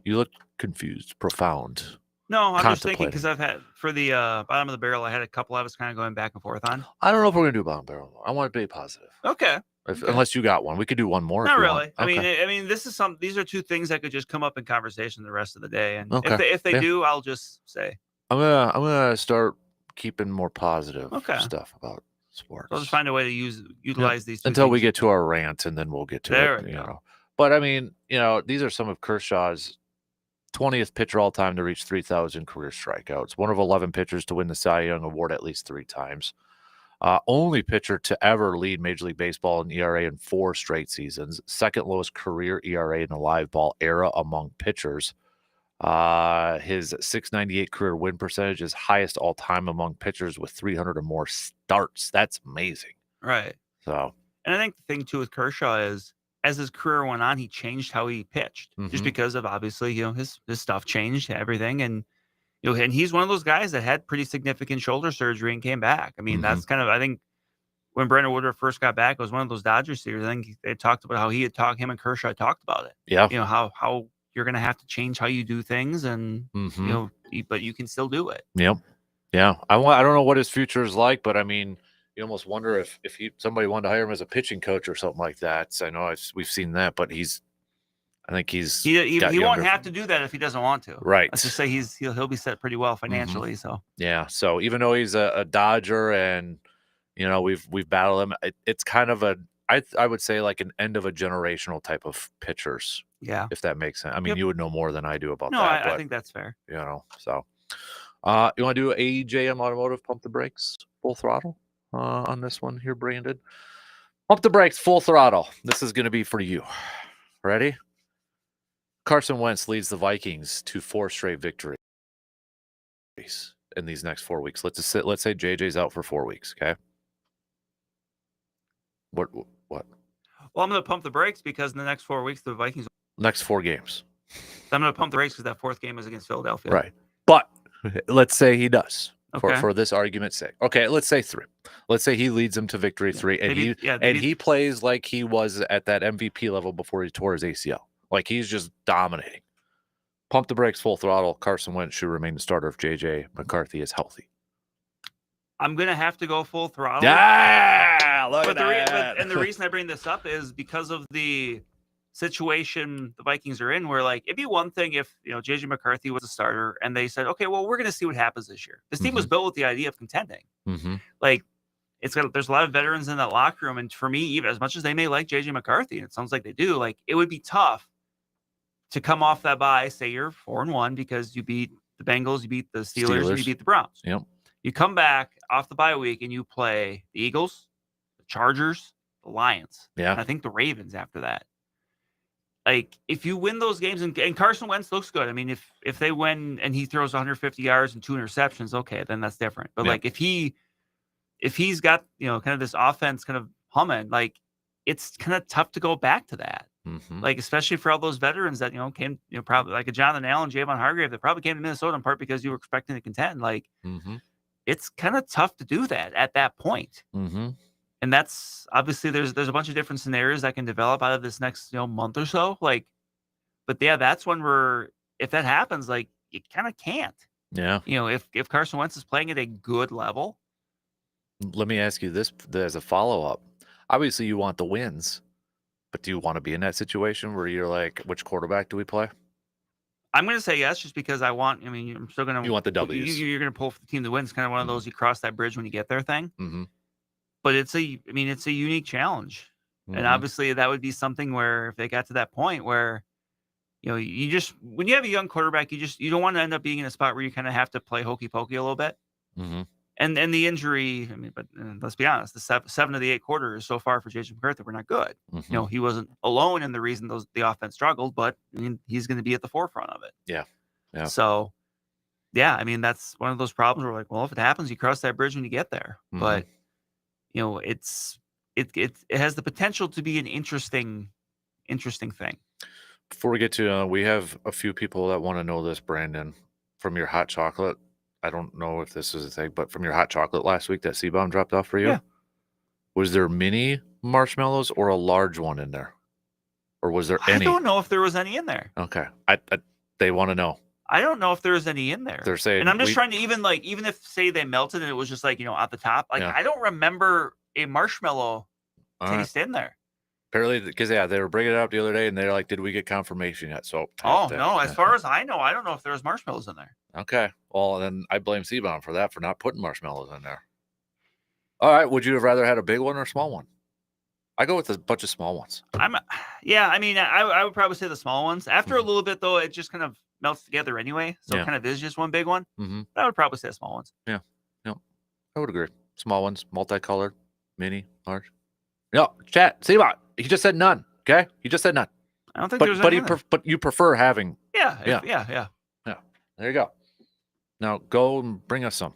You look confused, profound. No, I'm just thinking because I've had for the bottom of the barrel, I had a couple I was kind of going back and forth on. I don't know if we're gonna do bottom barrel. I want to be positive. Okay. Unless you got one, we could do one more. Not really. I mean, these are two things that could just come up in conversation the rest of the day, and if they do, I'll just say I'm gonna start keeping more positive stuff about sports. I'll just find a way to utilize these two until things. we get to our rant, and then we'll get to it. You know. But I mean, these are some of Kershaw's 20th pitcher all time to reach 3,000 career strikeouts. One of 11 pitchers to win the Cy Young Award at least 3 times. Only pitcher to ever lead Major League Baseball in ERA in 4 straight seasons. Second lowest career ERA in the live ball era among pitchers. His .698 career win percentage is highest all time among pitchers with 300 or more starts. That's amazing. Right. So, and I think the thing too with Kershaw is, as his career went on, he changed how he pitched, just because of obviously his stuff changed, everything, and and he's one of those guys that had pretty significant shoulder surgery and came back. I mean, that's kind of, I think when Brandon Woodruff first got back, it was one of those Dodgers series. I think they talked about how him and Kershaw talked about it. Yeah, how you're going to have to change how you do things, and but you can still do it. Yep. Yeah. I don't know what his future is like, but I mean, you almost wonder if somebody wanted to hire him as a pitching coach or something like that. So I know we've seen that, but I think he won't have to do that if he doesn't want to. Right. Let's just say he'll be set pretty well financially. So yeah. So even though he's a Dodger and we've battled them. It's kind of I would say like an end of a generational type of pitchers. Yeah. If that makes sense. I mean, Yep. you would know more than I do about No, that. I think that's fair. So you want to do AJM Automotive pump the brakes full throttle on this one here, Brandon? Pump the brakes full throttle. This is going to be for you. Ready? Carson Wentz leads the Vikings to 4 straight victories in these next 4 weeks. Let's say JJ's out for 4 weeks. Okay. What? Well, I'm going to pump the brakes because in the next 4 weeks the Vikings. Next 4 games. I'm going to pump the brakes because that 4th game is against Philadelphia. Right. But let's say he does. Okay. For this argument's sake. Okay, let's say 3. Let's say he leads them to victory 3, and he plays like he was at that MVP level before he tore his ACL. Like he's just dominating. Pump the brakes full throttle. Carson Wentz should remain the starter if JJ McCarthy is healthy. I'm gonna have to go full throttle. Yeah, look at that. And the reason I bring this up is because of the situation the Vikings are in, where like it'd be one thing if JJ McCarthy was a starter and they said, okay, well, we're gonna see what happens this year. This team was built with the idea of contending. Like there's a lot of veterans in that locker room, and for me, even as much as they may like JJ McCarthy, and it sounds like they do, like it would be tough to come off that bye, say you're 4-1 because you beat the Bengals, you beat the Steelers. And you beat the Browns. Yep. You come back off the bye week and you play the Eagles, the Chargers, the Lions. Yeah. And I think the Ravens after that. Like if you win those games and Carson Wentz looks good. I mean, if they win and he throws 150 yards and 2 interceptions, okay, then that's different. But like if he's got kind of this offense kind of humming, like it's kind of tough to go back to that. Like especially for all those veterans that came probably like a Jonathan Allen, Javon Hargrave that probably came to Minnesota in part because you were expecting to contend. Like it's kind of tough to do that at that point. And that's obviously there's a bunch of different scenarios that can develop out of this next month or so. Like, but yeah, that's when if that happens, like you kind of can't. Yeah. If Carson Wentz is playing at a good level. Let me ask you this as a follow-up. Obviously, you want the wins. But do you want to be in that situation where you're like, which quarterback do we play? I'm going to say yes, just because I'm still going to. You want the W's. You're going to pull for the team that wins. Kind of one of those you cross that bridge when you get there thing. But it's a unique challenge, and obviously that would be something where if they got to that point where, you just when you have a young quarterback, you don't want to end up being in a spot where you kind of have to play hokey pokey a little bit. And the injury, but let's be honest, the 7 of the 8 quarters so far for JJ McCarthy were not good. He wasn't alone in the reason the offense struggled, but he's going to be at the forefront of it. Yeah. So, yeah, that's one of those problems where like, well, if it happens, you cross that bridge when you get there. But it has the potential to be an interesting thing. Before we get to, we have a few people that want to know this, Brandon, from your hot chocolate. I don't know if this is a thing, but from your hot chocolate last week that C-Bomb dropped off for you, was there mini marshmallows or a large one in there? Or was there any? I don't know if there was any in there. Okay. They want to know. I don't know if there was any in there. They're saying, and I'm just trying to even if say they melted and it was just like, at the top, like I don't remember a marshmallow taste in there. Apparently, because they were bringing it up the other day and they're like, did we get confirmation yet? So, no, as far as I know, I don't know if there was marshmallows in there. Okay. Well, then I blame C-Bomb for that, for not putting marshmallows in there. All right. Would you have rather had a big one or a small one? I go with a bunch of small ones. I would probably say the small ones. After a little bit, though, it just kind of melts together anyway. So it kind of is just one big one. But I would probably say the small ones. Yeah. I would agree. Small ones, multicolored, mini, large. No, chat, C-Bomb. He just said none. Okay? He just said none. I don't think there's any. But you prefer having. Yeah. There you go. Now go and bring us some.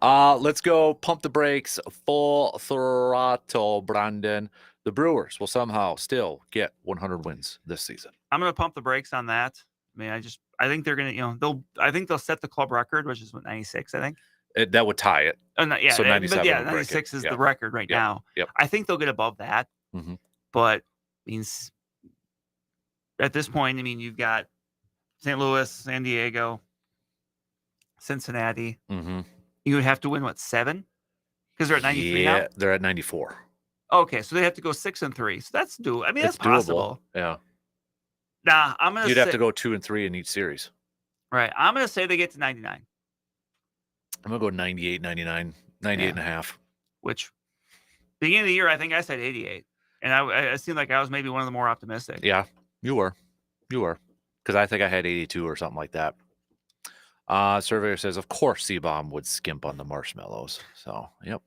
Let's go pump the brakes, full throttle, Brandon. The Brewers will somehow still get 100 wins this season. I'm going to pump the brakes on that. I think they're going to, I think they'll set the club record, which is 96, I think. That would tie it. So 97. But 96 is the record right now. Yep. I think they'll get above that. But means at this point, you've got St. Louis, San Diego, Cincinnati. You would have to win 7? Because they're at 93 now. They're at 94. Okay, so they have to go 6-3. So that's doable. That's possible. Yeah. Nah, I'm gonna. You'd have to go 2-3 in each series. Right. I'm gonna say they get to 99. I'm gonna go 98, 99, 98 and a half. which beginning of the year, I think I said 88. And I seemed like I was maybe one of the more optimistic. Yeah, you were. Because I think I had 82 or something like that. Surveyor says, of course, C-Bomb would skimp on the marshmallows. So, yep.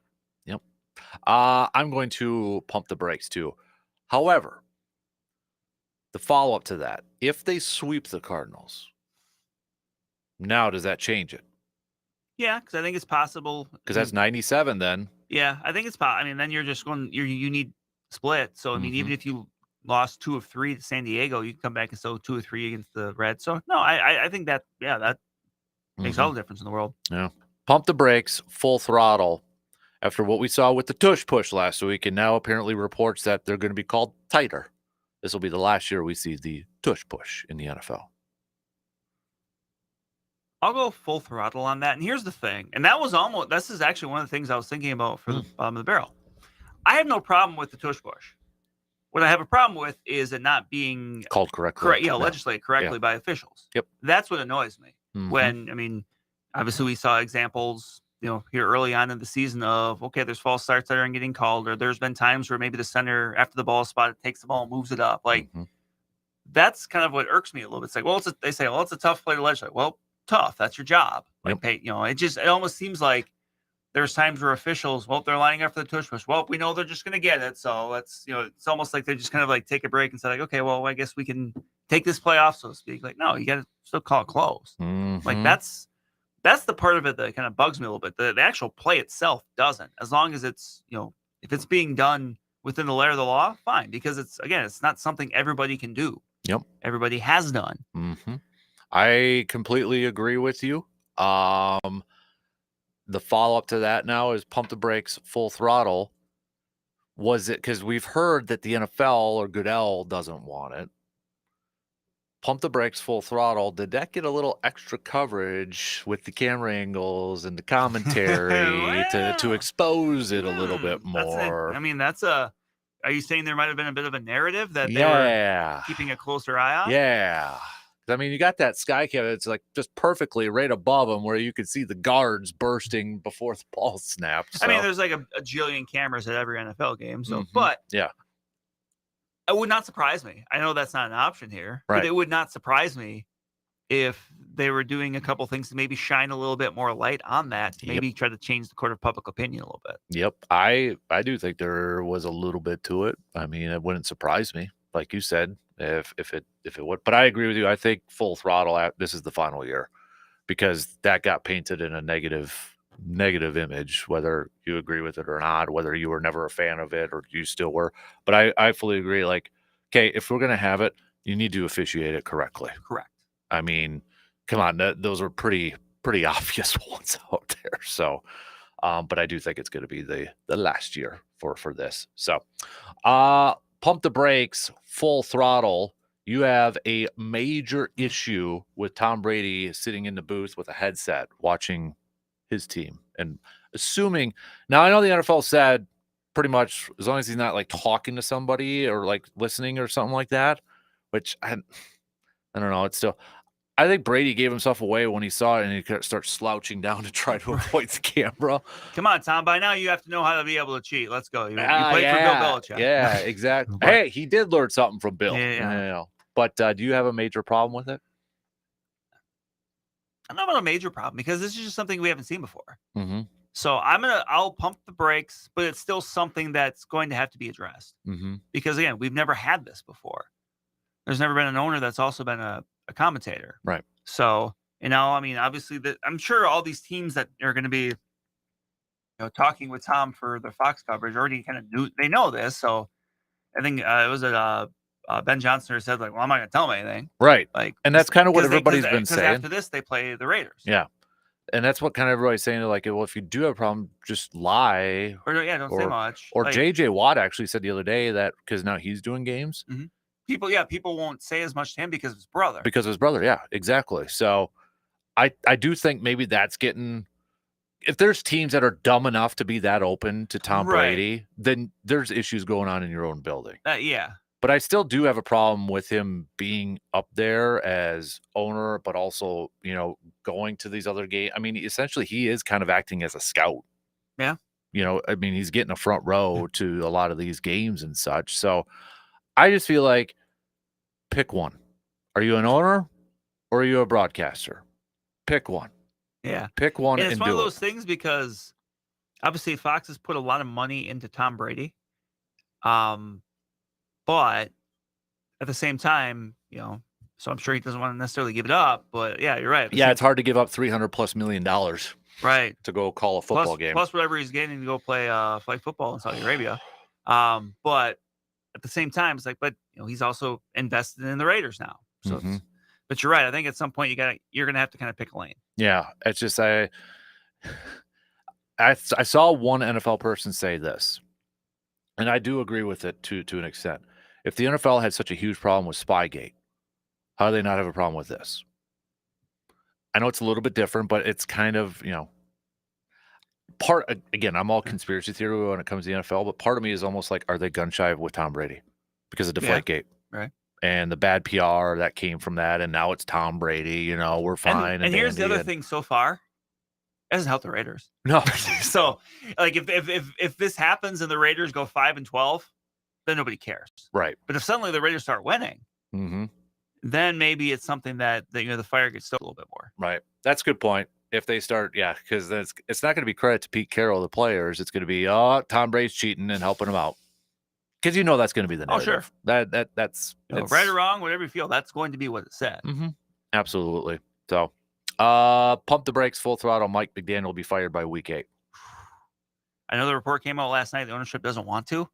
I'm going to pump the brakes too. However, the follow-up to that, if they sweep the Cardinals, now does that change it? Yeah, because I think it's possible. Because that's 97 then. Yeah, I think it's possible. I mean, then you're just going, you need split. So, I mean, even if you lost 2 of 3 to San Diego, you can come back and still 2 or 3 against the Reds. So, no, I think that, that makes all the difference in the world. Yeah. Pump the brakes, full throttle. After what we saw with the tush push last week, and now apparently reports that they're going to be called tighter. This will be the last year we see the tush push in the NFL. I'll go full throttle on that. And here's the thing. And this is actually one of the things I was thinking about for the bottom of the barrel. I have no problem with the tush push. What I have a problem with is it not being called correctly. Legislated correctly by officials. Yep. That's what annoys me. When, I mean, obviously we saw examples, here early on in the season of, okay, there's false starts that aren't getting called, or there's been times where maybe the center, after the ball is spotted, takes the ball and moves it up. Like, that's kind of what irks me a little bit. It's like, well, they say, well, it's a tough play to legislate. Well, tough. That's your job. Like, it almost seems like there's times where officials, they're lining up for the tush push. Well, we know they're just going to get it. So let's, it's almost like they just kind of like take a break and say, like, okay, well, I guess we can take this play off, so to speak. Like, no, you got to still call it close. Like, that's the part of it that kind of bugs me a little bit. The actual play itself doesn't. As long as it's, if it's being done within the letter of the law, fine. Because it's not something everybody can do. Yep. Everybody has done. I completely agree with you. The follow-up to that now is pump the brakes, full throttle. Was it because we've heard that the NFL or Goodell doesn't want it? Pump the brakes, full throttle. Did that get a little extra coverage with the camera angles and the commentary to expose it a little bit more? Are you saying there might have been a bit of a narrative that they were keeping a closer eye on? Yeah. I mean, you got that sky cam. It's like just perfectly right above them where you could see the guards bursting before the ball snapped. So. I mean, there's like a jillion cameras at every NFL game. So, but yeah. It would not surprise me. I know that's not an option here, but it would not surprise me if they were doing a couple things to maybe shine a little bit more light on that, to maybe try to change the court of public opinion a little bit. Yep. I do think there was a little bit to it. I mean, it wouldn't surprise me, like you said, if it would. But I agree with you. I think full throttle, this is the final year, because that got painted in a negative image, whether you agree with it or not, whether you were never a fan of it or you still were. But I fully agree. Like, okay, if we're going to have it, you need to officiate it correctly. Correct. I mean, come on, those are pretty obvious ones out there. So, but I do think it's going to be the last year for this. So, pump the brakes, full throttle. You have a major issue with Tom Brady sitting in the booth with a headset watching his team, and assuming, now I know the NFL said pretty much as long as he's not like talking to somebody or like listening or something like that, which I don't know. It's still, I think Brady gave himself away when he saw it and he starts slouching down to try to avoid the camera. Come on, Tom. By now you have to know how to be able to cheat. Let's go. You played for Bill Belichick. Yeah, exactly. Hey, he did learn something from Bill. Yeah. But do you have a major problem with it? I'm not about a major problem because this is just something we haven't seen before. So I'll pump the brakes, but it's still something that's going to have to be addressed. Because again, we've never had this before. There's never been an owner that's also been a commentator. Right. So, I mean, obviously I'm sure all these teams that are going to be, talking with Tom for the Fox coverage already kind of they know this. So I think it was Ben Johnson said, like, well, I'm not going to tell him anything. Right. Like, and that's kind of what everybody's been saying. After this, they play the Raiders. Yeah. And that's what kind of everybody's saying. Like, well, if you do have a problem, just lie. Or don't say much. Or like, JJ Watt actually said the other day that because now he's doing games. People won't say as much to him because of his brother. Because of his brother, yeah, exactly. So I do think maybe that's getting, if there's teams that are dumb enough to be that open to Tom Brady, then there's issues going on in your own building. Yeah. But I still do have a problem with him being up there as owner, but also, going to these other games. I mean, essentially, he is kind of acting as a scout. Yeah. I mean, he's getting a front row to a lot of these games and such. So I just feel like pick one. Are you an owner or are you a broadcaster? Pick one. Yeah. Pick one And and it's one of do those it. things because obviously Fox has put a lot of money into Tom Brady. But at the same time, so I'm sure he doesn't want to necessarily give it up, but yeah, you're right. Yeah, it's hard to give up $300+ million right to go call a football game. Plus whatever he's getting to go play flag football in Saudi Arabia. But at the same time, it's like, but he's also invested in the Raiders now. So but you're right. I think at some point you're gonna have to kind of pick a lane. Yeah. It's just I saw one NFL person say this, and I do agree with it to an extent. If the NFL had such a huge problem with Spygate, how do they not have a problem with this? I know it's a little bit different, but it's kind of, again, I'm all conspiracy theory when it comes to the NFL, but part of me is almost like, are they gun shy with Tom Brady because of Deflategate? Right. And the bad PR that came from that, and now it's Tom Brady, we're fine. And here's the other thing so far. It doesn't help the Raiders. No. So like if this happens and the Raiders go 5-12, then nobody cares. Right. But if suddenly the Raiders start winning, then maybe it's something that the fire gets stoked a little bit more. Right. That's a good point. If they start, because then it's not going to be credit to Pete Carroll, the players. It's going to be, Tom Brady's cheating and helping them out. Because that's going to be the narrative. Oh, sure. That's right or wrong, whatever you feel, that's going to be what it said. Absolutely. So, pump the brakes, full throttle. Mike McDaniel will be fired by week 8. I know the report came out last night. The ownership doesn't want to.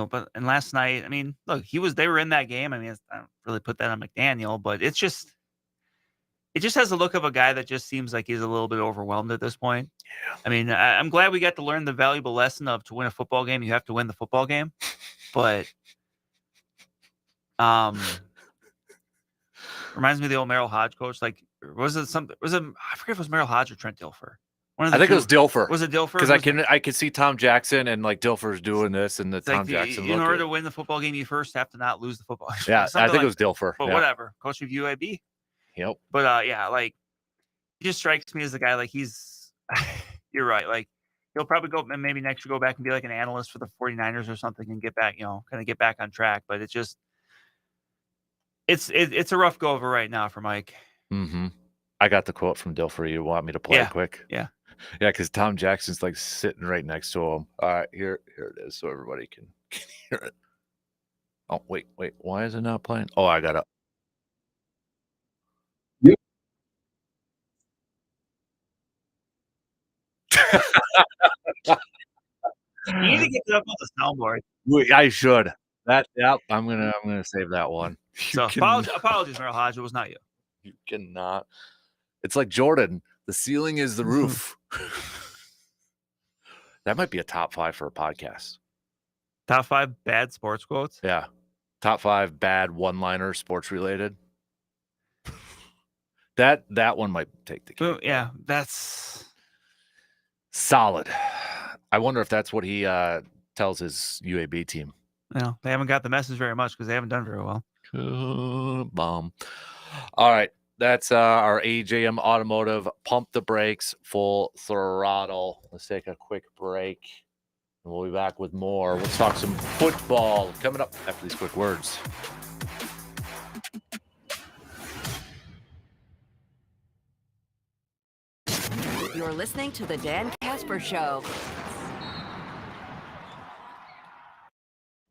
But last night, I mean, look, they were in that game. I mean, I don't really put that on McDaniel, but it just has the look of a guy that just seems like he's a little bit overwhelmed at this point. Yeah. I mean, I'm glad we got to learn the valuable lesson of to win a football game, you have to win the football game. But reminds me of the old Merrill Hodge coach. Like, I forget if it was Merrill Hodge or Trent Dilfer. I think it was Dilfer. Was it Dilfer? Because I can see Tom Jackson and like Dilfer's doing this and Jackson. In order to win the football game, you first have to not lose the football game. Yeah, I think it was Dilfer. But whatever. Coach of UAB. Yep. But like, he just strikes me as the guy, like he's you're right. Like he'll probably maybe next year go back and be like an analyst for the 49ers or something and get back, kind of get back on track. But it's just it's a rough go over right now for Mike. I got the quote from Dilfer. You want me to play it quick? Yeah. Yeah, because Tom Jackson's like sitting right next to him. All right, here it is, so everybody can hear it. Oh, wait. Why is it not playing? Oh, I got it. You need to get that up on the soundboard. I should. I'm gonna save that one. So apologies, Merrill Hodge. It was not you. You cannot. It's like Jordan. The ceiling is the roof. That might be a top 5 for a podcast. Top 5 bad sports quotes? Yeah. Top 5 bad one-liner sports related. That one might take the cake. Yeah, that's solid. I wonder if that's what he tells his UAB team. No, they haven't got the message very much because they haven't done very well. Bomb. All right. That's our AJM Automotive Pump the Brakes Full Throttle. Let's take a quick break, and we'll be back with more. We'll talk some football coming up after these quick words. You're listening to the Dan Kasper Show.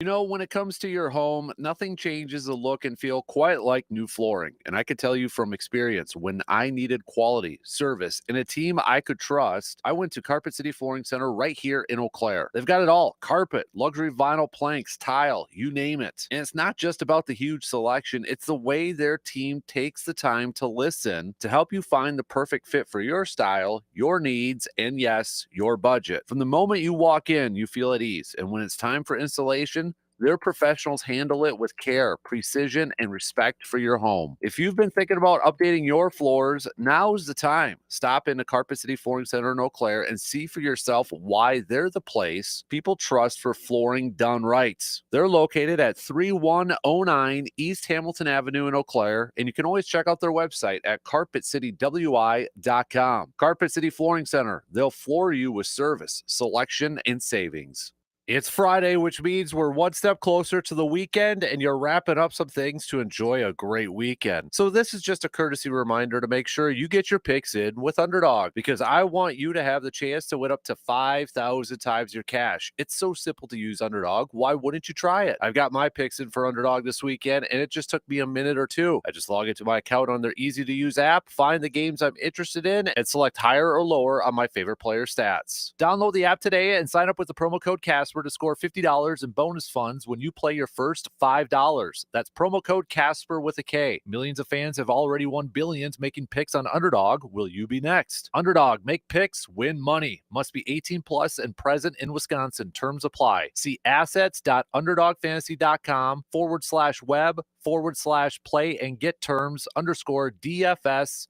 When it comes to your home, nothing changes the look and feel quite like new flooring. And I could tell you from experience, when I needed quality, service, and a team I could trust, I went to Carpet City Flooring Center right here in Eau Claire. They've got it all: carpet, luxury vinyl planks, tile, you name it. And it's not just about the huge selection, it's the way their team takes the time to listen to help you find the perfect fit for your style, your needs, and yes, your budget. From the moment you walk in, you feel at ease. And when it's time for installation, Their professionals handle it with care, precision, and respect for your home. If you've been thinking about updating your floors, now's the time. Stop into Carpet City Flooring Center in Eau Claire and see for yourself why they're the place people trust for flooring done right. They're located at 3109 East Hamilton Avenue in Eau Claire, and you can always check out their website at carpetcitywi.com. Carpet City Flooring Center, they'll floor you with service, selection, and savings. It's Friday, which means we're one step closer to the weekend, and you're wrapping up some things to enjoy a great weekend. So this is just a courtesy reminder to make sure you get your picks in with Underdog, because I want you to have the chance to win up to 5,000 times your cash. It's so simple to use Underdog. Why wouldn't you try it? I've got my picks in for Underdog this weekend, and it just took me a minute or two. I just log into my account on their easy-to-use app, find the games I'm interested in, and select higher or lower on my favorite player stats. Download the app today and sign up with the promo code Casper to score $50 in bonus funds when you play your first $5. That's promo code Casper with a K. Millions of fans have already won billions making picks on Underdog. Will you be next? Underdog, make picks, win money. Must be 18 plus and present in Wisconsin. Terms apply. See assets.underdogfantasy.com/web/play and get terms _DFS_.html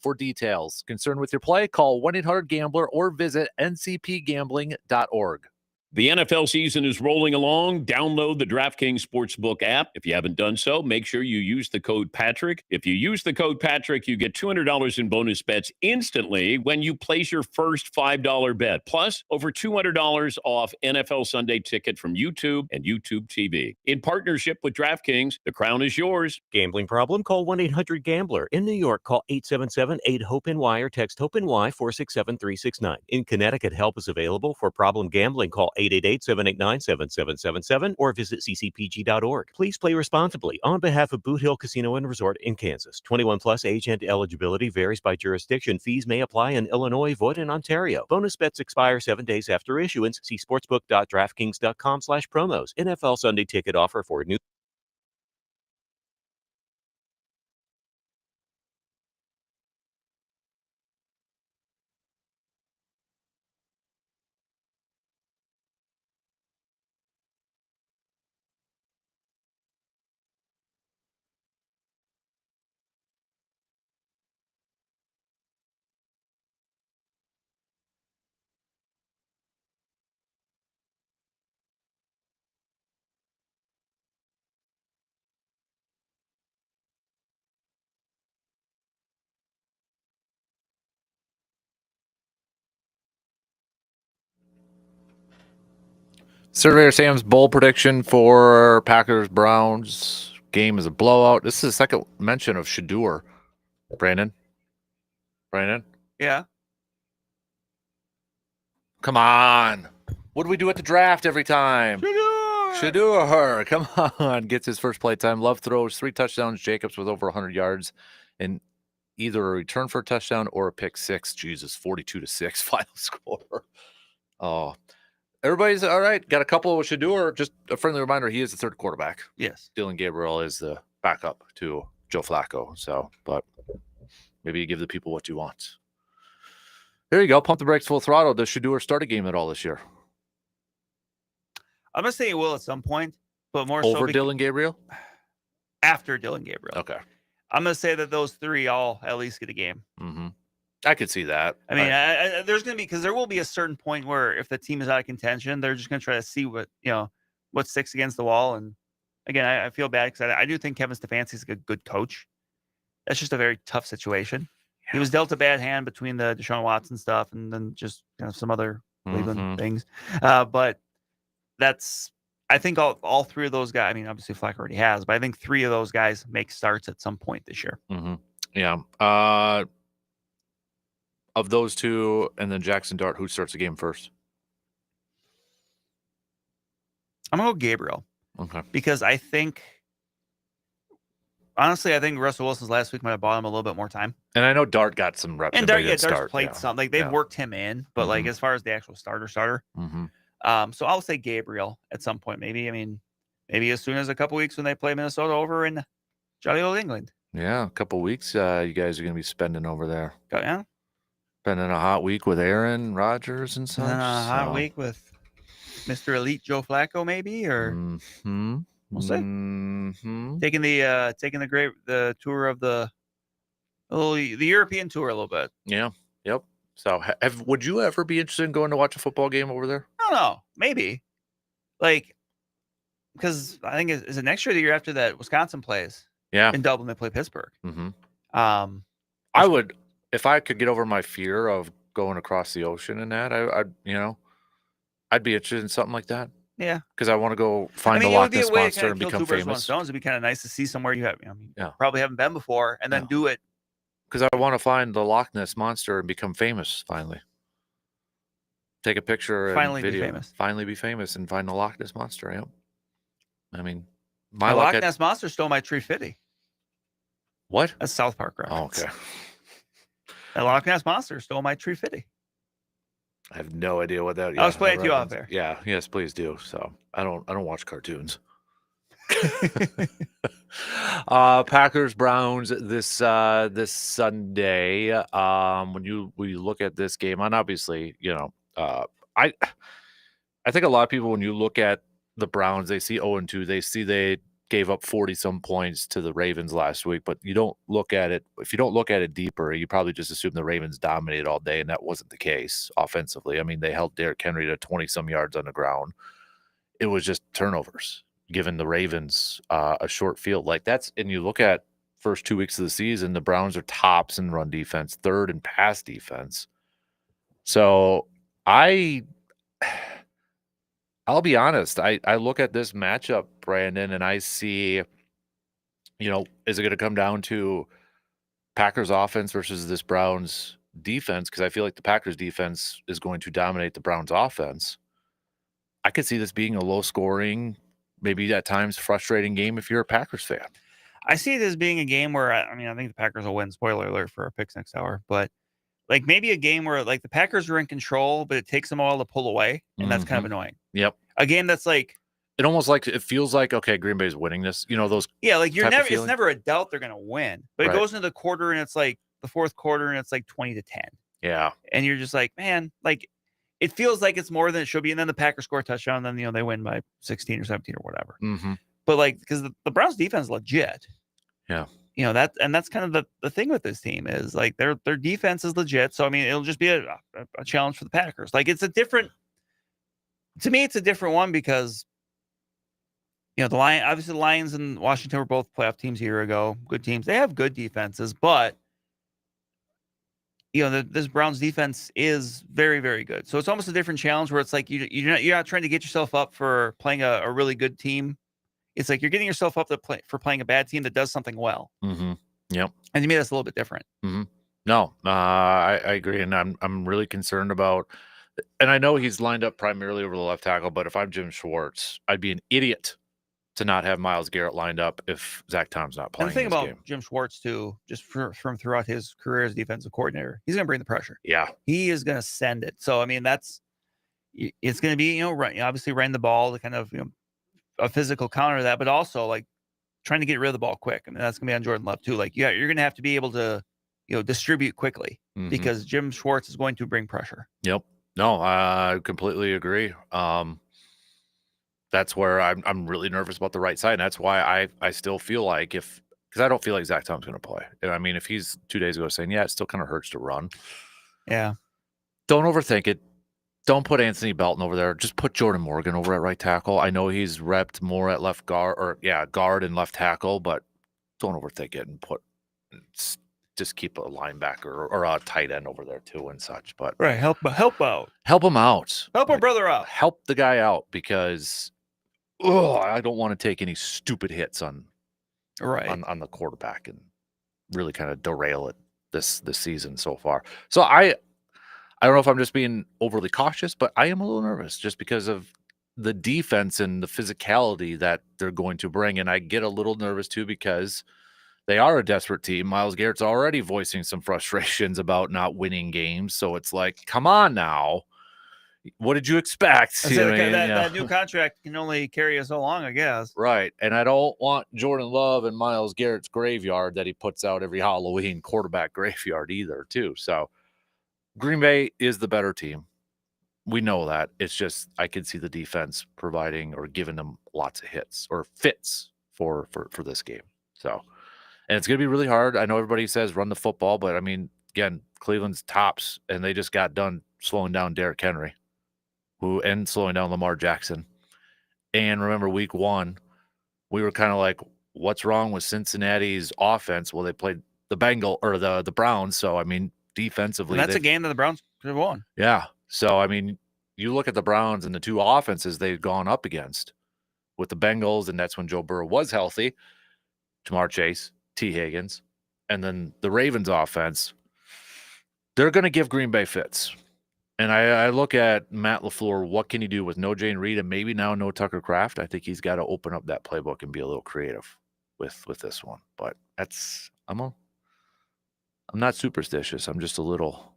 for details. Concerned with your play? Call 1-800-GAMBLER or visit ncpgambling.org. The NFL season is rolling along. Download the DraftKings Sportsbook app. If you haven't done so, make sure you use the code Patrick. If you use the code Patrick, you get $200 in bonus bets instantly when you place your first $5 bet. Plus, over $200 off NFL Sunday Ticket from YouTube and YouTube TV. In partnership with DraftKings, the crown is yours. Gambling problem? Call 1-800-GAMBLER. In New York, call 877-8-HOPE-NY or text HOPE-NY 467-369. In Connecticut, help is available for problem gambling. Call 888-789-7777 or visit ccpg.org. Please play responsibly on behalf of Boot Hill Casino and Resort in Kansas. 21 plus age and eligibility varies by jurisdiction. Fees may apply in Illinois, void in Ontario. Bonus bets expire 7 days after issuance. See sportsbook.draftkings.com/promos. NFL Sunday Ticket offer for new. Surveyor Sam's bowl prediction for Packers-Browns. Game is a blowout. This is the second mention of Shedeur. Brandon? Yeah. Come on. What do we do at the draft every time? Shedeur, come on. Gets his first play time. Love throws, 3 touchdowns. Jacobs with over 100 yards. And either a return for a touchdown or a pick 6. Jesus, 42-6 final score. Oh, everybody's all right. Got a couple with Shedeur. Just a friendly reminder, he is the third quarterback. Yes. Dylan Gabriel is the backup to Joe Flacco. So, but maybe you give the people what you want. There you go. Pump the brakes, full throttle. Does Shedeur start a game at all this year? I'm going to say he will at some point, but more Over so Dylan Gabriel? After Dylan Gabriel. Okay. I'm going to say that those 3 all at least get a game. Mm-hmm. I could see that. I mean, there's going to be, because there will be a certain point where if the team is out of contention, they're just going to try to see what sticks against the wall. And again, I feel bad because I do think Kevin Stefanski is a good coach. That's just a very tough situation. Yeah. He was dealt a bad hand between the Deshaun Watson stuff and then just some other Cleveland things. But I think all 3 of those guys, I mean, obviously Flacco already has, but I think 3 of those guys make starts at some point this year. Mm-hmm. Yeah. Of those 2 and then Jackson Dart, who starts the game first? I'm going to go Gabriel. Okay. Because I think Russell Wilson's last week might have bought him a little bit more time. And I know Dart got some reps. And Dart's played something. Like they've worked him in, but like as far as the actual starter. So I'll say Gabriel at some point. Maybe as soon as a couple weeks when they play Minnesota over in jolly old England. Yeah, a couple weeks. You guys are going to be spending over there. Yeah. Spending a hot week with Aaron Rodgers and such. And a hot week with Mr. Elite Joe Flacco, maybe, or we'll see. Taking the tour of the European tour a little bit. Yeah. Yep. So, would you ever be interested in going to watch a football game over there? I don't know. Maybe. Like, because I think is it next year or the year after that Wisconsin plays? Yeah. In Dublin, they play Pittsburgh. I would, if I could get over my fear of going across the ocean and that, I'd be interested in something like that. Yeah. Because I want to go find the Loch Ness Monster and become famous. It'd be kind of nice to see somewhere you probably haven't been before, and then do it. Because I want to find the Loch Ness Monster and become famous finally. Take a picture and Finally video. Be famous. Finally be famous and find the Loch Ness Monster. Yeah. I mean, my Loch Ness Monster stole my tree fitty. What? That's South Park reference. Oh, okay. The Loch Ness Monster stole my tree fitty. I have no idea what that is. I'll explain it to you off there. Yeah, yes, please do. So I don't watch cartoons. Packers Browns this Sunday. When we look at this game, and obviously, I think a lot of people, when you look at the Browns, they see 0-2. They see they gave up 40-some points to the Ravens last week, but you don't look at it. If you don't look at it deeper, you probably just assume the Ravens dominated all day, and that wasn't the case offensively. I mean, they held Derrick Henry to 20-some yards on the ground. It was just turnovers, giving the Ravens a short field. Like that's, and you look at first 2 weeks of the season, the Browns are tops in run defense, third in pass defense. So I'll be honest. I look at this matchup, Brandon, and I see, is it going to come down to Packers offense versus this Browns defense? Because I feel like the Packers defense is going to dominate the Browns offense. I could see this being a low scoring, maybe at times frustrating game if you're a Packers fan. I see it as being a game where, I think the Packers will win. Spoiler alert for our picks next hour. But like maybe a game where like the Packers are in control, but it takes them a while to pull away. And that's kind of annoying. Yep. A game that's like, it feels like, okay, Green Bay's winning this. Those. Yeah, like it's never a doubt they're going to win. But it goes into the quarter and it's like the fourth quarter and it's like 20-10. Yeah. And you're just like, man, like it feels like it's more than it should be. And then the Packers score a touchdown. And then, they win by 16 or 17 or whatever. But like, because the Browns defense is legit. Yeah. That's kind of the thing with this team is like their defense is legit. So, it'll just be a challenge for the Packers. Like it's a different one because, the Lions and Washington were both playoff teams a year ago. Good teams. They have good defenses, but this Browns defense is very, very good. So it's almost a different challenge where it's like you're not trying to get yourself up for playing a really good team. It's like you're getting yourself up for playing a bad team that does something well. Yep. And to me, that's a little bit different. No, I agree, and I'm really concerned about. And I know he's lined up primarily over the left tackle, but if I'm Jim Schwartz, I'd be an idiot to not have Myles Garrett lined up if Zach Tom's not playing. And the thing about game. Jim Schwartz too, just from throughout his career as defensive coordinator, he's going to bring the pressure. Yeah, he is going to send it. So it's going to be obviously running the ball to kind of a physical counter to that, but also like trying to get rid of the ball quick. That's going to be on Jordan Love too. Like you're going to have to be able to distribute quickly because Jim Schwartz is going to bring pressure. Yep. No, I completely agree. That's where I'm really nervous about the right side. And that's why I still feel like because I don't feel like Zach Tom's going to play. And if he's 2 days ago saying, it still kind of hurts to run. Yeah. Don't overthink it. Don't put Anthony Belton over there. Just put Jordan Morgan over at right tackle. I know he's repped more at left guard guard and left tackle, but don't overthink it and just keep a linebacker or a tight end over there too and such. But right, help out. Help him out. Help our brother out. Help the guy out because I don't want to take any stupid hits on the quarterback and really kind of derail it this season so far. So I don't know if I'm just being overly cautious, but I am a little nervous just because of the defense and the physicality that they're going to bring. And I get a little nervous too because they are a desperate team. Myles Garrett's already voicing some frustrations about not winning games. So it's like, come on now. What did you expect? That new contract can only carry us so long, I guess. Right. And I don't want Jordan Love and Myles Garrett's graveyard that he puts out every Halloween, quarterback graveyard either, too. So Green Bay is the better team. we know that. It's just I could see the defense providing or giving them lots of hits or fits for this game. So, and it's going to be really hard. I know everybody says run the football, but I mean, again, Cleveland's tops, and they just got done slowing down Derrick Henry, and slowing down Lamar Jackson. And remember, week 1, we were kind of like, what's wrong with Cincinnati's offense? Well, they played the the Browns. So, I mean, defensively. And that's a game that the Browns could have won. Yeah. So, I mean, you look at the Browns and the 2 offenses they've gone up against with the Bengals, and that's when Joe Burrow was healthy. Jamar Chase, T. Higgins, and then the Ravens offense, they're going to give Green Bay fits. And I look at Matt LaFleur, what can he do with no Jane Reed and maybe now no Tucker Kraft? I think he's got to open up that playbook and be a little creative with this one. But I'm not superstitious. I'm just a little.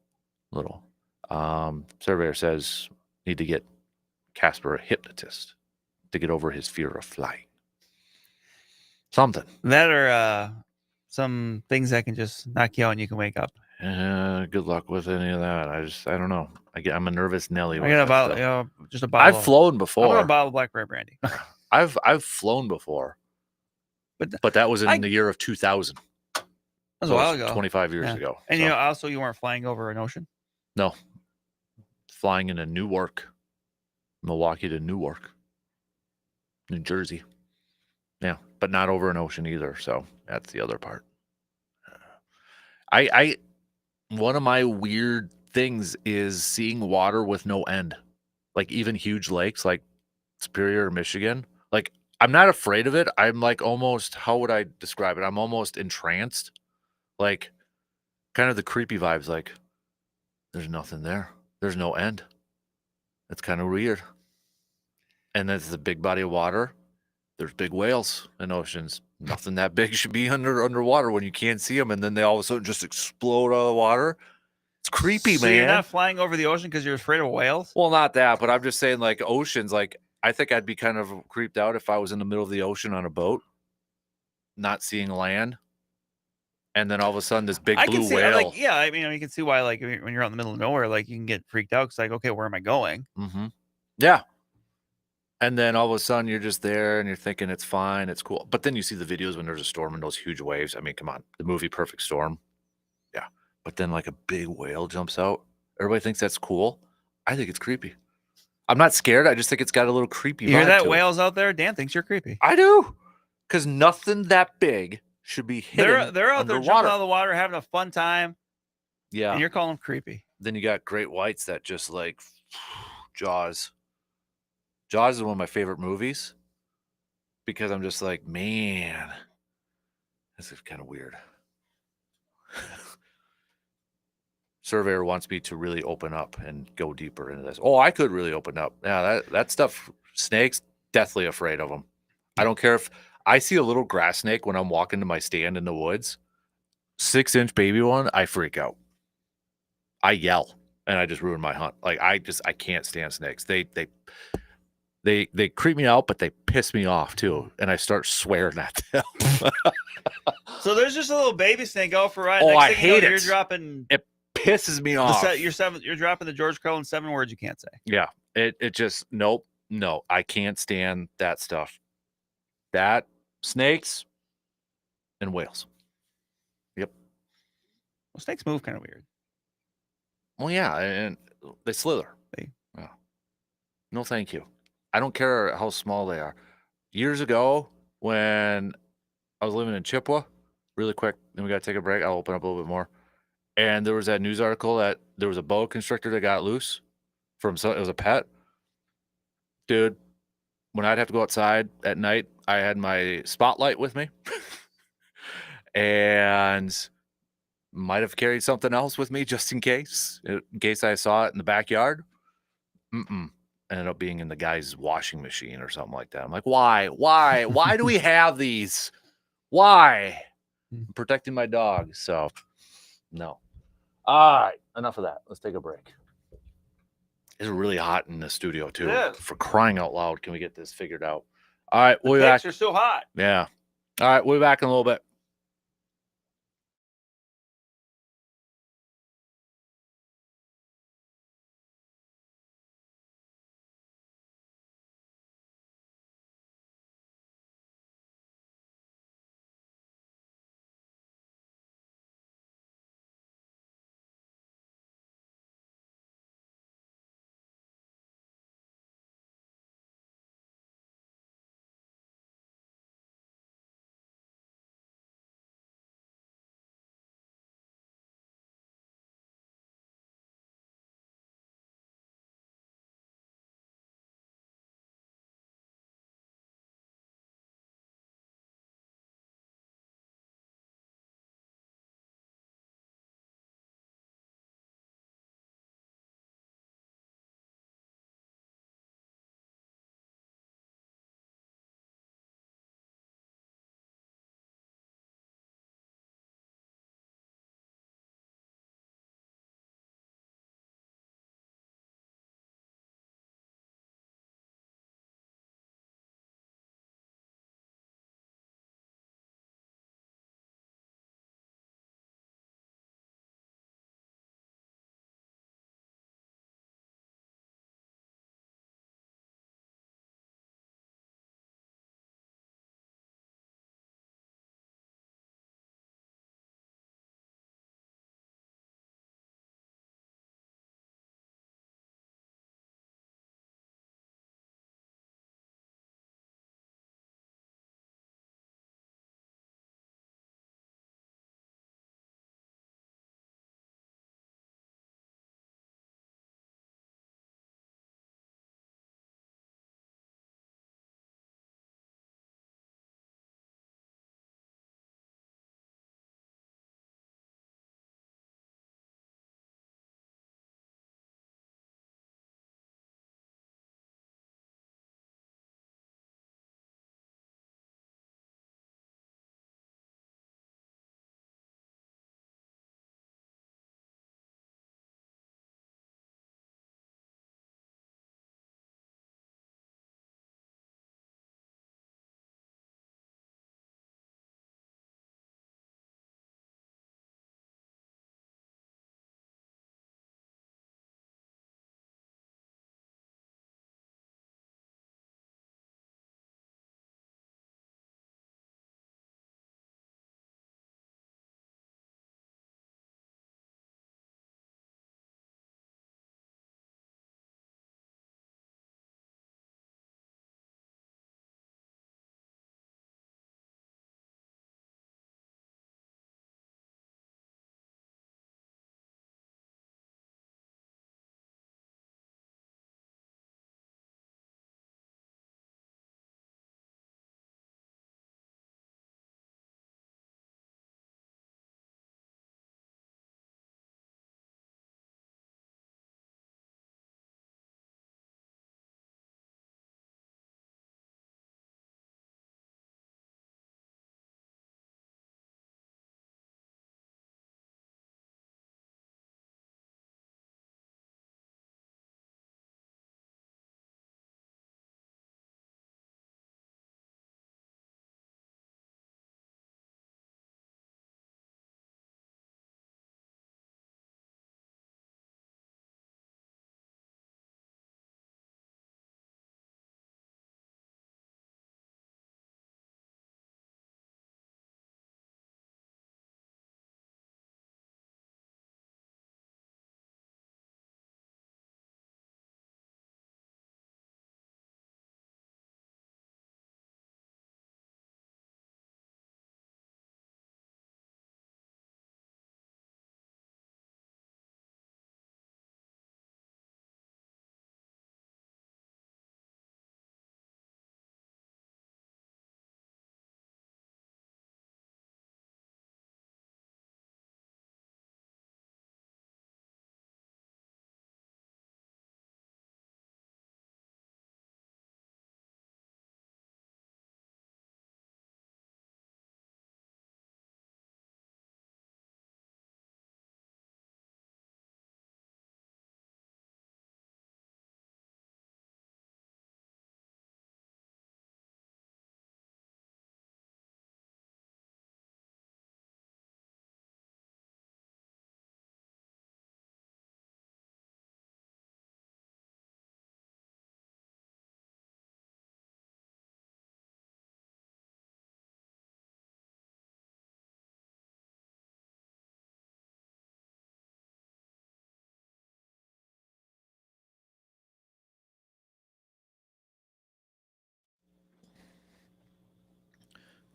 Surveyor says need to get Kasper a hypnotist to get over his fear of flying. Something. That or some things that can just knock you out and you can wake up. Good luck with any of that. I don't know. I'm a nervous Nelly. I got a bottle, just a bottle. I've flown before. I got a bottle of blackberry brandy. I've flown before, but that was in the year of 2000. That was a while ago. 25 years ago. And also you weren't flying over an ocean. No, flying into Newark, Milwaukee to Newark, New Jersey. Yeah, but not over an ocean either. So that's the other part. One of my weird things is seeing water with no end, like even huge lakes like Superior, Michigan. Like, I'm not afraid of it. I'm like almost, how would I describe it? I'm almost entranced, like kind of the creepy vibes. Like there's nothing there. There's no end. It's kind of weird. And that's the big body of water. There's big whales in oceans. Nothing that big should be underwater when you can't see them, and then they all of a sudden just explode out of the water. It's creepy, man. You're not flying over the ocean because you're afraid of whales? Well, not that, but I'm just saying, like, oceans, like, I think I'd be kind of creeped out if I was in the middle of the ocean on a boat, not seeing land, and then all of a sudden this big blue whale. Like, yeah, I mean, you can see why, like, when you're out in the middle of nowhere, like, you can get freaked out. It's like, okay, where am I going? Mm-hmm. Yeah. And then all of a sudden you're just there and you're thinking it's fine, it's cool. But then you see the videos when there's a storm and those huge waves. I mean, come on, the movie Perfect Storm. Yeah. But then like a big whale jumps out. Everybody thinks that's cool. I think it's creepy. I'm not scared. I just think it's got a little creepy vibe. You hear that? To Whales out there? Dan thinks you're creepy. I do. Because nothing that big should be hidden. They're out there jumping out of the water, having a fun time. Yeah. And you're calling them creepy. Then you got great whites that just like Jaws. Jaws is one of my favorite movies because I'm just like, man, this is kind of weird. Surveyor wants me to really open up and go deeper into this. Oh, I could really open up. Yeah, that stuff, snakes, deathly afraid of them. I don't care if I see a little grass snake when I'm walking to my stand in the woods, 6-inch baby one, I freak out. I yell and I just ruin my hunt. Like I can't stand snakes. They creep me out, but they piss me off too, and I start swearing at them. So there's just a little baby snake out for a ride. Oh, Next I thing you know, hate it. You're dropping. It pisses me off. You're dropping the George Carlin 7 words you can't say. Yeah, it just no. I can't stand that stuff. That snakes and whales. Yep. Well, snakes move kind of weird. Well, yeah, and they slither. Yeah. No, thank you. I don't care how small they are. Years ago, when I was living in Chippewa, really quick, then we got to take a break. I'll open up a little bit more. And there was that news article that there was a boa constrictor that got loose it was a pet. Dude, when I'd have to go outside at night, I had my spotlight with me and might have carried something else with me just in case I saw it in the backyard. Ended up being in the guy's washing machine or something like that. I'm like, why do we have these? Why? I'm protecting my dog. So no. All right. Enough of that. Let's take a break. It's really hot in the studio too. For crying out loud. Can we get this figured out? All right. We'll be back. Are so hot. Yeah. All right. We'll be back in a little bit.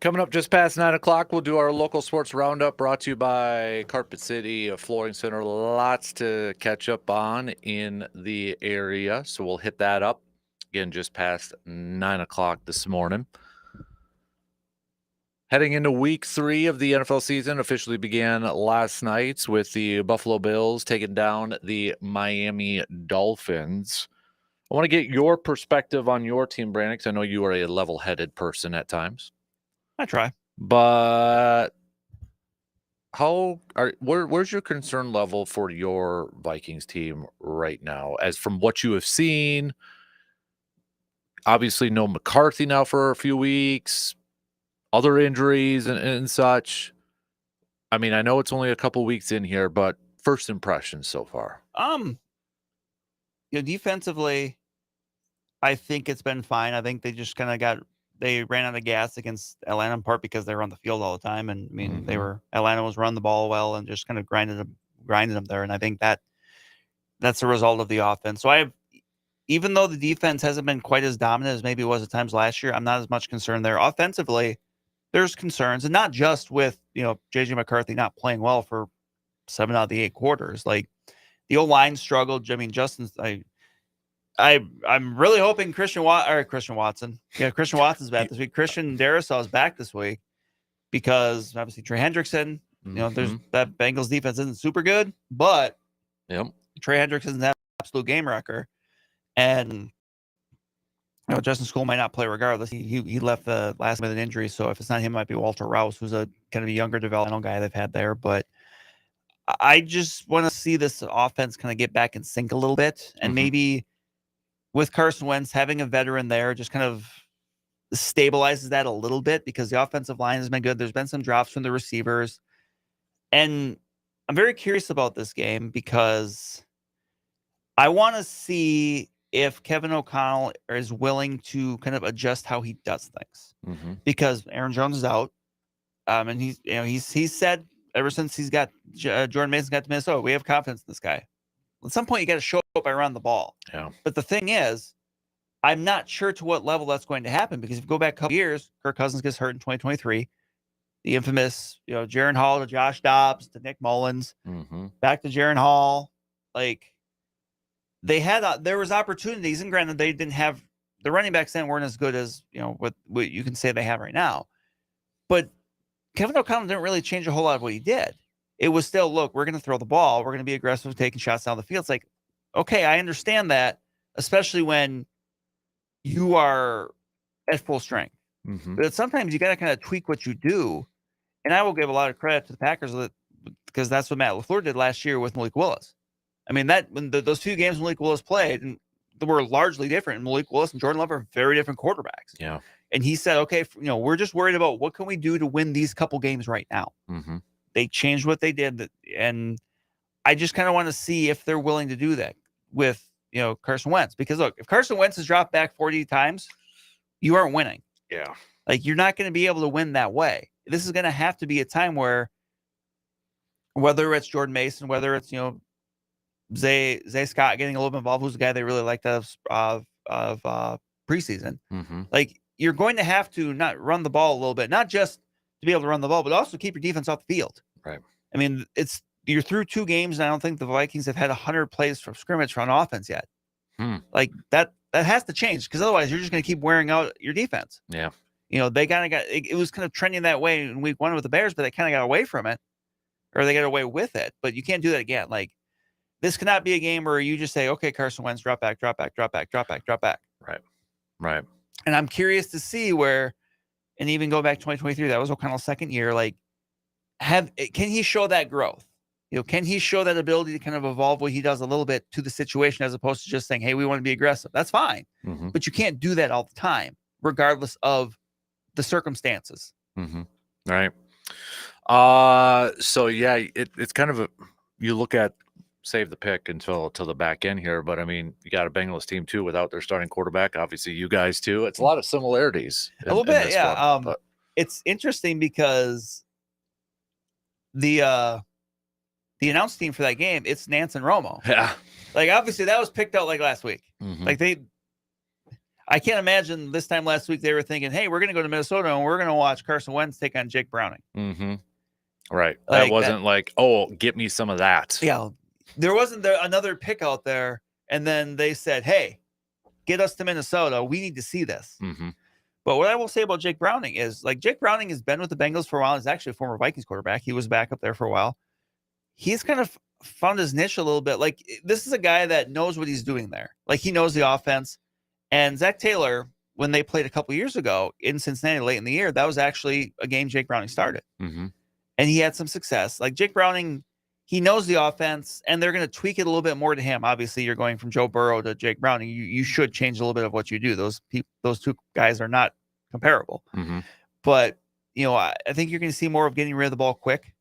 Coming up just past 9 o'clock, we'll do our local sports roundup brought to you by Carpet City Flooring Center. Lots to catch up on in the area, so we'll hit that up again just past 9 o'clock this morning. Heading into week 3 of the NFL season, officially began last night with the Buffalo Bills taking down the Miami Dolphins. I want to get your perspective on your team, Brandon, because I know you are a level-headed person at times. I try. But where's your concern level for your Vikings team right now? As from what you have seen, obviously no McCarthy now for a few weeks, other injuries and such. I mean, I know it's only a couple weeks in here, but first impressions so far. Defensively, I think it's been fine. I think they just kind of they ran out of gas against Atlanta in part because they were on the field all the time. And I mean, Atlanta was running the ball well and just kind of grinding them there. And I think that's a result of the offense. So even though the defense hasn't been quite as dominant as maybe it was at times last year, I'm not as much concerned there. Offensively, there's concerns, and not just with, JJ McCarthy not playing well for 7 out of the 8 quarters. Like the O-line struggled. I mean, I'm really hoping Christian Watson. Yeah, Christian Watson's back this week. Christian Darrisaw is back this week because obviously Trey Hendrickson. There's that Bengals defense isn't super good, but Trey Hendrickson's an absolute game wrecker, and Justin School might not play regardless. He left the last minute injury, so if it's not him, it might be Walter Rouse, who's a kind of a younger developmental guy they've had there. But I just want to see this offense kind of get back in sync a little bit, and maybe with Carson Wentz having a veteran there just kind of stabilizes that a little bit because the offensive line has been good. There's been some drops from the receivers. And I'm very curious about this game because I want to see if Kevin O'Connell is willing to kind of adjust how he does things. Because Aaron Jones is out. And he's said ever since he's got Jordan Mason got to Minnesota, we have confidence in this guy. At some point, you got to show up by running the ball. Yeah. But the thing is, I'm not sure to what level that's going to happen because if you go back a couple years, Kirk Cousins gets hurt in 2023. The infamous, Jaron Hall to Josh Dobbs to Nick Mullins, back to Jaron Hall. Like there was opportunities, and granted, they didn't have the running backs then weren't as good as what you can say they have right now. But Kevin O'Connell didn't really change a whole lot of what he did. It was still, look, we're going to throw the ball. We're going to be aggressive, taking shots down the field. It's like, okay, I understand that, especially when you are at full strength. But sometimes you got to kind of tweak what you do. And I will give a lot of credit to the Packers because that's what Matt LaFleur did last year with Malik Willis. I mean, when those 2 games Malik Willis played, and they were largely different. And Malik Willis and Jordan Love are very different quarterbacks. Yeah. And he said, okay, we're just worried about what can we do to win these couple games right now. They changed what they did, and I just kind of want to see if they're willing to do that with Carson Wentz. Because look, if Carson Wentz has dropped back 40 times, you aren't winning. Yeah, like you're not going to be able to win that way. This is going to have to be a time where, whether it's Jordan Mason, whether it's Zay Scott getting a little bit involved, who's the guy they really liked of preseason, like you're going to have to not run the ball a little bit, not just to be able to run the ball, but also keep your defense off the field. Right. I mean, you're through 2 games, and I don't think the Vikings have had 100 plays from scrimmage on offense yet. Like that has to change because otherwise you're just going to keep wearing out your defense. Yeah. They kind of got it was kind of trending that way in week 1 with the Bears, but they kind of got away from it, or they got away with it. But you can't do that again. Like this cannot be a game where you just say, okay, Carson Wentz, drop back. Right. And I'm curious to see where. And even go back to 2023, that was O'Connell's second year. Like, can he show that growth? Can he show that ability to kind of evolve what he does a little bit to the situation as opposed to just saying, hey, we want to be aggressive? That's fine. But you can't do that all the time, regardless of the circumstances. Right. So, yeah, it's kind of you look at save the pick until the back end here. But, I mean, you got a Bengals team, too, without their starting quarterback. Obviously, you guys, too. It's a lot of similarities. A little bit, yeah. It's interesting because the announced team for that game, it's Nance and Romo. Yeah. Like, obviously, that was picked out, like, last week. Like, I can't imagine this time last week they were thinking, hey, we're going to go to Minnesota and we're going to watch Carson Wentz take on Jake Browning. Mm-hmm. Right. Like that wasn't like, oh, get me some of that. Yeah. There wasn't another pick out there. And then they said, hey, get us to Minnesota. We need to see this. Mm-hmm. But what I will say about Jake Browning is, like, Jake Browning has been with the Bengals for a while. He's actually a former Vikings quarterback. He was back up there for a while. He's kind of found his niche a little bit. Like, this is a guy that knows what he's doing there. Like, he knows the offense. And Zach Taylor, when they played a couple years ago in Cincinnati late in the year, that was actually a game Jake Browning started. Mm-hmm. And he had some success. Like, Jake Browning, he knows the offense, and they're going to tweak it a little bit more to him. Obviously, you're going from Joe Burrow to Jake Browning. You should change a little bit of what you do. Those two guys are not comparable. Mm-hmm. But, I think you're going to see more of getting rid of the ball quick.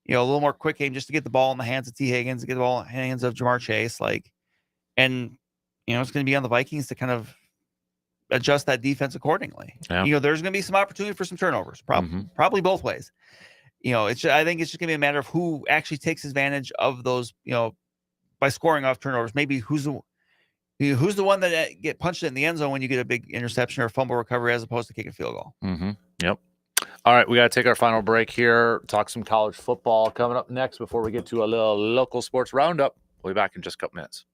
A little more quick game just to get the ball in the hands of T. Higgins, to get the ball in the hands of Jamar Chase. And it's going to be on the Vikings to kind of adjust that defense accordingly. Yeah. There's going to be some opportunity for some turnovers, probably both ways. I think it's just going to be a matter of who actually takes advantage of those, by scoring off turnovers. Maybe who's the one that get punched in the end zone when you get a big interception or fumble recovery as opposed to kicking a field goal. Mm-hmm. Yep. All right, we got to take our final break here. Talk some college football coming up next before we get to a little local sports roundup. We'll be back in just a couple minutes.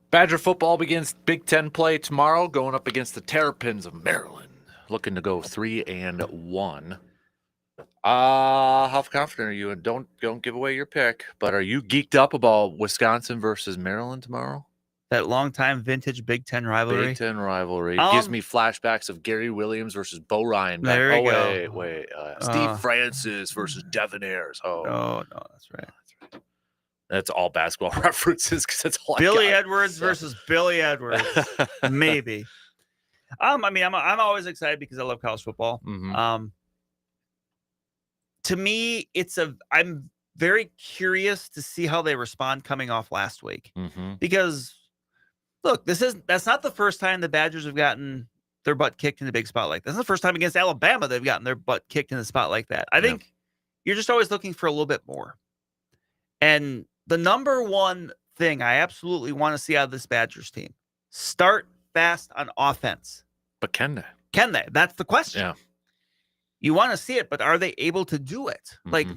Badger football begins Big Ten play tomorrow, going up against the Terrapins of Maryland, looking to go 3-1. How confident are you? And don't give away your pick, but are you geeked up about Wisconsin versus Maryland tomorrow? That long-time vintage Big Ten rivalry. Big Ten rivalry. Gives me flashbacks of Gary Williams versus Bo Ryan. There we go. Wait. Steve Francis versus Devin Ayers. Oh, no, that's right. That's all basketball references because that's all Billy I got. Edwards versus Billy Edwards. Maybe. I mean, I'm always excited because I love college football. Mm-hmm. To me, I'm very curious to see how they respond coming off last week. Mm-hmm. Because look, that's not the first time the Badgers have gotten their butt kicked in a big spot like this. That's the first time against Alabama they've gotten their butt kicked in a spot like that. I think you're just always looking for a little bit more. And the number one thing I absolutely want to see out of this Badgers team, start fast on offense. But can they? Can they? That's the question. Yeah. You want to see it, but are they able to do it? Mm-hmm. Like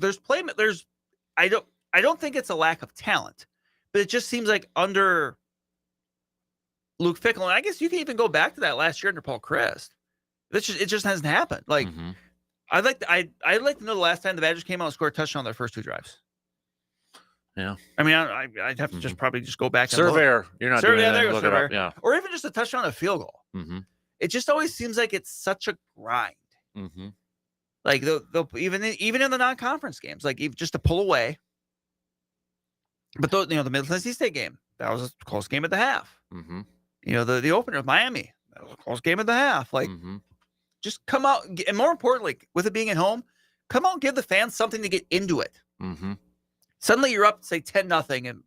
I don't think it's a lack of talent, but it just seems like under Luke Fickell, and I guess you can even go back to that last year under Paul Christ. It just hasn't happened. Like I'd like to know the last time the Badgers came out and scored a touchdown on their first 2 drives. Yeah. I mean, I'd have to probably just go back and Surveyor. You're not doing there that. goes Surveyor. Yeah. Or even just a touchdown and a field goal. Mm-hmm. It just always seems like it's such a grind. Mm-hmm. Like they'll even in the non-conference games, like just to pull away. But the Middle Tennessee State game, that was a close game at the half. Mm-hmm. The opener of Miami, that was a close game at the half. Like just come out, and more importantly, with it being at home, come out and give the fans something to get into it. Mm-hmm. Suddenly you're up, say 10-0, and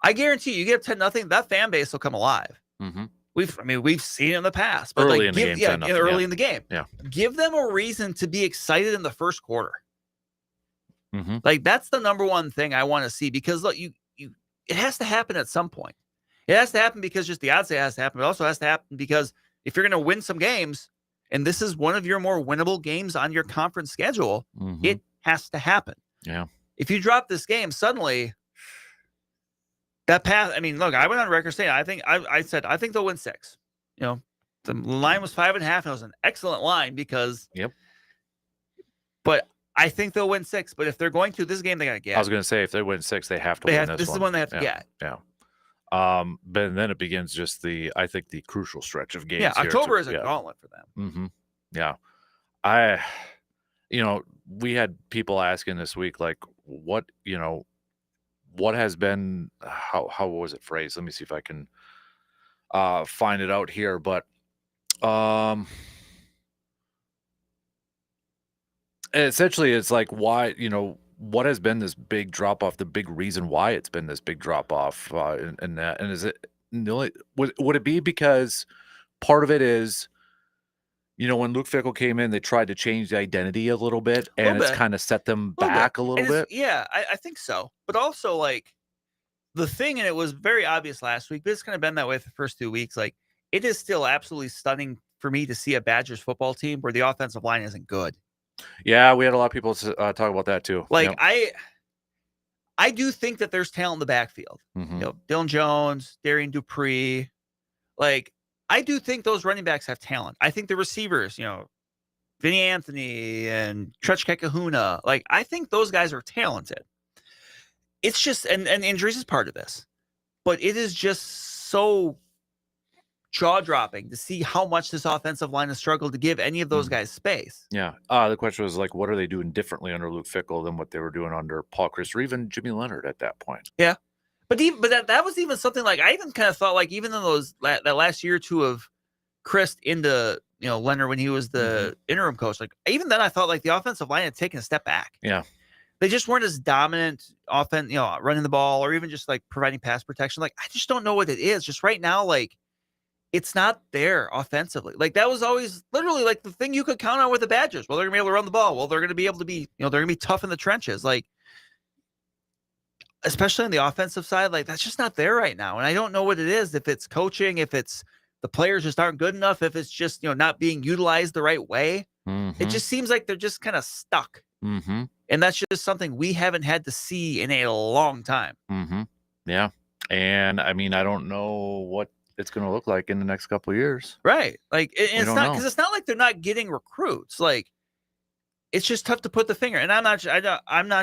I guarantee you get up 10-0, that fan base will come alive. Mm-hmm. We've seen it in the past, but early in the game, early in the game. Yeah, give them a reason to be excited in the first quarter. Mm-hmm. Like that's the number one thing I want to see, because look, it has to happen at some point. It has to happen because just the odds say it has to happen. It also has to happen because if you're going to win some games, and this is one of your more winnable games on your conference schedule, it has to happen. Yeah. If you drop this game, suddenly that path. I mean, look, I went on record saying I said I think they'll win 6. The line was 5.5, and it was an excellent line because. Yep. But I think they'll win 6. But if they're going to, this game they got to get. I was going to say if they win 6, they have to win this one. This is the one they have to get. Yeah. But then it begins just the crucial stretch of games. Yeah, October is a gauntlet for them. Mm-hmm. Yeah. We had people asking this week, like, what has been, how was it phrased? Let me see if I can find it out here. But essentially it's like, why, what has been this big drop off, the big reason why it's been this big drop off, and is it, would it be because part of it is, when Luke Fickell came in, they tried to change the identity a little bit, and it's kind of set them back a little bit. Yeah, I think so. But also, like, the thing, and it was very obvious last week, but it's kind of been that way for the first 2 weeks. Like, it is still absolutely stunning for me to see a Badgers football team where the offensive line isn't good. Yeah, we had a lot of people talk about that too. Like, I do think that there's talent in the backfield. Dylan Jones, Darian Dupree, like. I do think those running backs have talent. I think the receivers, Vinny Anthony and Trechka Kahuna, like, I think those guys are talented. It's just, and injuries is part of this, but it is just so jaw-dropping to see how much this offensive line has struggled to give any of those guys space. Yeah. The question was, like, what are they doing differently under Luke Fickell than what they were doing under Paul Christ or even Jimmy Leonard at that point? Yeah. But that was even something, like, I even kind of thought, like, even in that last year or two of Christ into Leonard when he was the interim coach, like, even then I thought, like, the offensive line had taken a step back. Yeah, they just weren't as dominant running the ball or even just like providing pass protection. Like, I just don't know what it is. Just right now, like, it's not there offensively. Like, that was always literally like the thing you could count on with the Badgers. Well, they're gonna be able to run the ball. Well, they're gonna be able to be they're gonna be tough in the trenches. Like, especially on the offensive side, like, that's just not there right now. And I don't know what it is, if it's coaching, if it's the players just aren't good enough, if it's just, not being utilized the right way. It just seems like they're just kind of stuck. And that's just something we haven't had to see in a long time. Yeah. And I mean, I don't know what it's going to look like in the next couple of years. Right. Like, and We it's don't not know. because it's not like they're not getting recruits. Like, it's just tough to put the finger. And I'm not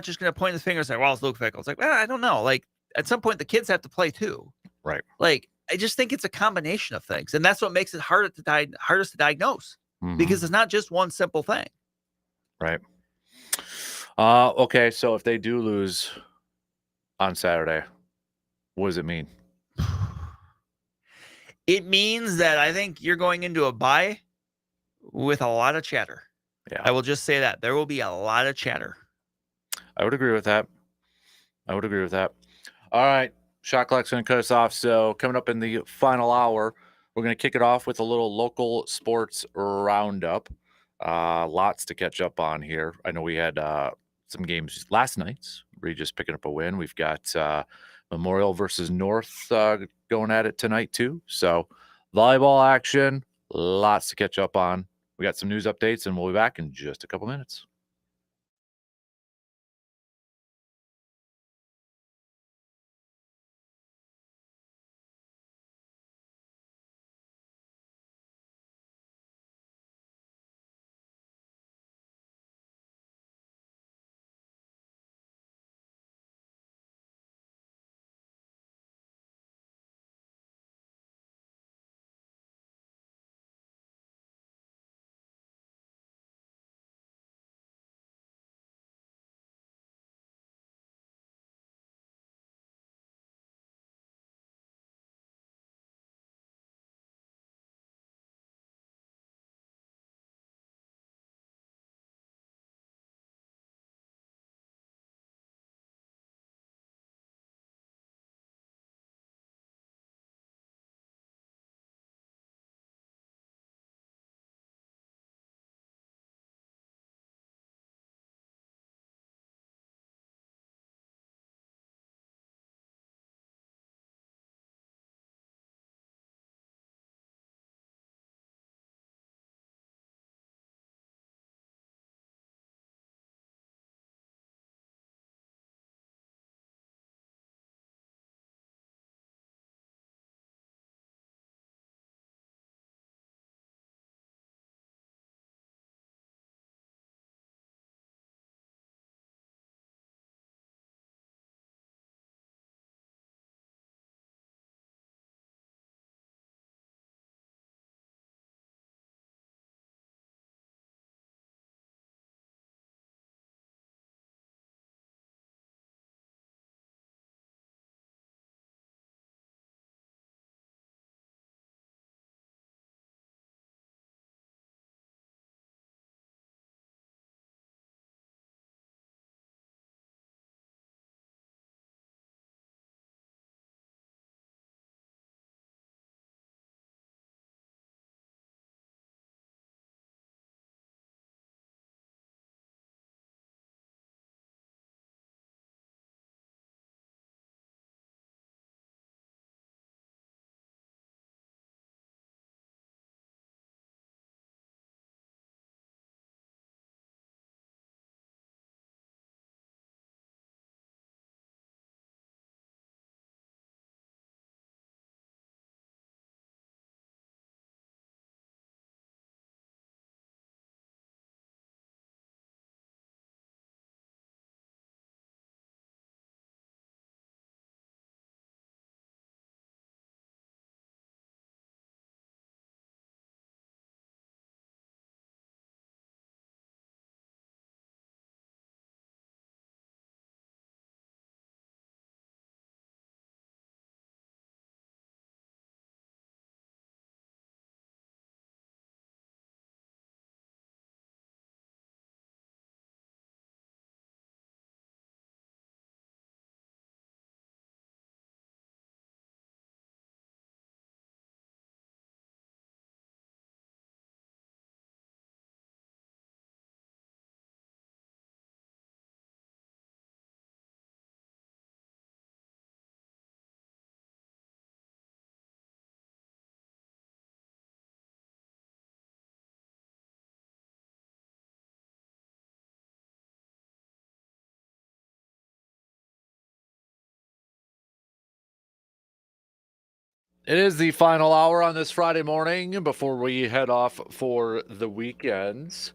just going to point the finger and say, well, it's Luke Fickell. It's like, well, I don't know. Like, at some point, the kids have to play too. Right. Like, I just think it's a combination of things, and that's what makes it hardest to diagnose Mhm. because it's not just one simple thing. Right. Okay. So if they do lose on Saturday, what does it mean? It means that I think you're going into a bye with a lot of chatter. Yeah. I will just say that there will be a lot of chatter. I would agree with that. All right. Shot clock's going to cut us off. So coming up in the final hour, we're going to kick it off with a little local sports roundup. Lots to catch up on here. I know we had some games last night. Regis picking up a win. We've got Memorial versus North going at it tonight too. So volleyball action, lots to catch up on. We got some news updates, and we'll be back in just a couple minutes. It is the final hour on this Friday morning before we head off for the weekends.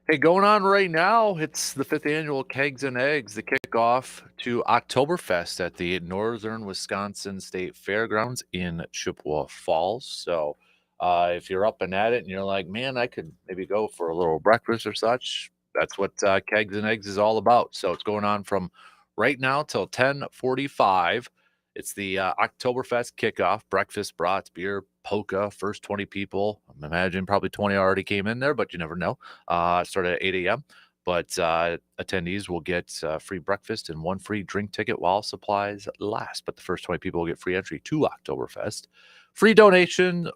Hey, going on right now, it's the 5th annual Kegs and Eggs, the kickoff to Oktoberfest at the Northern Wisconsin State Fairgrounds in Chippewa Falls. So if you're up and at it and you're like, man, I could maybe go for a little breakfast or such, that's what Kegs and Eggs is all about. So it's going on from right now till 10:45. It's the Oktoberfest kickoff, breakfast, brats, beer, polka, first 20 people. I imagine probably 20 already came in there, but you never know. Started at 8 a.m. But attendees will get free breakfast and one free drink ticket while supplies last. But the first 20 people will get free entry to Oktoberfest. Free donations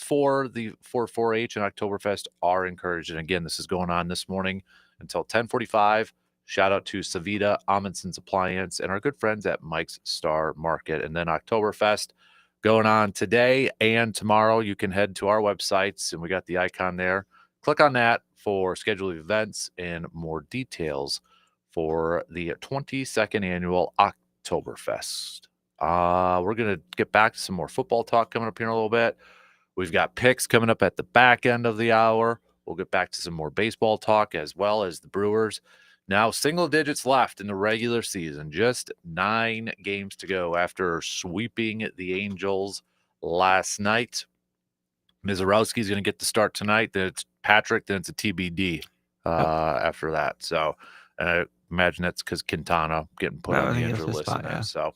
for 4-H and Oktoberfest are encouraged. And again, this is going on this morning until 10:45. Shout out to Savita, Amundsen's Appliance, and our good friends at Mike's Star Market. And then Oktoberfest going on today and tomorrow. You can head to our websites, and we got the icon there. Click on that for scheduled events and more details for the 22nd annual Oktoberfest. We're going to get back to some more football talk coming up here in a little bit. We've got picks coming up at the back end of the hour. We'll get back to some more baseball talk as well as the Brewers. Now, single digits left in the regular season. Just 9 games to go after sweeping the Angels last night. Mizorowski's going to get the start tonight. Then it's Patrick. Then it's a TBD after that. So I imagine that's because Quintana getting put on the injured list. So,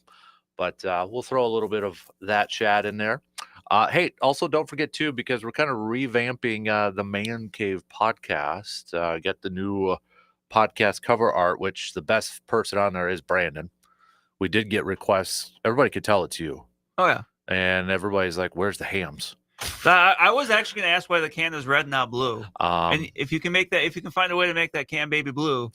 but we'll throw a little bit of that chat in there. Hey, also don't forget too, because we're kind of revamping the Man Cave podcast. Get the new podcast cover art, which the best person on there is Brandon. We did get requests. Everybody could tell it's you. Oh yeah. And everybody's like, where's the hams? I was actually going to ask why the can is red, not blue. And if you can find a way to make that can baby blue.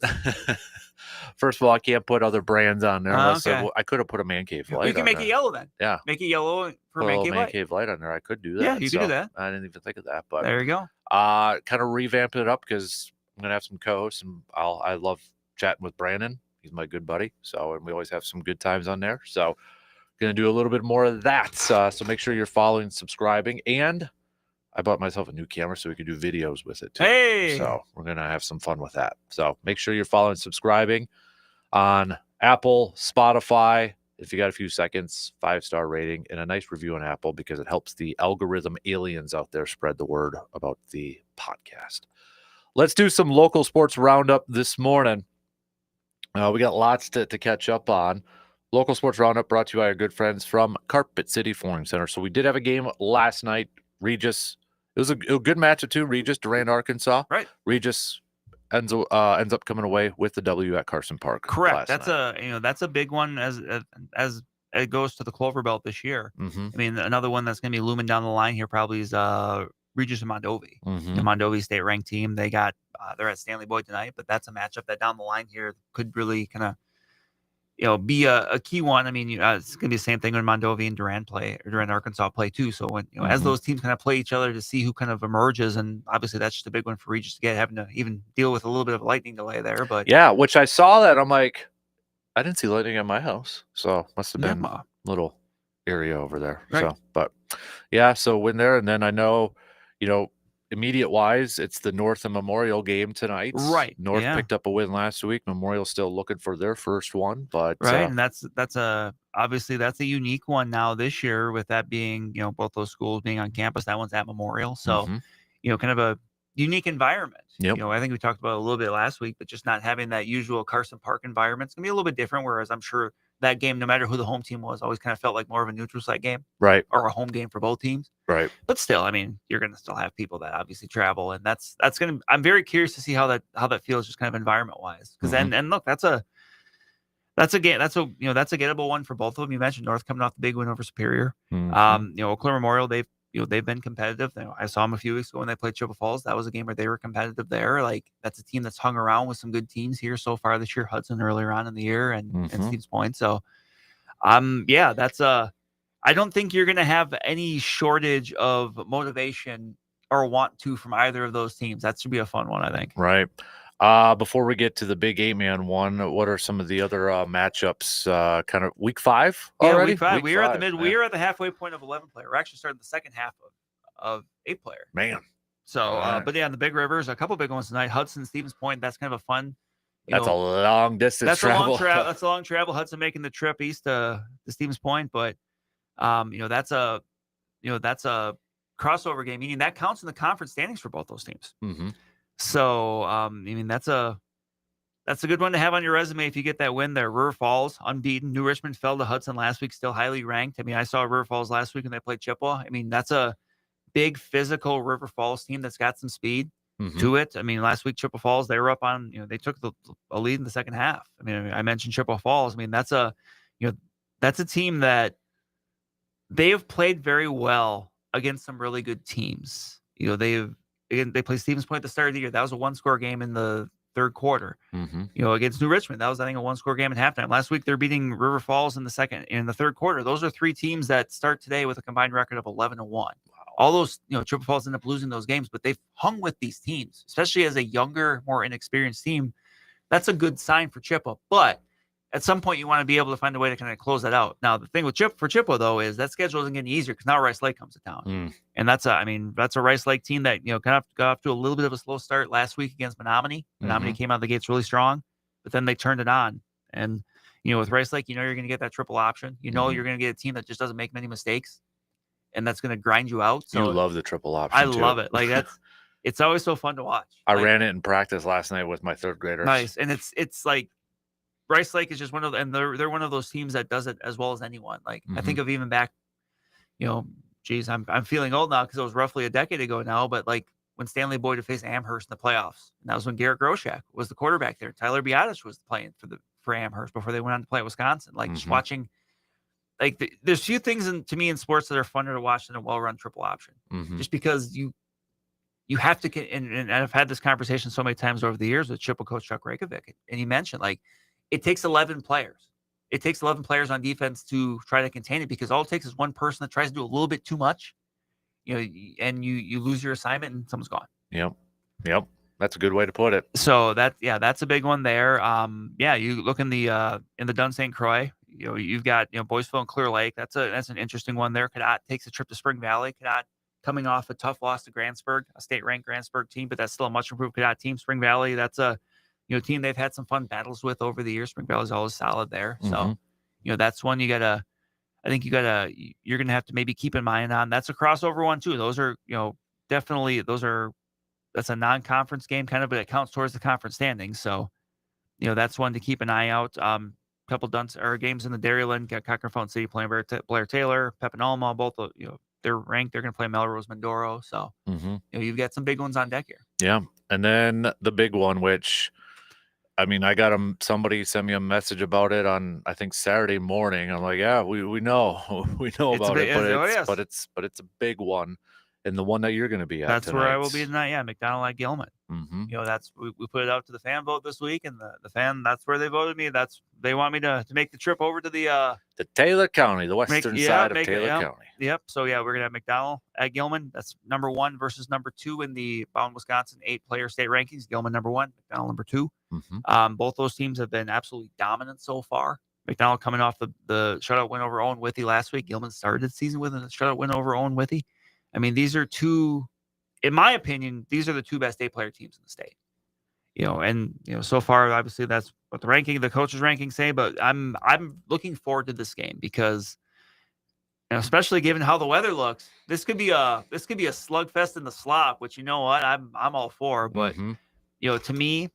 First of all, I can't put other brands on there. Okay. I could have put a Man Cave light. You can make it yellow then. Yeah. Make it yellow for Man Cave light. On there. I could do that. Yeah, you could do that. I didn't even think of that. But there you go. Kind of revamping it up because I'm gonna have some co-hosts, and I love chatting with Brandon. He's my good buddy. So, and we always have some good times on there. So, gonna do a little bit more of that. So make sure you're following, subscribing, and I bought myself a new camera so we can do videos with it too. Hey! So we're gonna have some fun with that. So make sure you're following, subscribing on Apple, Spotify. If you got a few seconds, 5-star rating and a nice review on Apple, because it helps the algorithm aliens out there spread the word about the podcast. Let's do some local sports roundup this morning. We got lots to catch up on. Local sports roundup brought to you by our good friends from Carpet City Flooring Center. So we did have a game last night. Regis, it was a good matchup too. Regis, Durand, Arkansas. Right. Regis ends up coming away with the W at Carson Park. Correct. That's a big one as it goes to the Clover Belt this year. Mm-hmm. I mean, another one that's going to be looming down the line here probably is Regis and Mondovi. Mm-hmm. The Mondovi state ranked team. They're at Stanley Boyd tonight, but that's a matchup that down the line here could really kind of be a key one. I mean, it's going to be the same thing when Mondovi and Durand, Arkansas play too. So when as those teams kind of play each other to see who kind of emerges, and obviously that's just a big one for Regis to get, having to even deal with a little bit of a lightning delay there. But yeah, which I saw that, I'm like, I didn't see lightning at my house, so must have been a little area over there. Right. So, but yeah, so win there, and then I know, immediate wise, it's the North and Memorial game tonight. Right. North picked up a win last week. Memorial still looking for their first one, but right, and that's obviously that's a unique one now this year, with that being both those schools being on campus. That one's at Memorial, so kind of a unique environment. Yep. I think we talked about it a little bit last week, but just not having that usual Carson Park environment, it's gonna be a little bit different. Whereas I'm sure that game, no matter who the home team was, always kind of felt like more of a neutral site game, right, or a home game for both teams, right. But still, I mean, you're going to still have people that obviously travel, and that's going to. I'm very curious to see how that feels, just kind of environment wise, because and look, that's a game, that's a gettable one for both of them. You mentioned North coming off the big win over Superior. Oakland Memorial, they've been competitive. I saw them a few weeks ago when they played Chippewa Falls. That was a game where they were competitive there. Like, that's a team that's hung around with some good teams here so far this year. Hudson earlier on in the year, and Stevens Point. So, that's I don't think you're going to have any shortage of motivation or want to from either of those teams. That should be a fun one, I think. Right. Before we get to the big 8-man one, what are some of the other matchups? Kind of week 5 already? Yeah, week 5. We are at the man. we are at the halfway point of 11 player. We're actually starting the second half of 8 player. Man. So, right. but yeah, on the big rivers, a couple big ones tonight. Hudson, Stevens Point. That's kind of a fun. That's a long distance travel. That's a long travel. Hudson making the trip east to Stevens Point, but that's a crossover game, meaning that counts in the conference standings for both those teams. Mm-hmm. So, that's a good one to have on your resume if you get that win there. River Falls, unbeaten. New Richmond fell to Hudson last week, still highly ranked. I mean, I saw River Falls last week when they played Chippewa. I mean, that's a big physical River Falls team that's got some speed to it. I mean, last week Chippewa Falls, they were up on, they took a lead in the second half. I mean, I mentioned Chippewa Falls. I mean, that's a team that they have played very well against some really good teams. They played Stevens Point at the start of the year. That was a 1-score game in the third quarter. Against New Richmond, that was, I think, a 1-score game at halftime. Last week, they're beating River Falls in the third quarter. Those are 3 teams that start today with a combined record of 11-1. Wow. All those, Chippewa Falls end up losing those games, but they've hung with these teams, especially as a younger, more inexperienced team. That's a good sign for Chippewa. But at some point, you want to be able to find a way to kind of close that out. Now, the thing with Chippewa, though, is that schedule isn't getting easier because now Rice Lake comes to town. And that's a Rice Lake team that, kind of got off to a little bit of a slow start last week against Menominee. Menominee came out of the gates really strong, but then they turned it on. And, with Rice Lake, you're going to get that triple option. You're going to get a team that just doesn't make many mistakes, and that's going to grind you out. So you love the triple option. I love it. Like, it's always so fun to watch. I ran it in practice last night with my 3rd graders. Nice. And it's like, Rice Lake is just one of and they're one of those teams that does it as well as anyone. Like, I think of even back, I'm feeling old now because it was roughly a decade ago now, but like when Stanley Boyd faced Amherst in the playoffs, and that was when Garrett Groshak was the quarterback there. Tyler Biadasz was playing for Amherst before they went on to play at Wisconsin. Like, just watching, like, there's few things to me in sports that are funner to watch than a well-run triple option, just because you have to. And I've had this conversation so many times over the years with Chippewa coach Chuck Rakovic, and he mentioned, like, it takes 11 players. It takes 11 players on defense to try to contain it, because all it takes is one person that tries to do a little bit too much, and you lose your assignment and someone's gone. Yep. That's a good way to put it. So that's a big one there. You look in the Dun St. Croix. You've got Boyceville and Clear Lake. That's an interesting one there. Cadott takes a trip to Spring Valley. Cadott coming off a tough loss to Grantsburg, a state-ranked Grantsburg team, but that's still a much improved Cadott team. Spring Valley, that's a team they've had some fun battles with over the years. Spring Valley's always solid there. So, that's one you're going to have to maybe keep in mind on. That's a crossover one too. Those are, that's a non-conference game kind of, but it counts towards the conference standings. So, that's one to keep an eye out. Couple games in the Dairyland, got Cochrane Fountain City playing Blair Taylor, Pepinalma, both, they're ranked. They're going to play Melrose Mindoro. So, you've got some big ones on deck here. Yeah. And then the big one, which, I mean, I got somebody sent me a message about it on, I think, Saturday morning. I'm like, yeah, we know, about it, but it's a big one, and the one that you're going to be at. That's tonight. where I will be tonight. Yeah, McDonald at Gilman. That's we put it out to the fan vote this week, and the fan, that's where they voted me. They want me to make the trip over to the Taylor County, the western side of Taylor County. Yep. So we're gonna have McDonald at Gilman. That's number 1 versus number 2 in the Bound Wisconsin 8-player state rankings. Gilman number 1, McDonald number 2. Both those teams have been absolutely dominant so far. McDonald coming off the shutout win over Owen Withy last week. Gilman started the season with a shutout win over Owen Withy. I mean, these are two, in my opinion, these are the 2 best 8-player teams in the state. So far, obviously, that's what the coaches' rankings say. But I'm looking forward to this game because, especially given how the weather looks, this could be a slugfest in the slop. Which, you know what, I'm all for. But to me,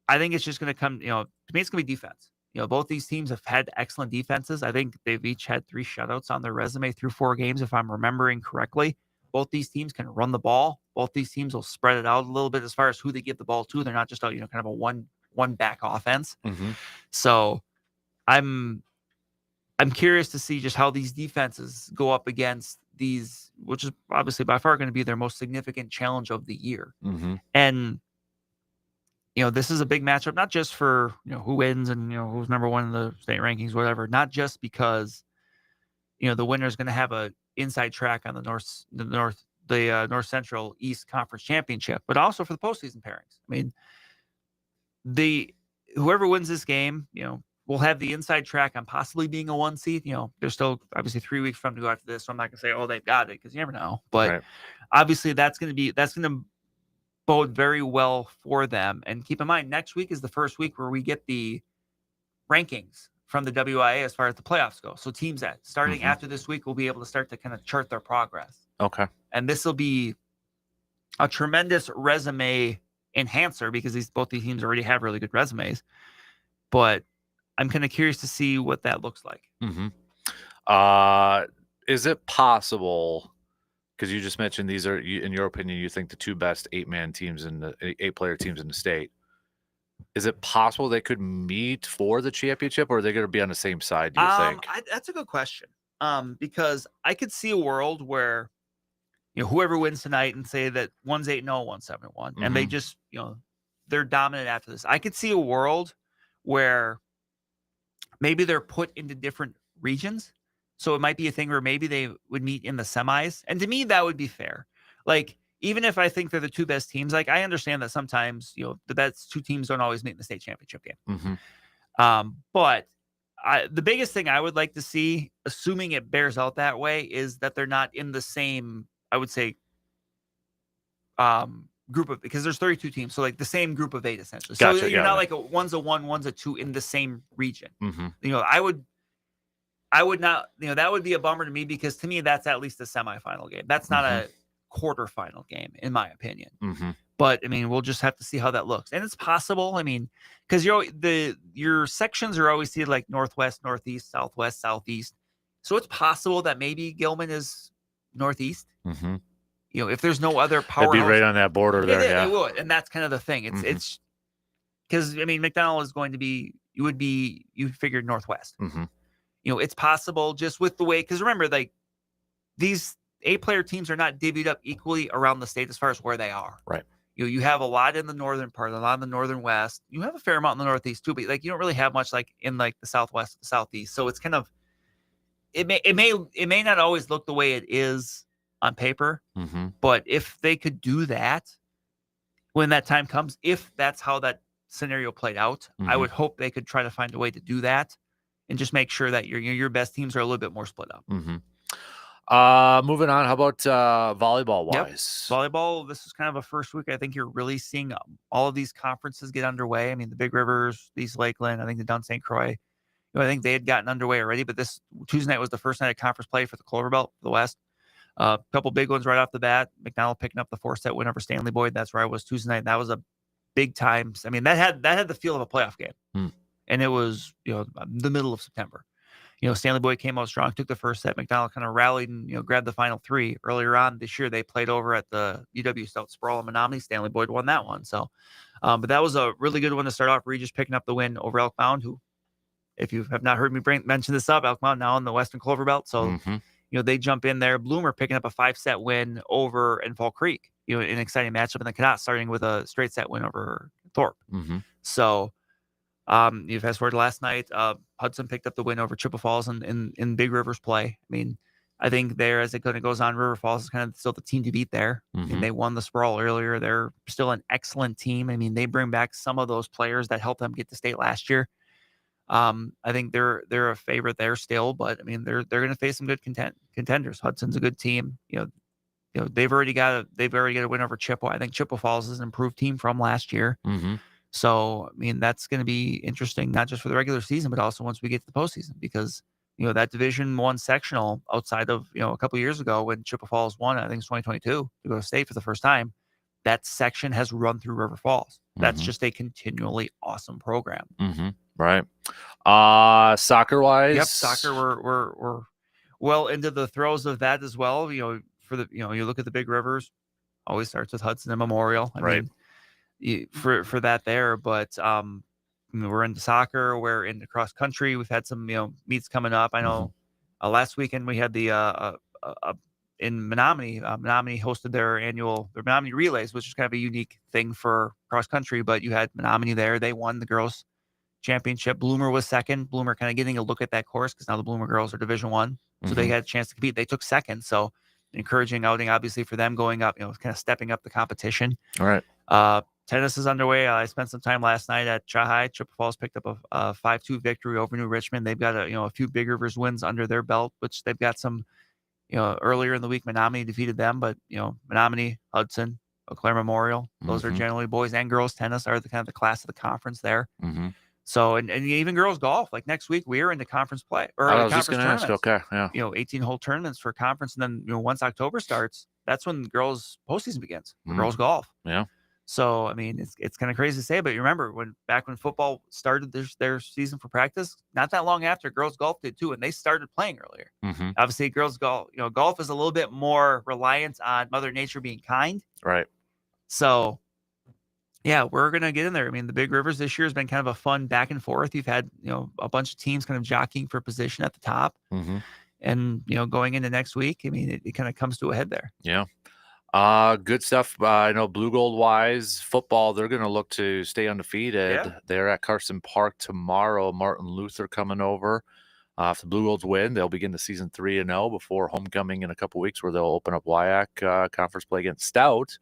I think it's just going to come. To me, it's going to be defense. Both these teams have had excellent defenses. I think they've each had 3 shutouts on their resume through 4 games, if I'm remembering correctly. Both these teams can run the ball. Both these teams will spread it out a little bit as far as who they give the ball to. They're not just kind of a one back offense. So I'm curious to see just how these defenses go up against these, which is obviously by far going to be their most significant challenge of the year. And this is a big matchup, not just for who wins and who's number 1 in the state rankings, whatever. Not just because the winner is going to have a inside track on the North Central East Conference Championship, but also for the postseason pairings. I mean, whoever wins this game, will have the inside track on possibly being a 1 seed. There's still obviously 3 weeks for them to go after this, so I'm not gonna say, oh, they've got it, because you never know. But obviously that's gonna bode very well for them. And keep in mind, next week is the first week where we get the rankings from the WIA as far as the playoffs go. So teams that starting after this week will be able to start to kind of chart their progress. Okay. And this will be a tremendous resume enhancer, because both these teams already have really good resumes. But I'm kind of curious to see what that looks like. Is it possible, because you just mentioned these are, in your opinion, you think the 2 best 8-man teams in the 8-player teams in the state, is it possible they could meet for the championship, or are they going to be on the same side, do you think? That's a good question. Because I could see a world where, whoever wins tonight, and say that one's 8-0, one's 7-1, and they just, they're dominant after this. I could see a world where maybe they're put into different regions. So it might be a thing where maybe they would meet in the semis. And to me, that would be fair. Like, even if I think they're the 2 best teams, like, I understand that sometimes, the best 2 teams don't always meet in the state championship game. But the biggest thing I would like to see, assuming it bears out that way, is that they're not in the same, I would say, group of, because there's 32 teams. So like the same group of 8, essentially. Gotcha, so you're not like one's a 1, one's a 2 in the same region. I would not, that would be a bummer to me, because to me, that's at least a semifinal game. That's not a quarterfinal game, in my opinion. But I mean, we'll just have to see how that looks. And it's possible, I mean, because your sections are always seated like Northwest, Northeast, Southwest, Southeast. So it's possible that maybe Gilman is Northeast. If there's no other power, It'd be right on that border there. Yeah, it would. And that's kind of the thing. It's because, I mean, McDonald is going to be, you figured Northwest. It's possible just with the way, because remember, like, these 8-player teams are not divvied up equally around the state as far as where they are. Right. You have a lot in the northern part, a lot in the northern west. You have a fair amount in the northeast too, but like, you don't really have much like in like the southwest, the southeast. So it's kind of, it may not always look the way it is on paper, but if they could do that when that time comes, if that's how that scenario played out, I would hope they could try to find a way to do that and just make sure that your best teams are a little bit more split up. Moving on, how about volleyball wise? Volleyball, this is kind of a first week. I think you're really seeing all of these conferences get underway. I mean, the Big Rivers, East Lakeland, I think the Dunn St. Croix, I think they had gotten underway already, but this Tuesday night was the first night of conference play for the Clover Belt for the West. A couple big ones right off the bat. McDonald picking up the 4-set win over Stanley Boyd. That's where I was Tuesday night. That was a big time. I mean, that had the feel of a playoff game. And it was, the middle of September. Stanley Boyd came out strong, took the first set. McDonald kind of rallied and, grabbed the final 3. Earlier on this year, they played over at the UW Stout Sproul and Menominee. Stanley Boyd won that one. So, but that was a really good one to start off. Regis picking up the win over Elk Mound, who, if you have not heard me mention this up, Elk Mound now in the Western Clover Belt. So, they jump in there. Bloomer picking up a 5-set win over in Fall Creek, an exciting matchup. And then Canot starting with a straight set win over Thorpe. So, you fast forward to last night, Hudson picked up the win over Chippewa Falls in Big Rivers play. I mean, I think there, as it kind of goes on, River Falls is kind of still the team to beat there. I mean, they won the Sprawl earlier. They're still an excellent team. I mean, they bring back some of those players that helped them get to state last year. I think they're a favorite there still, but I mean, they're going to face some good contenders. Hudson's a good team. They've already got a win over Chippewa. I think Chippewa Falls is an improved team from last year. So, I mean, that's going to be interesting, not just for the regular season, but also once we get to the postseason, because, that Division I sectional outside of, a couple of years ago when Chippewa Falls won, I think it's 2022, to go to state for the first time, that section has run through River Falls. That's just a continually awesome program. Right. Soccer wise. Yep. Soccer, we're well into the throes of that as well. You look at the Big Rivers, always starts with Hudson and Memorial. I mean, for that there, but we're into soccer, we're into cross country. We've had some meets coming up. I know last weekend we had the in Menominee. Menominee hosted their Menominee Relays, which is kind of a unique thing for cross country. But you had Menominee there; they won the girls' championship. Bloomer was second. Bloomer kind of getting a look at that course because now the Bloomer girls are Division I, so they had a chance to compete. They took second, so encouraging outing obviously for them going up. Kind of stepping up the competition. All right. tennis is underway. I spent some time last night at Chahai. Triple Falls picked up a 5-2 victory over New Richmond. They've got a few Big Rivers wins under their belt, which they've got some. Earlier in the week, Menominee defeated them, but Menominee, Hudson, Eau Claire Memorial, those are generally boys and girls tennis are the kind of the class of the conference there. Mm-hmm. So and even girls golf. Like next week, we're into conference play or I was conference just going to ask. Okay, yeah. 18-hole tournaments for conference, and then once October starts, that's when girls postseason begins for Mm. girls golf. Yeah. So I mean, it's kind of crazy to say, but you remember back when football started their season for practice, not that long after girls golf did too, and they started playing earlier. Mm-hmm. Obviously, girls golf, golf is a little bit more reliant on Mother Nature being kind. Right. So, yeah, we're gonna get in there. I mean, the Big Rivers this year has been kind of a fun back and forth. You've had a bunch of teams kind of jockeying for position at the top, and going into next week, I mean, it kind of comes to a head there. Yeah. Good stuff. I know Blue Gold wise football, they're going to look to stay undefeated. Yeah. They're at Carson Park tomorrow. Martin Luther coming over. If the Blue Golds win, they'll begin the season 3-0 before homecoming in a couple weeks, where they'll open up WIAC conference play against Stout.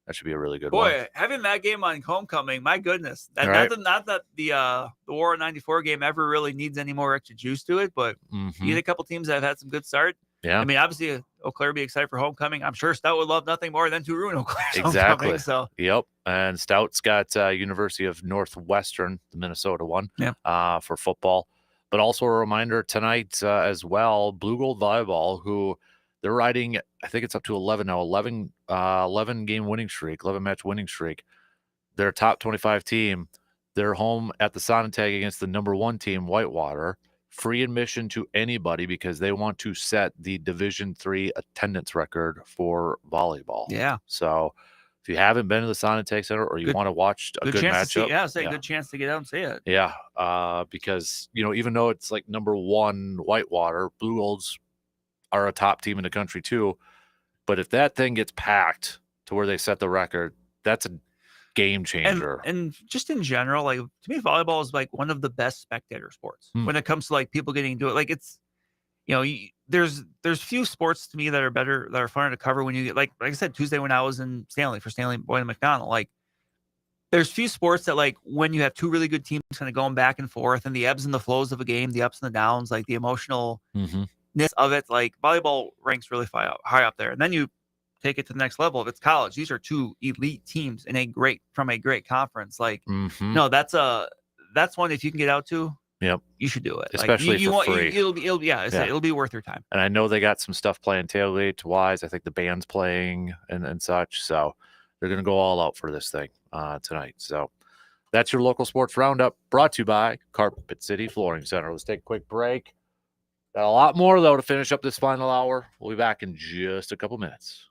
That should be a really good one. Boy, having that game on homecoming, my goodness. Right. Not that the War of '94 game ever really needs any more extra juice to it, but you get a couple teams that have had some good start. Yeah. I mean, obviously, Eau Claire be excited for homecoming. I'm sure Stout would love nothing more than to ruin Eau Claire's Exactly. homecoming. So, yep. And Stout's got University of Northwestern, the Minnesota one, for football. But also a reminder tonight as well, Blue Gold Volleyball, who they're riding, I think it's up to 11 now, 11 game winning streak, 11 match winning streak. They're a top 25 team. They're home at the Sonotag against the number 1 team, Whitewater. Free admission to anybody because they want to set the Division III attendance record for volleyball. Yeah. So if you haven't been to the Sonotag Center or you want to watch a good matchup, good chance to get out and see it. Yeah, because even though it's like number 1 Whitewater, Blue Golds are a top team in the country too. But if that thing gets packed to where they set the record, that's a game changer. And just in general, like to me, volleyball is like one of the best spectator sports when it comes to like people getting into it. Like it's, there's few sports to me that are better, that are fun to cover when you get like I said, Tuesday when I was in Stanley for Stanley Boyd and McDonald, like there's few sports that like when you have two really good teams kind of going back and forth and the ebbs and the flows of a game, the ups and the downs, like the emotional of it, like volleyball ranks really high up there. And then you take it to the next level. If it's college, these are two elite teams in from a great conference. Like, no, that's one if you can get out to. Yep, you should do it. Especially for free. It'll be worth your time. And I know they got some stuff playing tailgate wise. I think the band's playing and such. So they're going to go all out for this thing tonight. So that's your local sports roundup, brought to you by Carpet City Flooring Center. Let's take a quick break. Got a lot more, though, to finish up this final hour. We'll be back in just a couple minutes.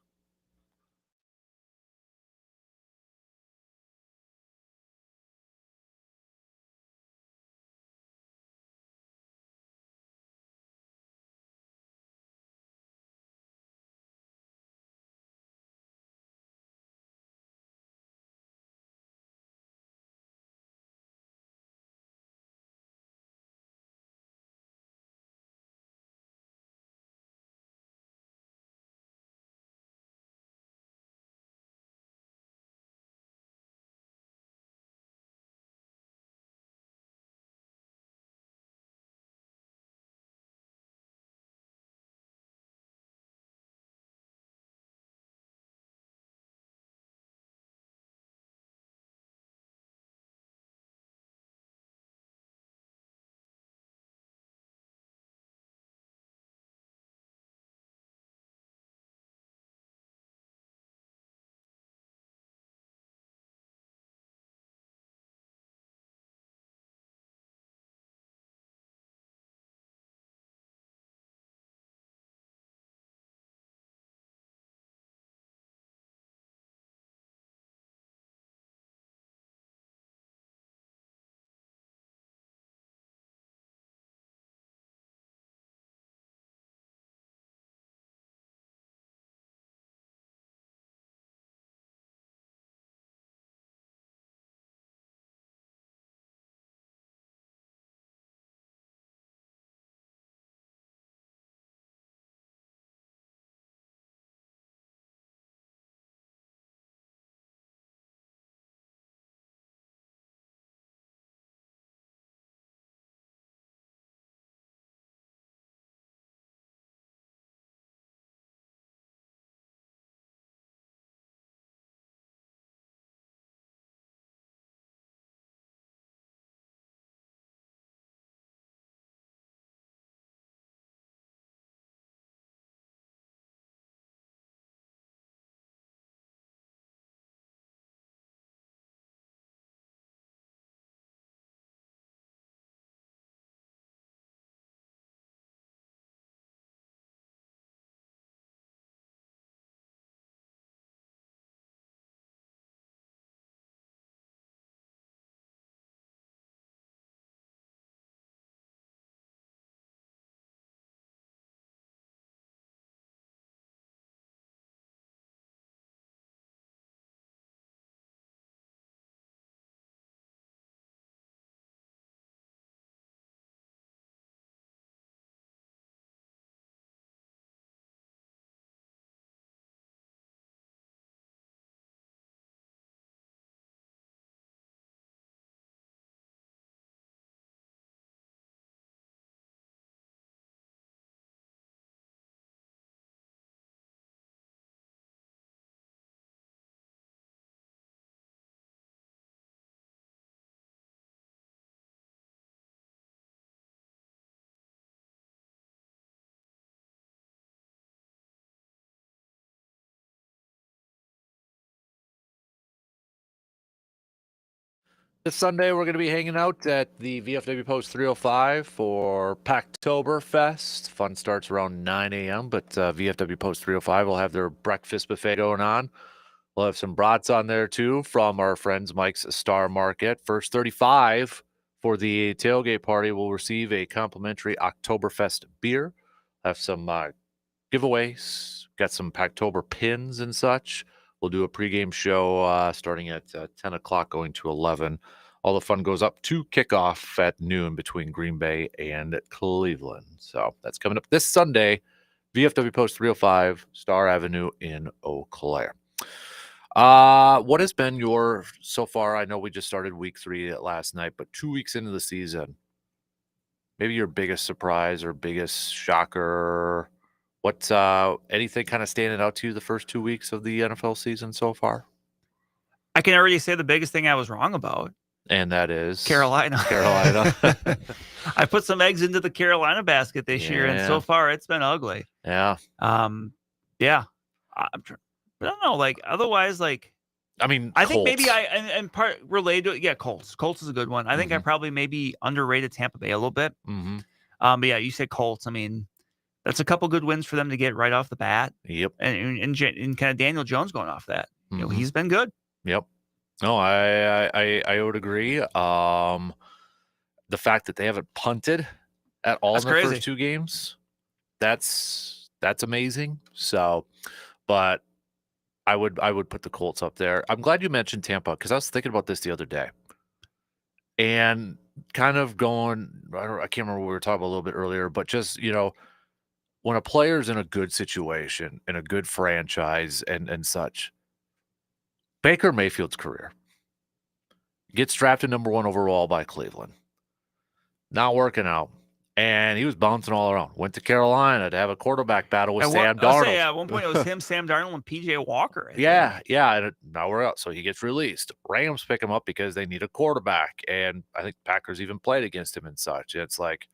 This Sunday, we're going to be hanging out at the VFW Post 305 for Packtoberfest. Fun starts around 9 a.m., but VFW Post 305 will have their breakfast buffet going on. We'll have some brats on there, too, from our friends Mike's Star Market. First 35 for the tailgate party will receive a complimentary Oktoberfest beer. Have some giveaways. Got some Packtober pins and such. We'll do a pregame show starting at 10 o'clock, going to 11. All the fun goes up to kickoff at noon between Green Bay and Cleveland. So that's coming up this Sunday, VFW Post 305, Star Avenue in Eau Claire. What has been your, so far, I know we just started week 3 last night, but 2 weeks into the season, maybe your biggest surprise or biggest shocker? What anything kind of standing out to you the first 2 weeks of the NFL season so far? I can already say the biggest thing I was wrong about. And that is Carolina. I put some eggs into the Carolina basket this year, and so far it's been ugly. Yeah. Yeah. I don't know. Like, otherwise, like, I mean, I think maybe and part related to Colts. Colts is a good one. I think I probably maybe underrated Tampa Bay a little bit. But yeah, you said Colts. I mean, that's a couple good wins for them to get right off the bat. Yep. And kind of Daniel Jones going off that. You know, he's been good. Yep. No, I would agree. The fact that they haven't punted at all in the first 2 games, that's amazing. So, but I would put the Colts up there. I'm glad you mentioned Tampa because I was thinking about this the other day, and kind of going. I can't remember what we were talking about a little bit earlier, but just when a player's in a good situation, in a good franchise, and such. Baker Mayfield's career gets drafted number 1 overall by Cleveland. Not working out. And he was bouncing all around. Went to Carolina to have a quarterback battle with Sam Darnold. At one point, it was him, Sam Darnold, and P.J. Walker. Yeah. And now we're out. So he gets released. Rams pick him up because they need a quarterback. And I think Packers even played against him and such. It's like,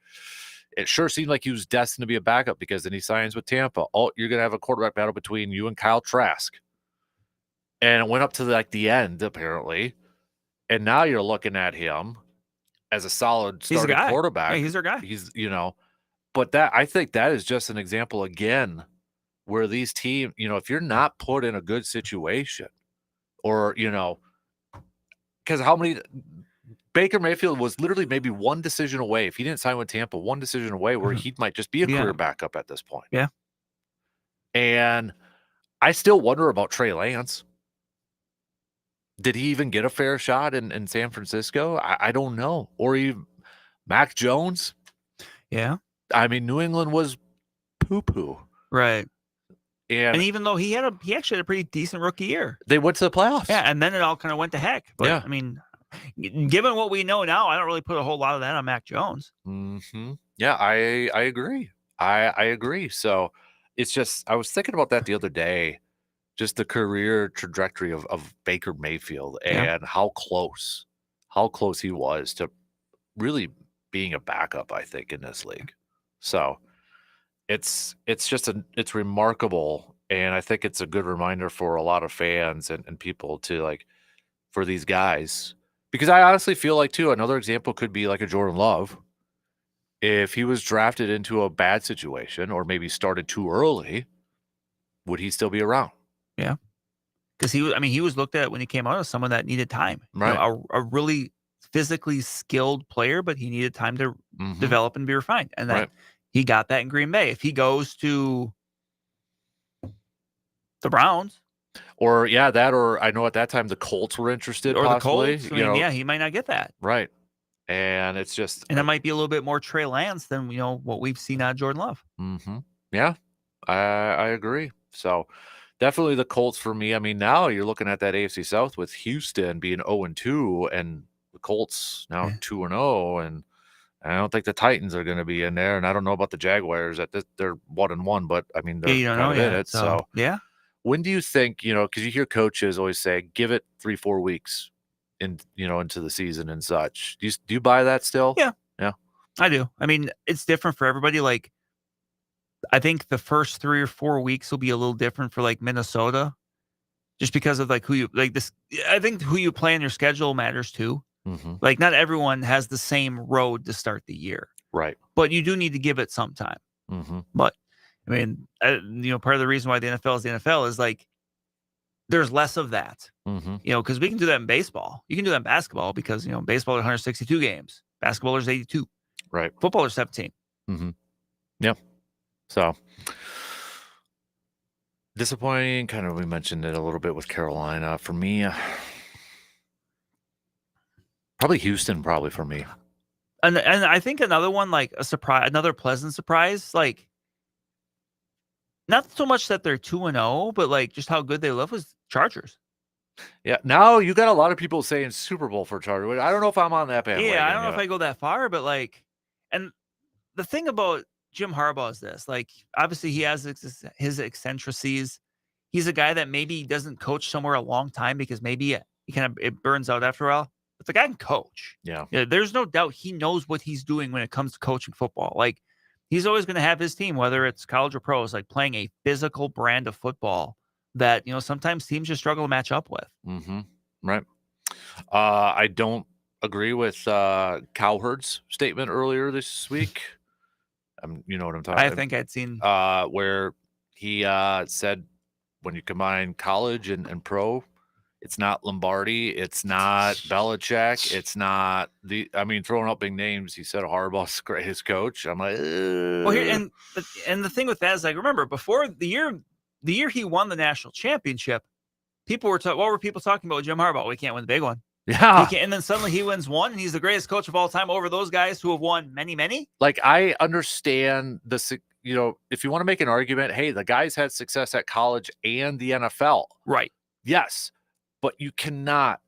it sure seemed like he was destined to be a backup because then he signs with Tampa. Oh, you're going to have a quarterback battle between you and Kyle Trask. And it went up to the end, apparently. And now you're looking at him as a solid starting quarterback. Yeah, he's our guy. He's, but I think that is just an example again where these teams, if you're not put in a good situation or, because Baker Mayfield was literally maybe one decision away. If he didn't sign with Tampa, one decision away where he might just be a career backup at this point. Yeah. And I still wonder about Trey Lance. Did he even get a fair shot in San Francisco? I don't know. Or even Mac Jones. Yeah. I mean, New England was poo-poo. Right. And even though he actually had a pretty decent rookie year. They went to the playoffs. Yeah, and then it all kind of went to heck. But, I mean, given what we know now, I don't really put a whole lot of that on Mac Jones. Yeah, I agree. I agree. So it's just, I was thinking about that the other day. Just the career trajectory of Baker Mayfield and how close he was to really being a backup, I think, in this league. So it's just remarkable. And I think it's a good reminder for a lot of fans and people to for these guys, because I honestly feel like too, another example could be like a Jordan Love. If he was drafted into a bad situation or maybe started too early, would he still be around? Yeah, because he was looked at when he came out as someone that needed time, right? A really physically skilled player, but he needed time to develop and be refined, and that he got that in Green Bay. If he goes to the Browns, or I know at that time the Colts were interested, or possibly. The Colts, he might not get that, right? And it's just, and it might be a little bit more Trey Lance than what we've seen out of Jordan Love. Yeah, I agree. So. Definitely the Colts for me. I mean, now you're looking at that AFC South with Houston being 0-2 and the Colts now 2-0. And I don't think the Titans are going to be in there. And I don't know about the Jaguars they're 1-1, but I mean, they're kind of in it. So yeah. When do you think, because you hear coaches always say, give it 3-4 weeks into the season and such. Do you buy that still? Yeah. Yeah. I do. I mean, it's different for everybody. Like, I think the first 3 or 4 weeks will be a little different for Minnesota, just because of who you this. I think who you play in your schedule matters too. Mhm. Like, not everyone has the same road to start the year, Right. but you do need to give it some time. Mhm. But I mean, part of the reason why the NFL is the NFL is like there's less of that. Mhm. Because we can do that in baseball. You can do that in basketball because baseball are 162 games, basketball there's 82, Right. football are 17. Mhm. Yeah. So disappointing. Kind of, we mentioned it a little bit with Carolina. For me, probably Houston. Probably for me. And I think another one, like a surprise, another pleasant surprise, like not so much that they're 2-0, but like just how good they look was Chargers. Yeah. Now you got a lot of people saying Super Bowl for Chargers. I don't know if I'm on that bandwagon. Yeah, I don't know if yet. I go that far, but like, and the thing about Jim Harbaugh is this: like, obviously he has his eccentricities. He's a guy that maybe doesn't coach somewhere a long time because maybe he kind of it burns out after a while. But the guy can coach. Yeah. There's no doubt he knows what he's doing when it comes to coaching football. Like, he's always going to have his team, whether it's college or pros, like playing a physical brand of football that sometimes teams just struggle to match up with. Mm-hmm. Right. I don't agree with Cowherd's statement earlier this week. You know what I'm talking about. I think I'd seen where he said when you combine college and pro, it's not Lombardi, it's not Belichick, it's not throwing out big names. He said Harbaugh's his coach. I'm like, well, here and the thing with that is, like, remember before the year he won the national championship, people were what were people talking about with Jim Harbaugh? We can't win the big one. yeah. And then suddenly he wins one, and he's the greatest coach of all time over those guys who have won many. Like, I understand the, if you want to make an argument, hey, the guys had success at college and the NFL. Right. Yes. But you cannot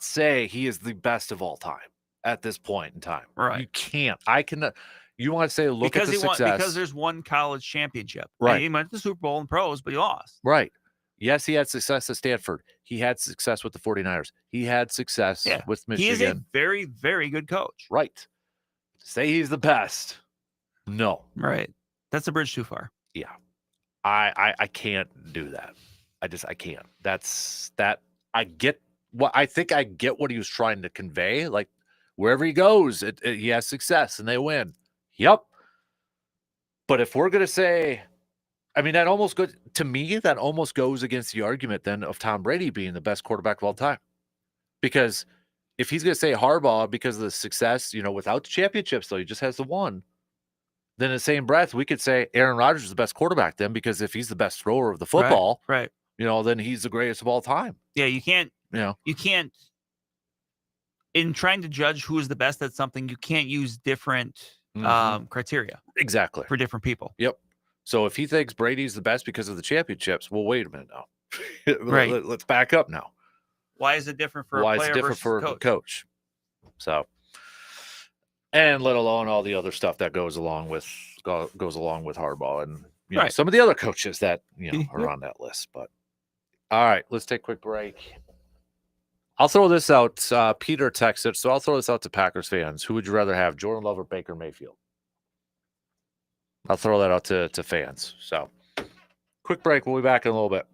say he is the best of all time at this point in time. Right. You can't. I cannot. You want to say, look at the success. Because there's one college championship. Right. He went to the Super Bowl and pros, but he lost. Right. Yes, he had success at Stanford. He had success with the 49ers. He had success with Michigan. He is a very, very good coach. Right. Say he's the best. No. Right. That's a bridge too far. Yeah. I can't do that. I can't. I get what he was trying to convey. Like, wherever he goes, he has success and they win. Yep. But if we're going to say, that almost goes against the argument then of Tom Brady being the best quarterback of all time. Because if he's going to say Harbaugh because of the success, without the championships, though, he just has the one. Then in the same breath, we could say Aaron Rodgers is the best quarterback then, because if he's the best thrower of the football, right. Then he's the greatest of all time. Yeah, you can't. In trying to judge who is the best at something, you can't use different criteria. Exactly. For different people. Yep. So if he thinks Brady's the best because of the championships, well, wait a minute now. Right. Let's back up now. Why is it different for a player versus a coach? So, and let alone all the other stuff that goes along with Harbaugh and some of the other coaches that are on that list. But all right, let's take a quick break. I'll throw this out. Peter texted, so I'll throw this out to Packers fans. Who would you rather have, Jordan Love or Baker Mayfield? I'll throw that out to fans. So, quick break. We'll be back in a little bit.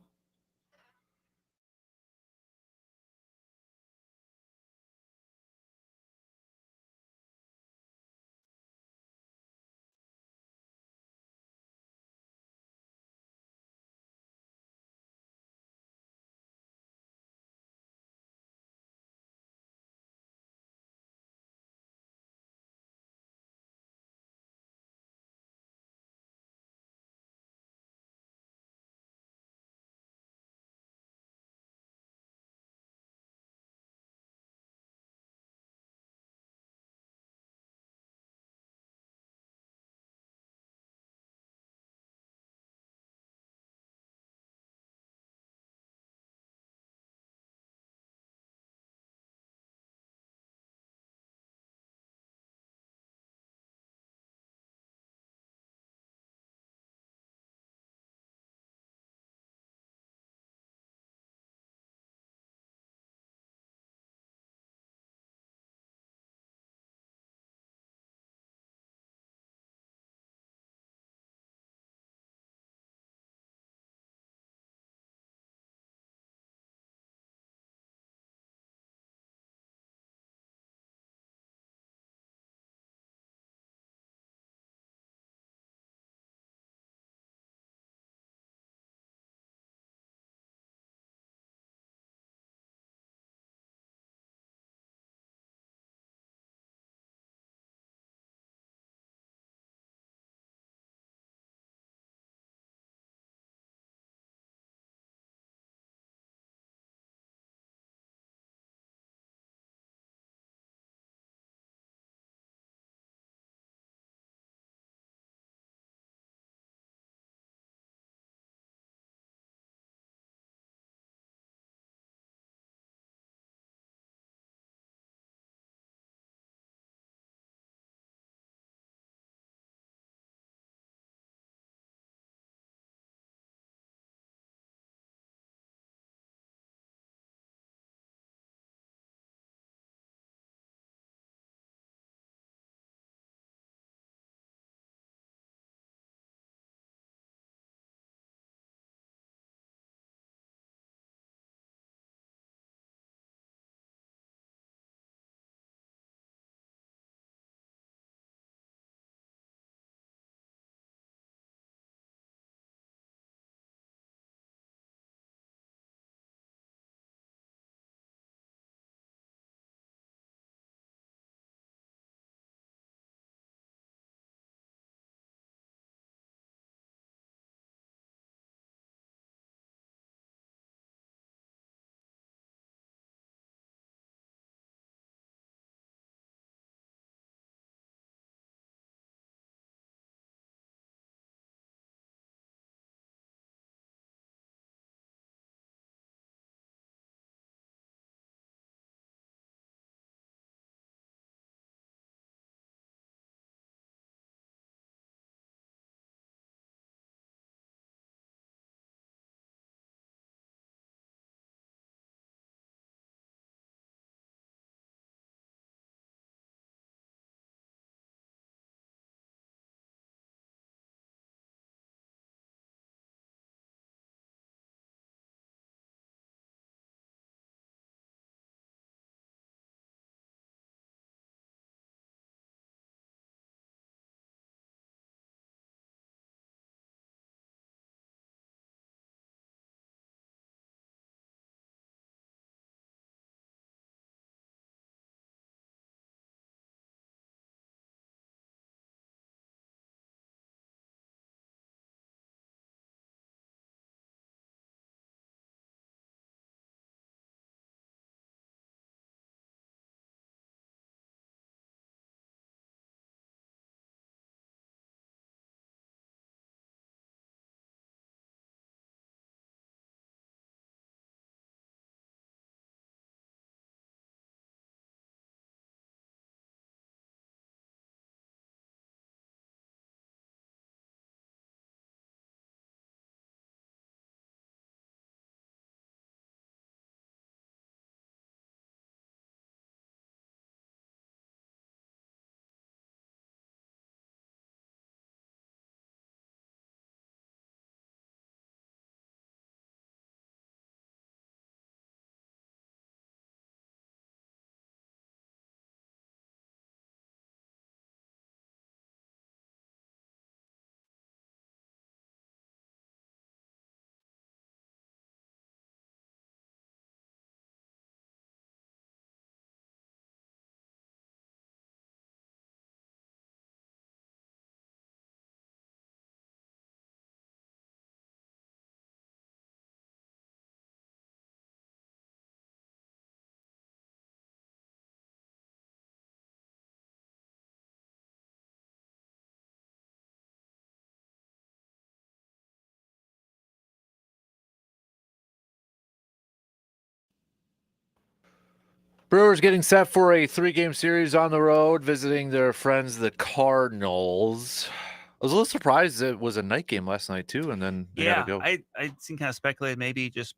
Brewers getting set for a 3-game series on the road, visiting their friends, the Cardinals. I was a little surprised it was a night game last night, too, and then they got to go. I'd seen kind of speculated maybe just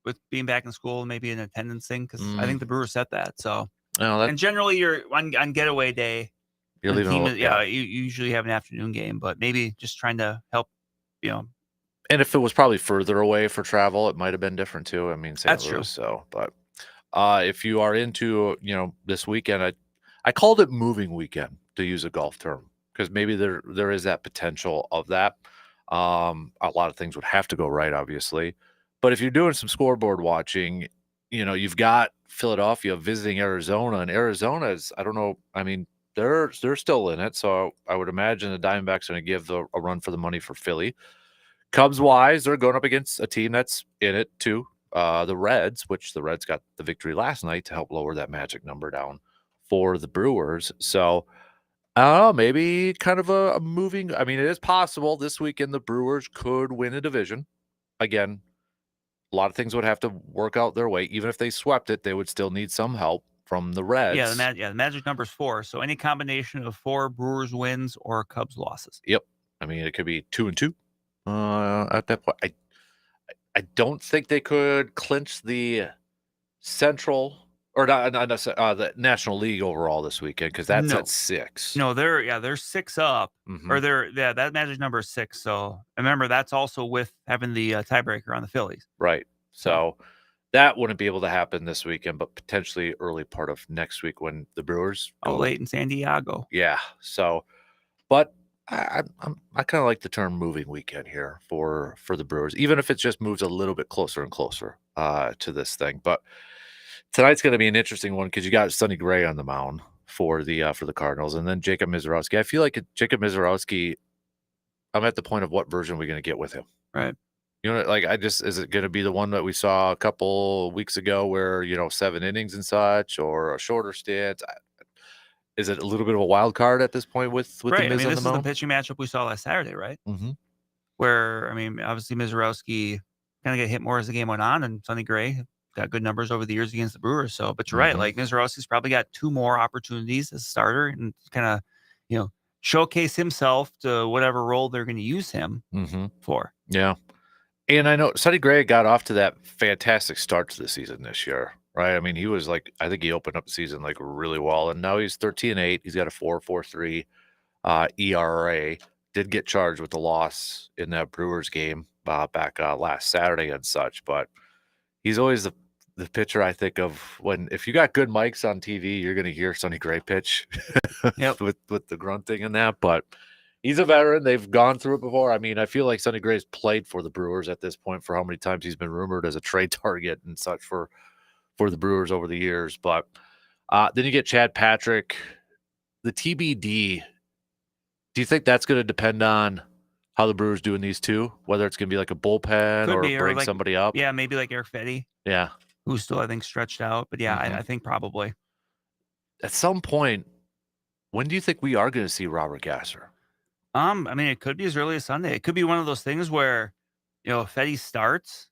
with being back in school, maybe an attendance thing, because I think the Brewers set that. So, and generally you're on getaway day. You're leaving. You usually have an afternoon game, but maybe just trying to help, And if it was probably further away for travel, it might have been different too. I mean, St. Louis, true. So, but if you are into, this weekend, I called it moving weekend, to use a golf term, because maybe there is that potential of that. A lot of things would have to go right, obviously. But if you're doing some scoreboard watching, you've got Philadelphia visiting Arizona, and Arizona's, I don't know, I mean, they're still in it, so I would imagine the Diamondbacks are going to give a run for the money for Philly. Cubs-wise, they're going up against a team that's in it too, the Reds, which the Reds got the victory last night to help lower that magic number down for the Brewers. So, I don't know, maybe kind of a moving. I mean, it is possible this weekend the Brewers could win a division. Again, a lot of things would have to work out their way. Even if they swept it, they would still need some help from the Reds. Yeah, the magic number is 4. So any combination of 4 Brewers wins or Cubs losses. Yep. I mean, it could be 2-2 at that point. I don't think they could clinch the Central or not the National League overall this weekend, because that's at 6. No, they're 6 up, or that magic number is 6. So remember, that's also with having the tiebreaker on the Phillies. Right. So that wouldn't be able to happen this weekend, but potentially early part of next week when the Brewers go late in San Diego. Yeah. So, but I kind of like the term moving weekend here for the Brewers, even if it just moves a little bit closer and closer to this thing. But tonight's going to be an interesting one because you got Sonny Gray on the mound for the Cardinals, and then Jacob Misiorowski. I feel like Jacob Misiorowski, I'm at the point of what version are we going to get with him? Right. Is it going to be the one that we saw a couple weeks ago where, 7 innings and such, or a shorter stint? Is it a little bit of a wild card at this point with the Miz on the mound? This is the pitching matchup we saw last Saturday, right? Mm-hmm. Where, obviously Misiorowski kind of got hit more as the game went on, and Sonny Gray got good numbers over the years against the Brewers. So, but you're right, like Misiorowski's probably got 2 more opportunities as a starter and kind of, showcase himself to whatever role they're going to use him for. Yeah. And I know Sonny Gray got off to that fantastic start to the season this year, right? I mean, he was I think he opened up the season really well, and now he's 13-8. He's got a 4.43 ERA. Did get charged with the loss in that Brewers game back last Saturday and such, but he's always the pitcher I think of if you got good mics on TV, you're going to hear Sonny Gray pitch with the grunting and that, but he's a veteran. They've gone through it before. I mean, I feel like Sonny Gray's played for the Brewers at this point for how many times he's been rumored as a trade target and such for the Brewers over the years. But then you get Chad Patrick, the TBD. Do you think that's going to depend on how the Brewers do in these two? Whether it's going to be like a bullpen or bring somebody up? Yeah, maybe like Eric Fetty. Yeah. Who's still, I think, stretched out. But yeah, I think probably. At some point, when do you think we are going to see Robert Gasser? It could be as early as Sunday. It could be one of those things where, Fetty starts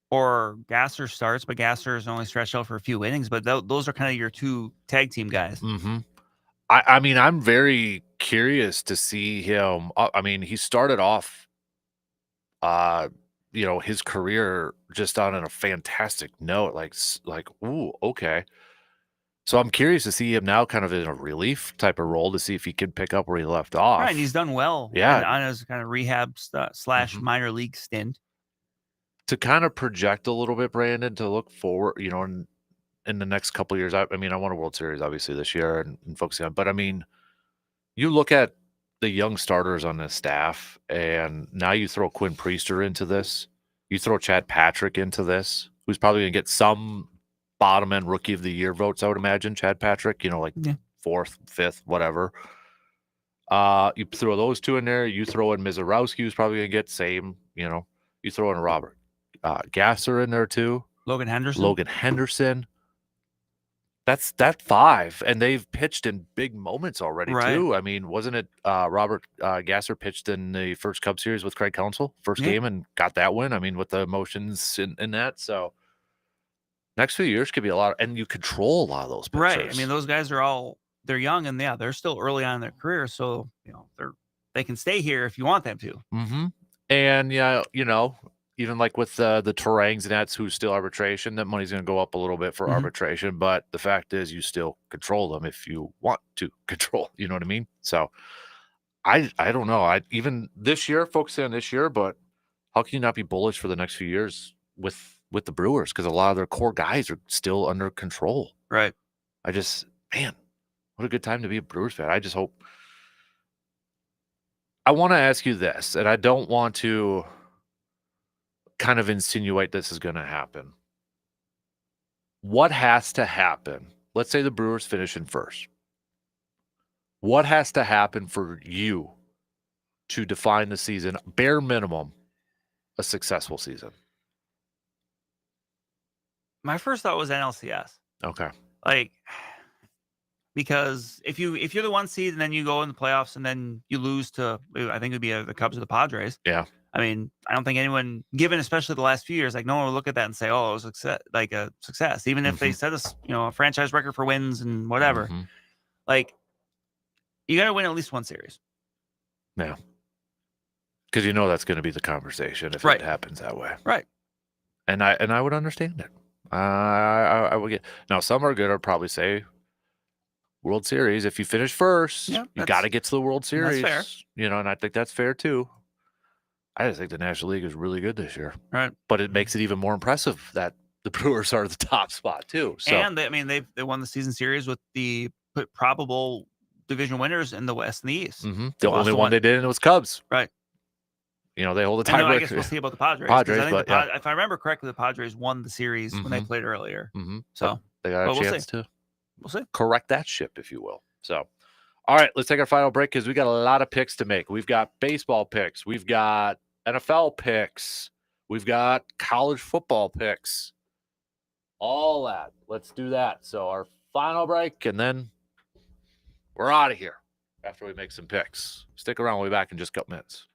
or Gasser starts, but Gasser is only stretched out for a few innings. But those are kind of your 2 tag team guys. Mm-hmm. I mean, I'm very curious to see him. I mean, he started off, his career just on a fantastic note. Ooh, okay. So I'm curious to see him now kind of in a relief type of role to see if he can pick up where he left off. Right, and he's done well on his kind of rehab / minor league stint. To kind of project a little bit, Brandon, to look forward, in the next couple of years. I mean, I won a World Series, obviously, this year and focusing on, but I mean, you look at the young starters on this staff, and now you throw Quinn Priester into this. You throw Chad Patrick into this, who's probably going to get some bottom end rookie of the year votes, I would imagine. Chad Patrick, 4th, 5th, whatever. You throw those 2 in there. You throw in Misiorowski, who's probably going to get same. You throw in Robert Gasser in there too. Logan Henderson. That's 5, and they've pitched in big moments already too. I mean, wasn't it Robert Gasser pitched in the first Cubs series with Craig Counsell, first game, and got that win? I mean, with the emotions in that. So next few years could be a lot, and you control a lot of those pitchers. Right. I mean, those guys are they're young, and yeah, they're still early on in their career, so they can stay here if you want them to. Mm-hmm. And yeah, even like with the Turangs and that's who's still arbitration, that money's going to go up a little bit for arbitration. But the fact is, you still control them if you want to control. You know what I mean? So I don't know. I even this year, focusing on this year, but how can you not be bullish for the next few years with the Brewers? Because a lot of their core guys are still under control. Right. Man, what a good time to be a Brewers fan. I just hope. I want to ask you this, and I don't want to kind of insinuate this is going to happen. What has to happen? Let's say the Brewers finish in first. What has to happen for you to define the season, bare minimum, a successful season? My first thought was NLCS. Okay. Because if you're the 1 seed and then you go in the playoffs and then you lose to, I think it would be the Cubs or the Padres. Yeah. I mean, I don't think anyone, given especially the last few years, no one would look at that and say, "Oh, it was a success." Even if they set a franchise record for wins and whatever. You got to win at least one series. Yeah. Because that's going to be the conversation if it happens that way. Right. And I would understand it. I would get now. Some are good. I'd probably say World Series. If you finish first, you got to get to the World Series. That's fair. And I think that's fair too. I just think the National League is really good this year. Right. But it makes it even more impressive that the Brewers are the top spot too. So. And they won the season series with the probable division winners in the West and the East. Mm-hmm. The only one they did, and it was Cubs. Right. They hold the tiebreaker. I guess we'll see about the Padres. If I remember correctly, the Padres won the series when they played earlier. Mm-hmm. So they got a chance to we'll see. Correct that ship, if you will. So, all right, let's take our final break because we got a lot of picks to make. We've got baseball picks. We've got NFL picks. We've got college football picks. All that. Let's do that. So our final break, and then we're out of here after we make some picks. Stick around. We'll be back in just a couple minutes.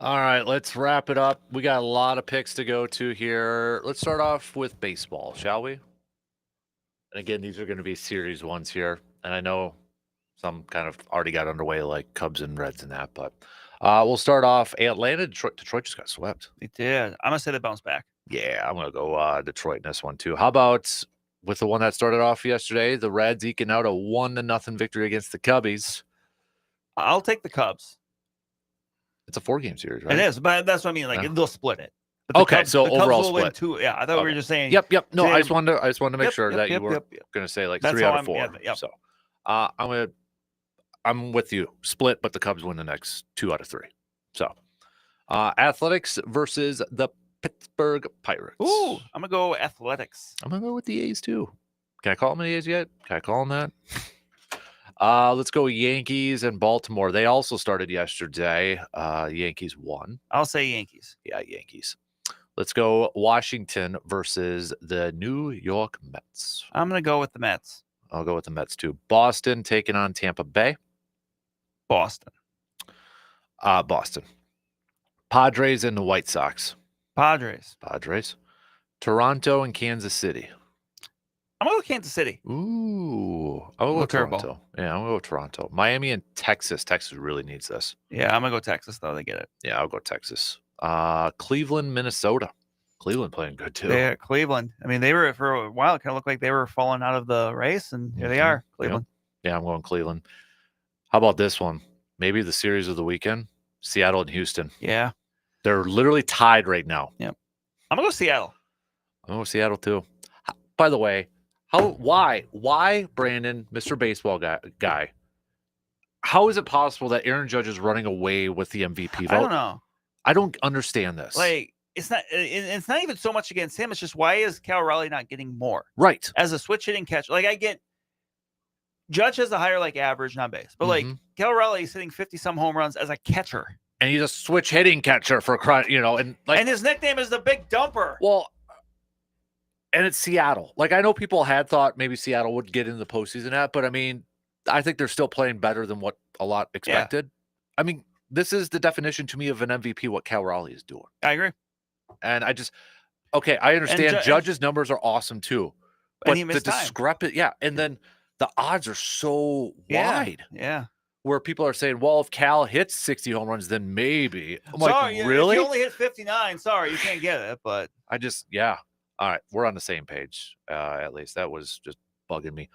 All right, let's wrap it up. We got a lot of picks to go to here. Let's start off with baseball, shall we? And again, these are going to be series ones here. And I know some kind of already got underway, like Cubs and Reds and that. But we'll start off Atlanta. Detroit just got swept. They did. I'm going to say they bounce back. Yeah, I'm going to go Detroit in this one, too. How about with the one that started off yesterday, the Reds eking out a 1-0 victory against the Cubbies? I'll take the Cubs. It's a 4-game series, right? It is, but that's what I mean. Like they'll split it. Okay, so the overall Cubs will win split. 2. Yeah, I thought we were just saying. Yep. No, say- I just wanted to make sure that you were yep. going to say like That's 3 how out of 4. yep. So I'm with you. Split, but the Cubs win the next 2 out of 3. So Athletics versus the Pittsburgh Pirates. Ooh, I'm gonna go Athletics. I'm gonna go with the A's too. Can I call them the A's yet? Can I call them that? Let's go Yankees and Baltimore. They also started yesterday. Yankees won. I'll say Yankees. Yeah, Yankees. Let's go Washington versus the New York Mets. I'm gonna go with the Mets. I'll go with the Mets too. Boston taking on Tampa Bay. Boston. Boston. Padres and the White Sox. Padres. Toronto and Kansas City. I'm gonna go Kansas City. Ooh. I'll go Toronto. Yeah, I'm gonna go Toronto. Miami and Texas. Texas really needs this. Yeah, I'm gonna go Texas though. They get it. Yeah, I'll go Texas. Cleveland, Minnesota. Cleveland playing good too. Yeah, Cleveland. I mean, they were for a while. It kind of looked like they were falling out of the race, and here they are, Cleveland. Yeah, I'm going Cleveland. How about this one? Maybe the series of the weekend. Seattle and Houston. Yeah, they're literally tied right now. Yep. I'm gonna go Seattle. I'm gonna go Seattle too. By the way, why, Brandon, Mr. Baseball guy? How is it possible that Aaron Judge is running away with the MVP vote? I don't know. I don't understand this. Like, it's not even so much against him. It's just, why is Cal Raleigh not getting more? Right. As a switch hitting catcher. Like, I get Judge has a higher average on base, but like Cal Raleigh is hitting 50-some home runs as a catcher. And he's a switch hitting catcher for and his nickname is the Big Dumper. Well, and it's Seattle. Like, I know people had thought maybe Seattle would get into the postseason but I mean, I think they're still playing better than what a lot expected. Yeah. I mean, this is the definition to me of an MVP, what Cal Raleigh is doing. I agree. And I understand Judge's numbers are awesome too. But the discrepancy, and then the odds are so wide. Yeah. Where people are saying, well, if Cal hits 60 home runs, then maybe. I'm sorry, like, really? If you only hit 59, sorry, you can't get it. But all right, we're on the same page. At least that was just bugging me.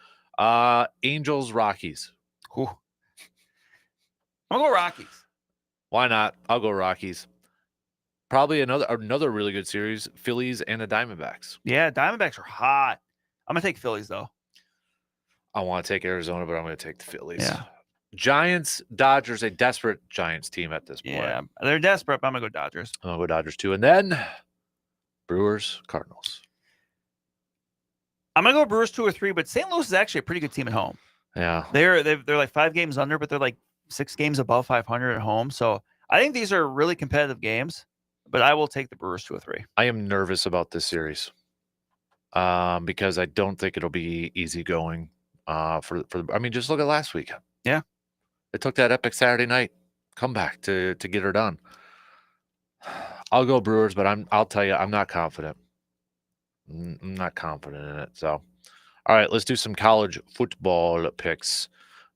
Angels, Rockies. Ooh. I'm gonna go Rockies. Why not? I'll go Rockies. Probably another really good series, Phillies and the Diamondbacks. Yeah, Diamondbacks are hot. I'm gonna take Phillies though. I want to take Arizona, but I'm gonna take the Phillies. Yeah. Giants, Dodgers, a desperate Giants team at this point. Yeah, they're desperate, but I'm gonna go Dodgers. I'm gonna go Dodgers too. And then Brewers, Cardinals. I'm gonna go Brewers 2 or 3, but St. Louis is actually a pretty good team at home. Yeah. They're like 5 games under, but they're like 6 games above 500 at home. So I think these are really competitive games, but I will take the Brewers 2 or 3. I am nervous about this series. Because I don't think it'll be easy going. I mean, just look at last week. Yeah. It took that epic Saturday night comeback to get her done. I'll go Brewers, but I'll tell you, I'm not confident. I'm not confident in it. So, all right, let's do some college football picks.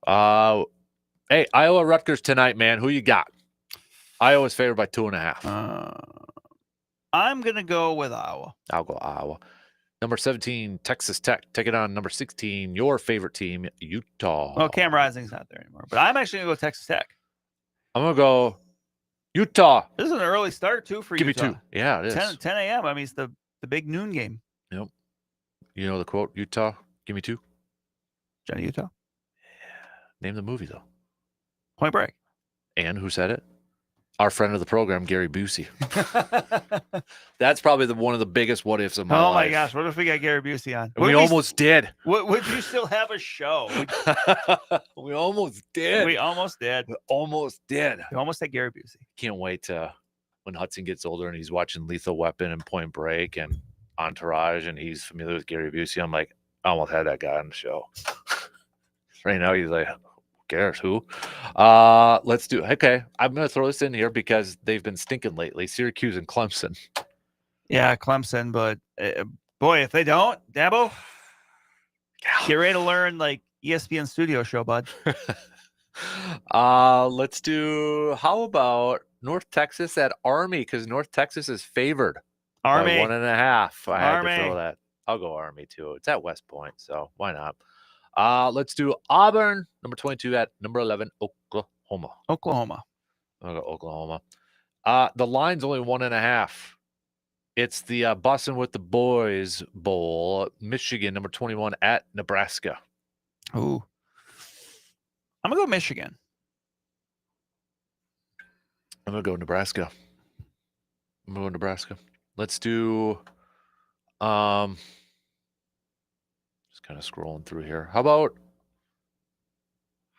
Hey, Iowa Rutgers tonight, man. Who you got? Iowa's favored by 2.5. I'm gonna go with Iowa. I'll go Iowa. Number 17, Texas Tech. Take it on number 16, your favorite team, Utah. Well, Cam Rising's not there anymore, but I'm actually going to go Texas Tech. I'm going to go Utah. This is an early start, too, for Give Utah. me 2. Yeah, it is. 10 a.m. I mean, it's the big noon game. Yep. You know the quote, Utah, give me 2? Johnny Utah. Yeah. Name the movie, though. Point Break. And who said it? Our friend of the program, Gary Busey. That's probably one of the biggest what ifs of my life. Oh my gosh! What if we got Gary Busey on? We almost did. Would you still have a show? We almost did. We almost did. We almost did. We almost had Gary Busey. Can't wait when Hudson gets older and he's watching Lethal Weapon and Point Break and Entourage and he's familiar with Gary Busey. I'm like, I almost had that guy on the show. Right now he's like, cares who? Let's do. Okay, I'm going to throw this in here because they've been stinking lately. Syracuse and Clemson. Yeah, Clemson, but boy, if they don't, Dabo, get ready to learn like ESPN studio show, bud. Let's do. How about North Texas at Army? Because North Texas is favored Army by 1.5. I had Army. to throw that. I'll go Army too. It's at West Point, so why not? Let's do Auburn, number 22 at number 11, Oklahoma. Oklahoma. I'll go Oklahoma. The line's only 1.5. It's the Bussin' with the Boys Bowl. Michigan, number 21 at Nebraska. Ooh. I'm going to go Michigan. I'm going to go Nebraska. Let's do just kind of scrolling through here. How about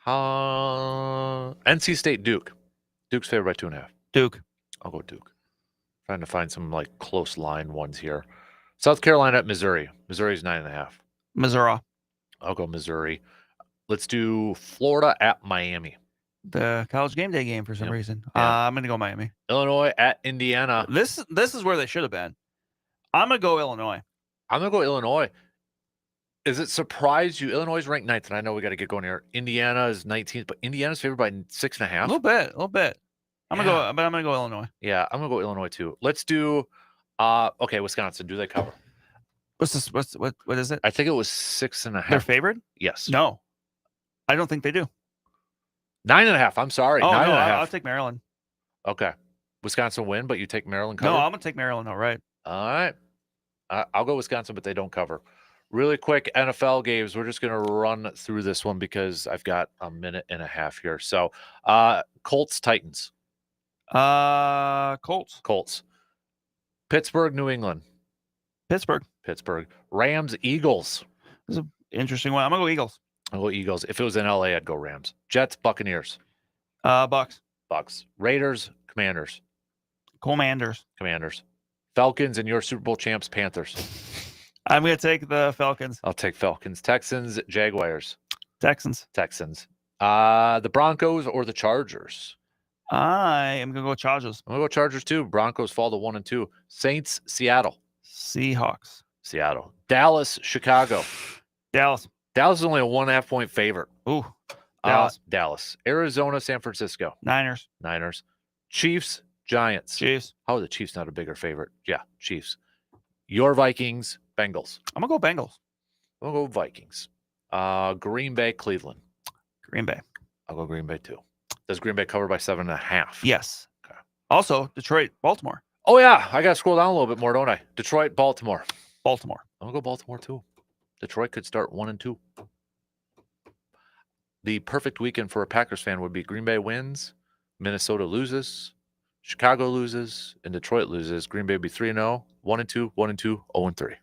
NC State Duke? Duke's favored by 2.5. Duke. I'll go Duke. Trying to find some like close line ones here. South Carolina at Missouri. Missouri's 9.5. Missouri. I'll go Missouri. Let's do Florida at Miami. The college game day game for some Yep. reason. Yeah. I'm going to go Miami. Illinois at Indiana. This is where they should have been. I'm going to go Illinois. I'm going to go Illinois. Does it surprise you? Illinois is ranked 9th, and I know we got to get going here. Indiana is 19th, but Indiana's favored by 6.5. A little bit. I'm going to go Illinois. Yeah, I'm going to go Illinois too. Let's do okay, Wisconsin. Do they cover? What's this? What is it? I think it was 6.5. They're favored? Yes. No. I don't think they do. 9.5. I'm sorry. Oh, 9.5. no, I'll take Maryland. Okay. Wisconsin win, but you take Maryland cover? No, I'm going to take Maryland. All right. All right. I'll go Wisconsin, but they don't cover. Really quick NFL games. We're just going to run through this one because I've got a minute and a half here. So, Colts, Titans. Colts. Pittsburgh, New England. Pittsburgh. Rams, Eagles. This is an interesting one. I'm going to go Eagles. I'll go Eagles. If it was in LA, I'd go Rams. Jets, Buccaneers. Bucks. Raiders, Commanders. Falcons and your Super Bowl champs, Panthers. I'm going to take the Falcons. I'll take Falcons. Texans, Jaguars. Texans. The Broncos or the Chargers. I am going to go Chargers. I'm going to go Chargers too. Broncos fall to 1-2. Saints, Seattle. Seahawks. Dallas, Chicago. Dallas is only a 1.5 point favorite. Ooh. Dallas. Arizona, San Francisco. Niners. Chiefs, Giants. Chiefs. How are the Chiefs not a bigger favorite? Yeah, Chiefs. Your Vikings, Bengals. I'm going to go Bengals. I'll go Vikings. Green Bay, Cleveland. Green Bay. I'll go Green Bay too. Does Green Bay cover by 7.5? Yes. Okay. Also, Detroit, Baltimore. Oh, yeah. I got to scroll down a little bit more, don't I? Detroit, Baltimore. I'm going to go Baltimore too. Detroit could start 1-2. The perfect weekend for a Packers fan would be Green Bay wins, Minnesota loses, Chicago loses, and Detroit loses. Green Bay would be 3-0, 1-2, 1-2, 0-3.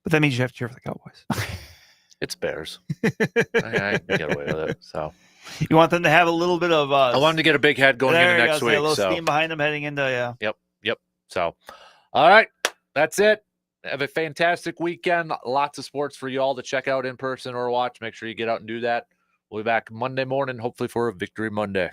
But that means you have to cheer for the Cowboys. It's Bears. I can get away with it. So you want them to have a little bit of I want them to get a big head going into next week. A little steam behind them heading into Yep. So, all right, that's it. Have a fantastic weekend. Lots of sports for you all to check out in person or watch. Make sure you get out and do that. We'll be back Monday morning, hopefully for a Victory Monday.